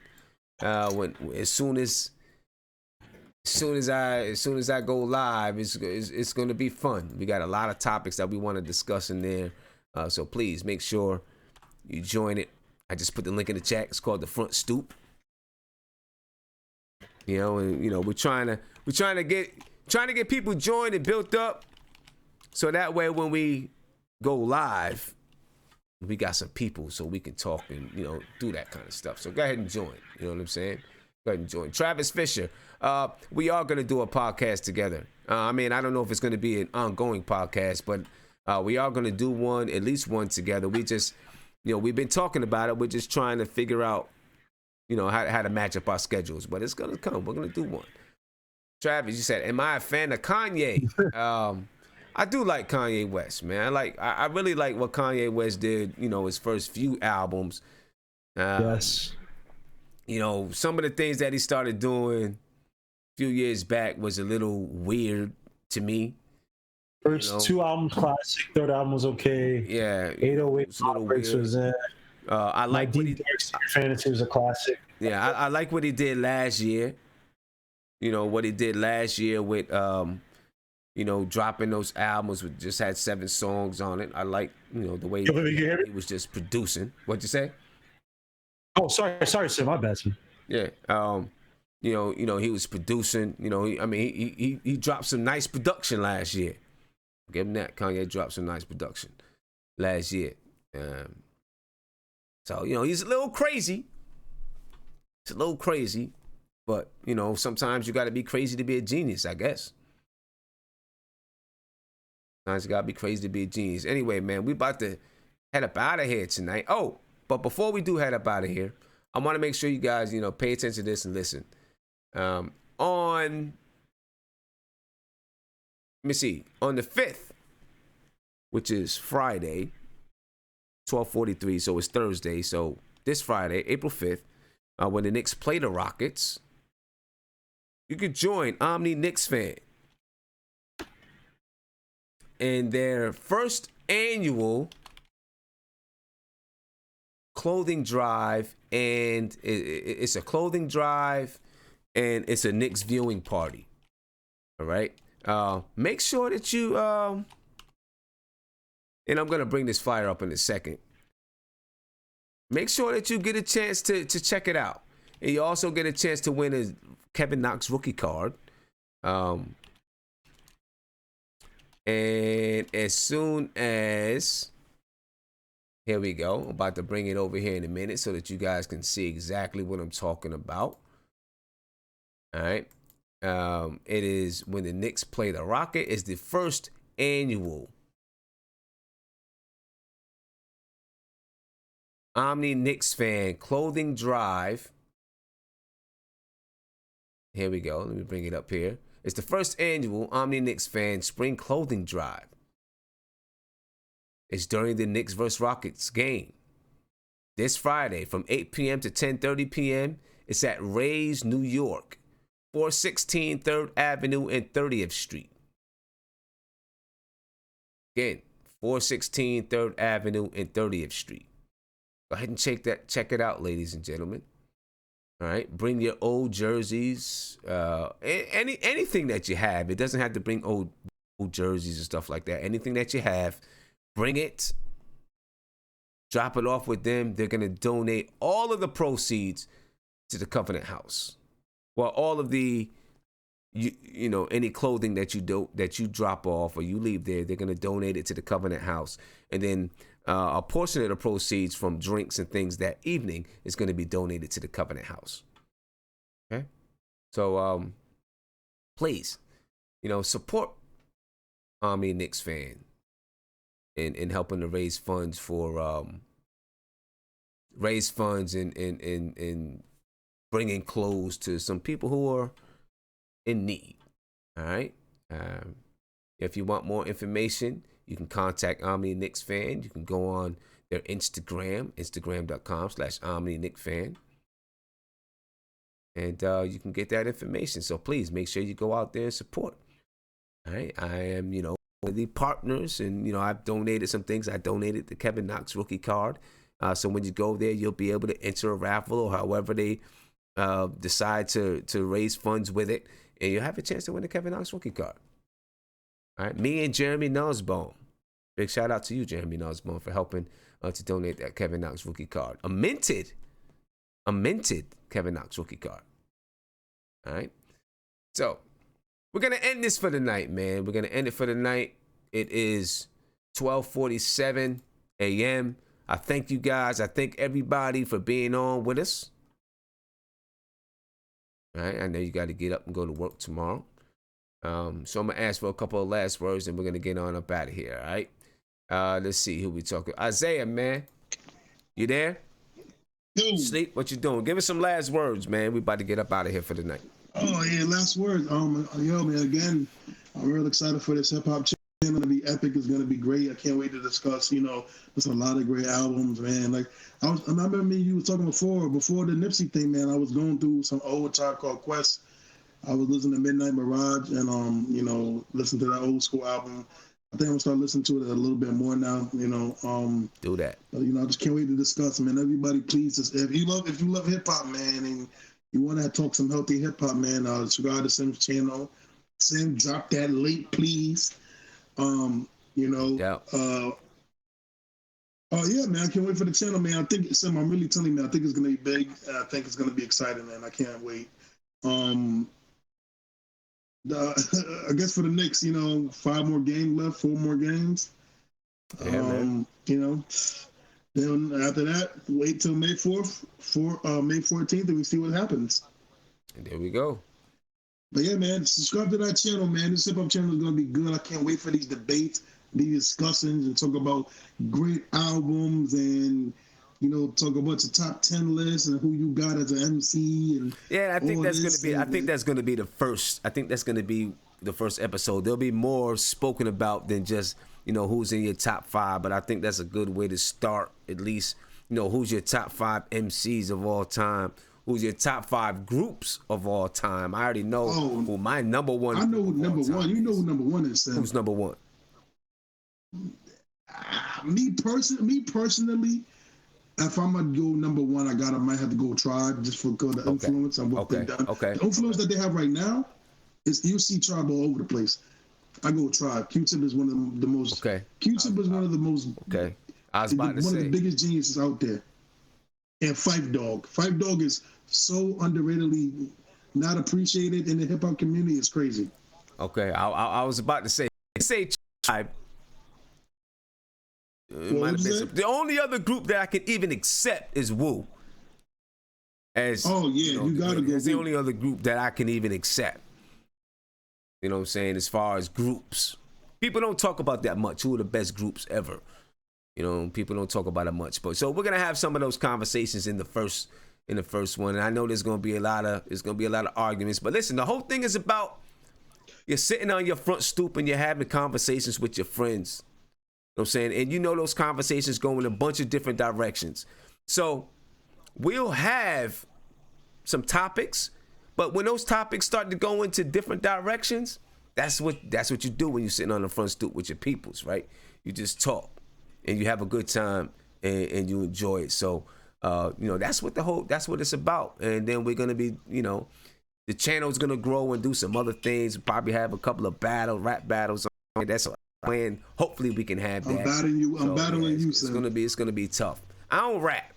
as soon as I go live. It's going to be fun. We got a lot of topics that we want to discuss in there. So please make sure you join it. I just put the link in the chat. It's called The Front Stoop. You know, and you know, we're trying to get people joined and built up, so that way when we go live, we got some people so we can talk and, you know, do that kind of stuff. So go ahead and join. You know what I'm saying? Go ahead and join. Travis Fisher, we are gonna do a podcast together. I mean, I don't know if it's gonna be an ongoing podcast, but we are gonna do one, at least one together. We just, you know, we've been talking about it. We're just trying to figure out, you know, how to match up our schedules, but it's gonna come. We're gonna do one. Travis, you said, am I a fan of Kanye? I do like Kanye West, man. I really like what Kanye West did, you know, his first few albums. Yes. You know, some of the things that he started doing a few years back was a little weird to me. First two albums classic, third album was okay. Yeah. 808 Heartbreaks was in. I like what he did. Fantasy was a classic. Yeah, I like what he did last year. You know, what he did last year with, you know, dropping those albums with just had 7 songs on it. I like, you know, the way he was just producing. What'd you say? Oh, sorry, sir. My bad, sir. Yeah. You know, he was producing. You know, he dropped some nice production last year. Give him that. Kanye dropped some nice production last year. So, you know, he's a little crazy. It's a little crazy, but, you know, sometimes you got to be crazy to be a genius, I guess. Sometimes you got to be crazy to be a genius. Anyway, man, we about to head up out of here tonight. Oh, but before we do head up out of here, I want to make sure you guys, you know, pay attention to this and listen. On the 5th, which is Friday, 12:43, so it's Thursday. So this Friday, April 5th, when the Knicks play the Rockets, you could join Omni Knicks Fan in their first annual clothing drive, and it's a clothing drive and it's a Knicks viewing party. All right. Make sure that you and I'm gonna bring this flyer up in a second. Make sure that you get a chance to check it out. And you also get a chance to win a Kevin Knox rookie card. And as soon as, here we go. I'm about to bring it over here in a minute so that you guys can see exactly what I'm talking about. All right. It is when the Knicks play the Rocket. It's the first annual Omni Knicks Fan clothing drive. Here we go. Let me bring it up here. It's the first annual Omni Knicks Fan spring clothing drive. It's during the Knicks vs. Rockets game. This Friday from 8 p.m. to 10:30 p.m. It's at Ray's, New York, 416 3rd Avenue and 30th Street. Again, 416 3rd Avenue and 30th Street. Go ahead and check it out, ladies and gentlemen. All right, bring your old jerseys, anything that you have. It doesn't have to bring old jerseys and stuff like that. Anything that you have, bring it. Drop it off with them. They're gonna donate all of the proceeds to the Covenant House. Well, all of the you know, any clothing that you drop off or you leave there, they're gonna donate it to the Covenant House, and then a portion of the proceeds from drinks and things that evening is gonna be donated to the Covenant House. Okay, so please, you know, support Army Knicks fan in helping to raise funds for and bringing clothes to some people who are in need. All right. If you want more information, you can contact Omni Knicks Fan. You can go on their Instagram, instagram.com/Omni Knicks Fan. And you can get that information. So please make sure you go out there and support. All right. I am, you know, one of the partners, and, you know, I've donated some things. I donated the Kevin Knox rookie card. So when you go there, you'll be able to enter a raffle or however they decide to raise funds with it, and you'll have a chance to win the Kevin Knox rookie card. All right, me and Jeremy Nussbaum. Big shout out to you, Jeremy Nussbaum, for helping to donate that Kevin Knox rookie card. A minted Kevin Knox rookie card. All right, so we're gonna end this for the night, man. We're gonna end it for the night. It is 12:47 a.m. I thank you guys. I thank everybody for being on with us. All right, I know you got to get up and go to work tomorrow. So I'm going to ask for a couple of last words, and we're going to get on up out of here, all right? Let's see who we talking. Isaiah, man. You there? Sleep? What you doing? Give us some last words, man. We about to get up out of here for the night. Oh, yeah, last word. Yo, man, again, I'm real excited for this hip-hop channel. It's going to be epic. It's going to be great. I can't wait to discuss, you know, there's a lot of great albums, man. Like, I remember me, you were talking before the Nipsey thing, man. I was going through some old Tribe Called Quest. I was listening to Midnight Mirage and, you know, listen to that old school album. I think I'm going to start listening to it a little bit more now, you know. Do that. You know, I just can't wait to discuss, man. Everybody, please, if you love hip-hop, man, and you want to talk some healthy hip-hop, man, subscribe to Sim's channel. Sim, drop that link, please. You know. Yeah. Oh yeah, man! I can't wait for the channel, man. I think, Sim, I'm really telling you, man. I think it's gonna be big. I think it's gonna be exciting, man. I can't wait. I guess for the Knicks, you know, 5 more games left, 4 more games. Yeah, man. You know, then after that, wait till May 4th, May 14th, and we see what happens. And there we go. But yeah, man, subscribe to that channel, man. This hip hop channel is gonna be good. I can't wait for these debates, these discussions, and talk about great albums, and, you know, talk about the top 10 lists and who you got as an MC. And yeah, I think that's gonna be. I think that's gonna be the first. I think that's gonna be the first episode. There'll be more spoken about than just, you know, who's in your top 5. But I think that's a good way to start. At least, you know, who's your top 5 MCs of all time. Who's your top 5 groups of all time? I already know who my number one. I know who number one. You know who number one is, Sam. Who's number one? Me personally, if I'm gonna go number one, I might have to go Tribe just for the influence and what they've done. Okay. The influence that they have right now is, you see Tribe all over the place. I go Tribe. Q-Tip is one of the most. Okay. Q-Tip is one of the most. Okay. I was about to say one of the biggest geniuses out there. And Phife Dawg. Phife Dawg is so underratedly not appreciated in the hip hop community. It's crazy. Okay, I was about to say Tribe. The only other group that I could even accept is Wu. As you gotta go. It's the only other group that I can even accept. You know what I'm saying? As far as groups, people don't talk about that much. Who are the best groups ever? You know, people don't talk about it much. But so we're gonna have some of those conversations in the first one. And I know there's gonna be a lot of arguments. But listen, the whole thing is about you're sitting on your front stoop and you're having conversations with your friends. You know what I'm saying? And you know those conversations go in a bunch of different directions. So we'll have some topics, but when those topics start to go into different directions, that's what you do when you're sitting on the front stoop with your peoples, right? You just talk and you have a good time and you enjoy it. So you know, that's what it's about. And then we're gonna be, you know, the channel's gonna grow and do some other things. We'll probably have a couple of rap battles. That's a plan. Hopefully we can have that. I'm battling you, It's gonna be tough. I don't rap.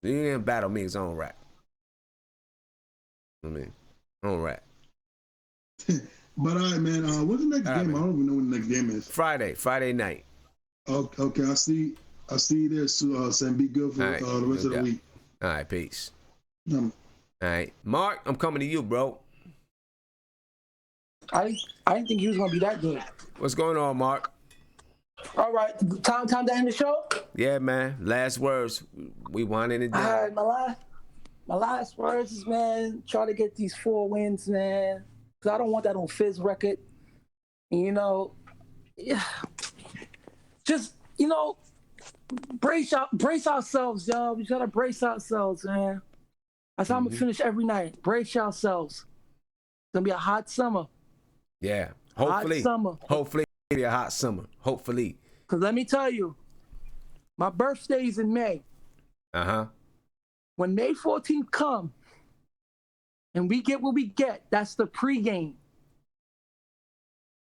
You ain't battle me because I don't rap. I don't rap. But all right, man. What's the next game? Man. I don't even know when the next game is. Friday night. Okay, I see you there, Sam. Be good for the rest of the week. All right, peace. All right, Mark, I'm coming to you, bro. I didn't think he was gonna be that good. What's going on, Mark? All right, time to end the show. Yeah, man. Last words. We winding it down. All right, my last words is, man, try to get these 4 wins, man. Cause I don't want that on Fizz record. And, just brace ourselves, y'all. We gotta brace ourselves, man. That's how I'm gonna finish every night. Brace yourselves. It's gonna be a hot summer. Yeah. Hopefully. Hot summer. Hopefully it'll be a hot summer. Hopefully. Cause let me tell you, my birthday is in May. When May 14th come and we get what we get, that's the pregame.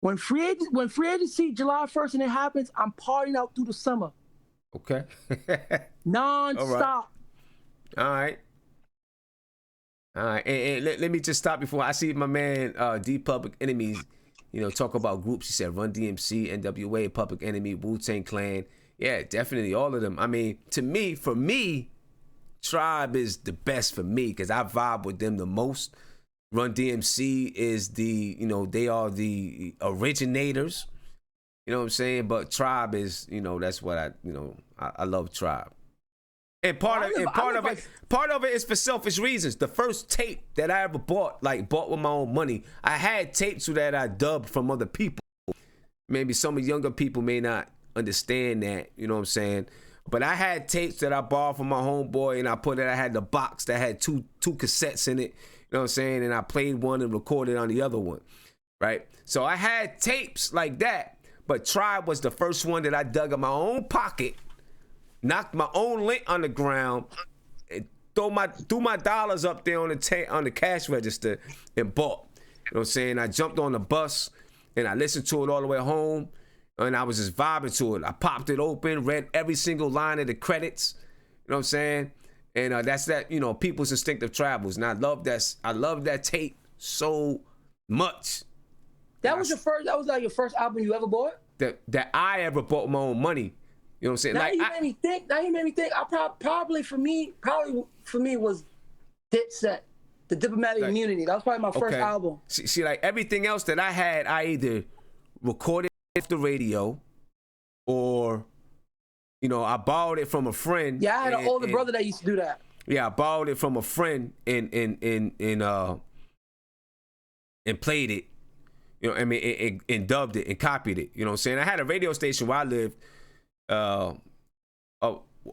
When free agency July 1st and it happens, I'm partying out through the summer. Okay. Non-stop. All right. And let me just stop before I see my man D Public Enemies, talk about groups. He said Run DMC, NWA, Public Enemy, Wu-Tang Clan. Yeah, definitely all of them. I mean, for me, Tribe is the best for me because I vibe with them the most. Run DMC is they are the originators. You know what I'm saying? But Tribe is, that's what I love Tribe. And part of it is for selfish reasons. The first tape that I ever bought with my own money, I had tapes that I dubbed from other people. Maybe some of younger people may not understand that, you know what I'm saying? But I had tapes that I borrowed from my homeboy, and I had the box that had two cassettes in it, you know what I'm saying? And I played one and recorded on the other one, right? So I had tapes like that, but Tribe was the first one that I dug in my own pocket, knocked my own lint on the ground, and threw my dollars up there on the cash register and bought. You know what I'm saying? I jumped on the bus and I listened to it all the way home, and I was just vibing to it. I popped it open, read every single line of the credits. You know what I'm saying? And that's that. People's Instinctive Travels, and I love that tape so much. That was like your first album you ever bought? That I ever bought with my own money. You know what I'm saying? Now you made me think. Probably for me was Dipset, The Diplomatic Immunity. That was probably my first album. See, like everything else that I had, I either recorded off the radio, or I borrowed it from a friend. Yeah, I had an older brother that used to do that. Yeah, I borrowed it from a friend and played it. And dubbed it and copied it. You know what I'm saying? I had a radio station where I lived.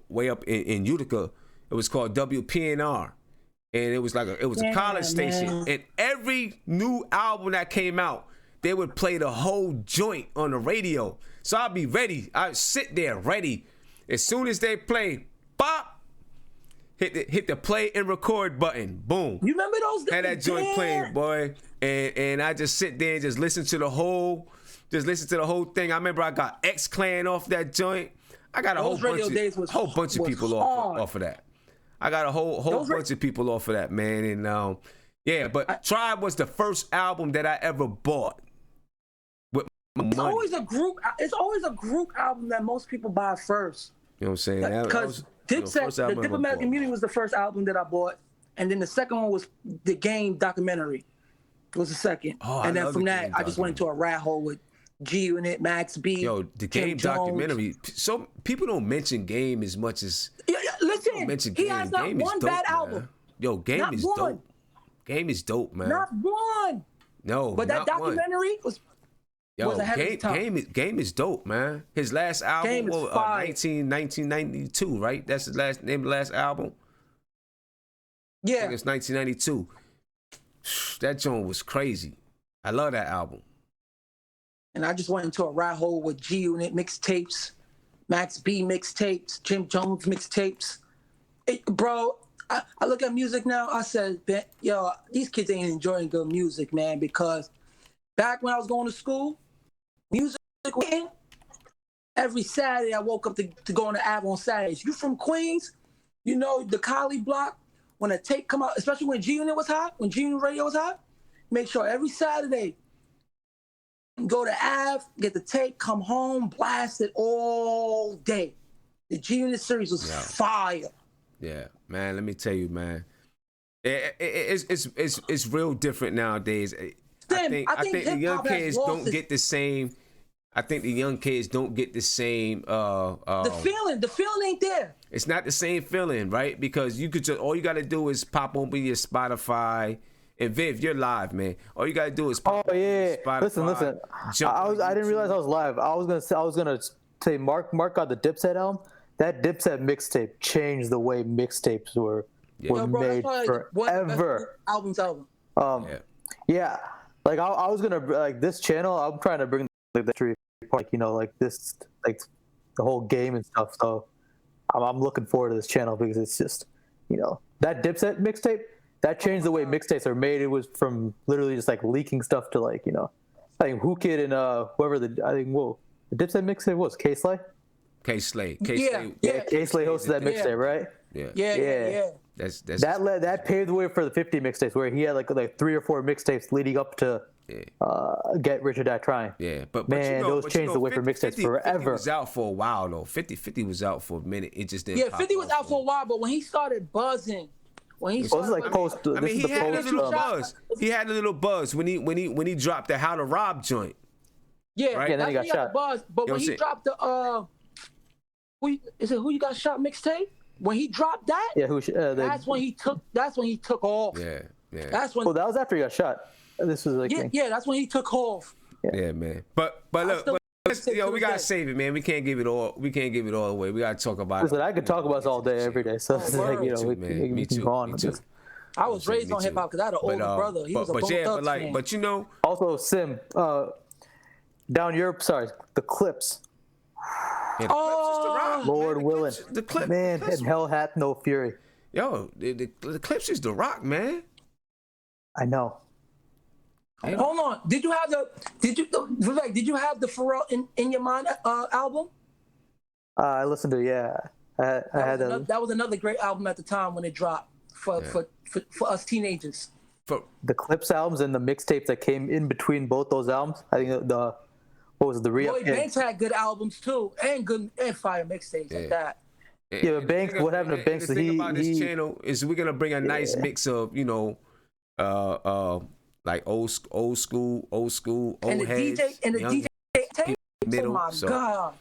Way up in Utica. It was called WPNR, and it was a college station. And every new album that came out, they would play the whole joint on the radio. So I'd be ready. I'd sit there ready. As soon as they play, bop, hit the play and record button. Boom. You remember those days? Had that joint playing, boy, and I just sit there and just listen to the whole thing. I remember I got X Clan off that joint. I got a whole bunch of people off of that. I got a whole bunch of people off of that, man. And but Tribe was the first album that I ever bought with my money. It's always a group album that most people buy first. You know what I'm saying? Because Dipset, The Diplomatic Immunity was the first album that I bought, and then the second one was the Game documentary. Was the second, and then from that I just went into a rat hole with G Unit, Max B. Yo, the Game documentary. So people don't mention Game as much as listen. He has not one bad album. Yo, Game is dope. Game is dope, man. Not one. No, but that documentary was ahead of its time. Game is dope, man. His last album was 1992, right? That's his name of the last album. Yeah, I think it's 1992. That joint was crazy. I love that album. And I just went into a rat hole with G Unit mixtapes, Max B mixtapes, Jim Jones mixtapes. Bro, I look at music now. I said, yo, these kids ain't enjoying good music, man. Because back when I was going to school, music was in. Every Saturday I woke up to go on the Ave on Saturdays. You from Queens? The Collie block. When a tape come out, especially when G Unit was hot, when G Unit radio was hot, make sure every Saturday go to Ave, get the tape, come home, blast it all day. The G-Unit series was fire. Yeah, man. Let me tell you, man. It's real different nowadays. I think the young kids don't get the same. I think the young kids don't get the same. The feeling ain't there. It's not the same feeling, right? Because you could just all you got to do is pop open your Spotify. And Viv, you're live, man. All you got to do is pop open your Spotify. Listen. I didn't realize I was live. I was gonna say Mark got the Dipset album. That Dipset mixtape changed the way mixtapes were made forever. Album. Yeah. Like I was gonna like this channel. I'm trying to bring like the tree, like like this, like the whole game and stuff. So I'm looking forward to this channel because it's just that Dipset mixtape that changed the way mixtapes are made. It was from literally just like leaking stuff to like I think Who Kid and whoever the Dipset mixtape was K-Slay. K-Slay. K-Slay hosted that mixtape, right? Yeah. That paved the way for the 50 mixtapes, where he had like 3 or 4 mixtapes leading up to Get Rich or Die Trying. Yeah, but man, those changed the way for mixtapes forever. 50 was out for a while though. 50 was out for a minute. It just didn't. Yeah, 50 was out for a while, but when he started buzzing, he had a little buzz. He had a little buzz when he dropped the How to Rob joint. Yeah, right? And then he got shot. Buzz, but when he dropped the Who You Got Shot mixtape? When he dropped that, that's when he took off. Yeah. That's when. Well, that was after he got shot. This was like that's when he took off. Yeah, man. But look, we gotta save it, man. We can't give it all. We can't give it all away. We gotta talk about it. I could talk about this all day, every day. So it's like me too. I was raised on hip hop because I had an older brother. He was a Bone Thugs fan. But also Sim, down Europe. Sorry, the Clips. Yeah, the Clips is the rock. Lord willing, the Clips, man, and hell hath no fury. Yo, the Clips is the rock, man. I know. Hold on. Did you have the Pharrell in Your Mind album? I listened to I had that. That was another great album at the time when it dropped for us teenagers. The Clips albums and the mixtapes that came in between both those albums. I think what was the re-up? Boy, Banks had good albums too, and fire mixtapes like that. Yeah, but Banks. What happened to Banks? The thing about this channel is we're gonna bring a nice mix of like old school, old heads, DJ middle. Oh my God.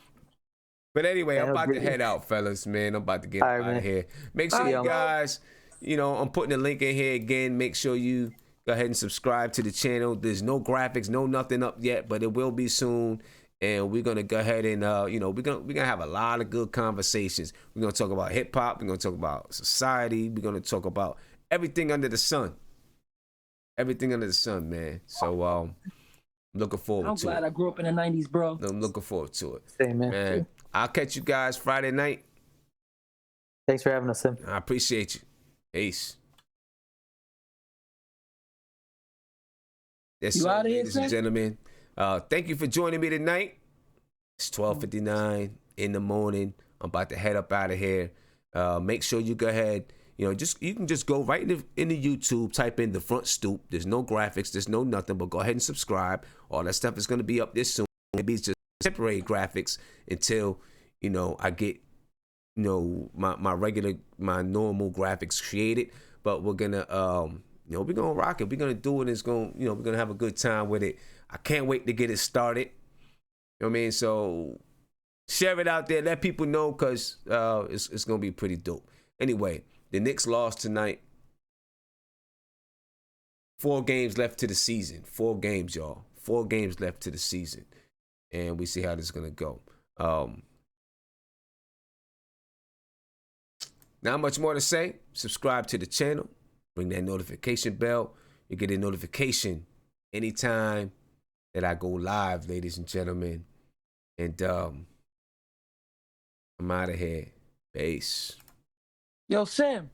But anyway, I'm about to head out, fellas, man. I'm about to get out of here. Make sure you guys, I'm putting the link in here again. Make sure you go ahead and subscribe to the channel. There's no graphics, no nothing up yet, but it will be soon. And we're gonna go ahead and we're gonna have a lot of good conversations. We're gonna talk about hip hop. We're gonna talk about society. We're gonna talk about everything under the sun. Everything under the sun, man. So I'm looking forward to it. I'm glad I grew up in the 90s, bro. I'm looking forward to it. Same, man. I'll catch you guys Friday night. Thanks for having us, Sim. I appreciate you. Peace. You out of here, ladies and gentlemen. Thank you for joining me tonight. It's 12:59 in the morning. I'm about to head up out of here. Make sure you go ahead. You can just go right in the YouTube, type in The Front Stoop. There's no graphics, there's no nothing, but go ahead and subscribe. All that stuff is going to be up this soon. Maybe it's just temporary graphics until, I get, my normal graphics created. But we're going to, we're going to rock it. We're going to do it. It's going, we're going to have a good time with it. I can't wait to get it started. You know what I mean? So share it out there. Let people know because it's going to be pretty dope. Anyway. The Knicks lost tonight. 4 games left to the season. 4 games, y'all. 4 games left to the season. And we see how this is going to go. Not much more to say. Subscribe to the channel. Ring that notification bell. You get a notification anytime that I go live, ladies and gentlemen. And I'm out of here. Peace. Yo, Sam.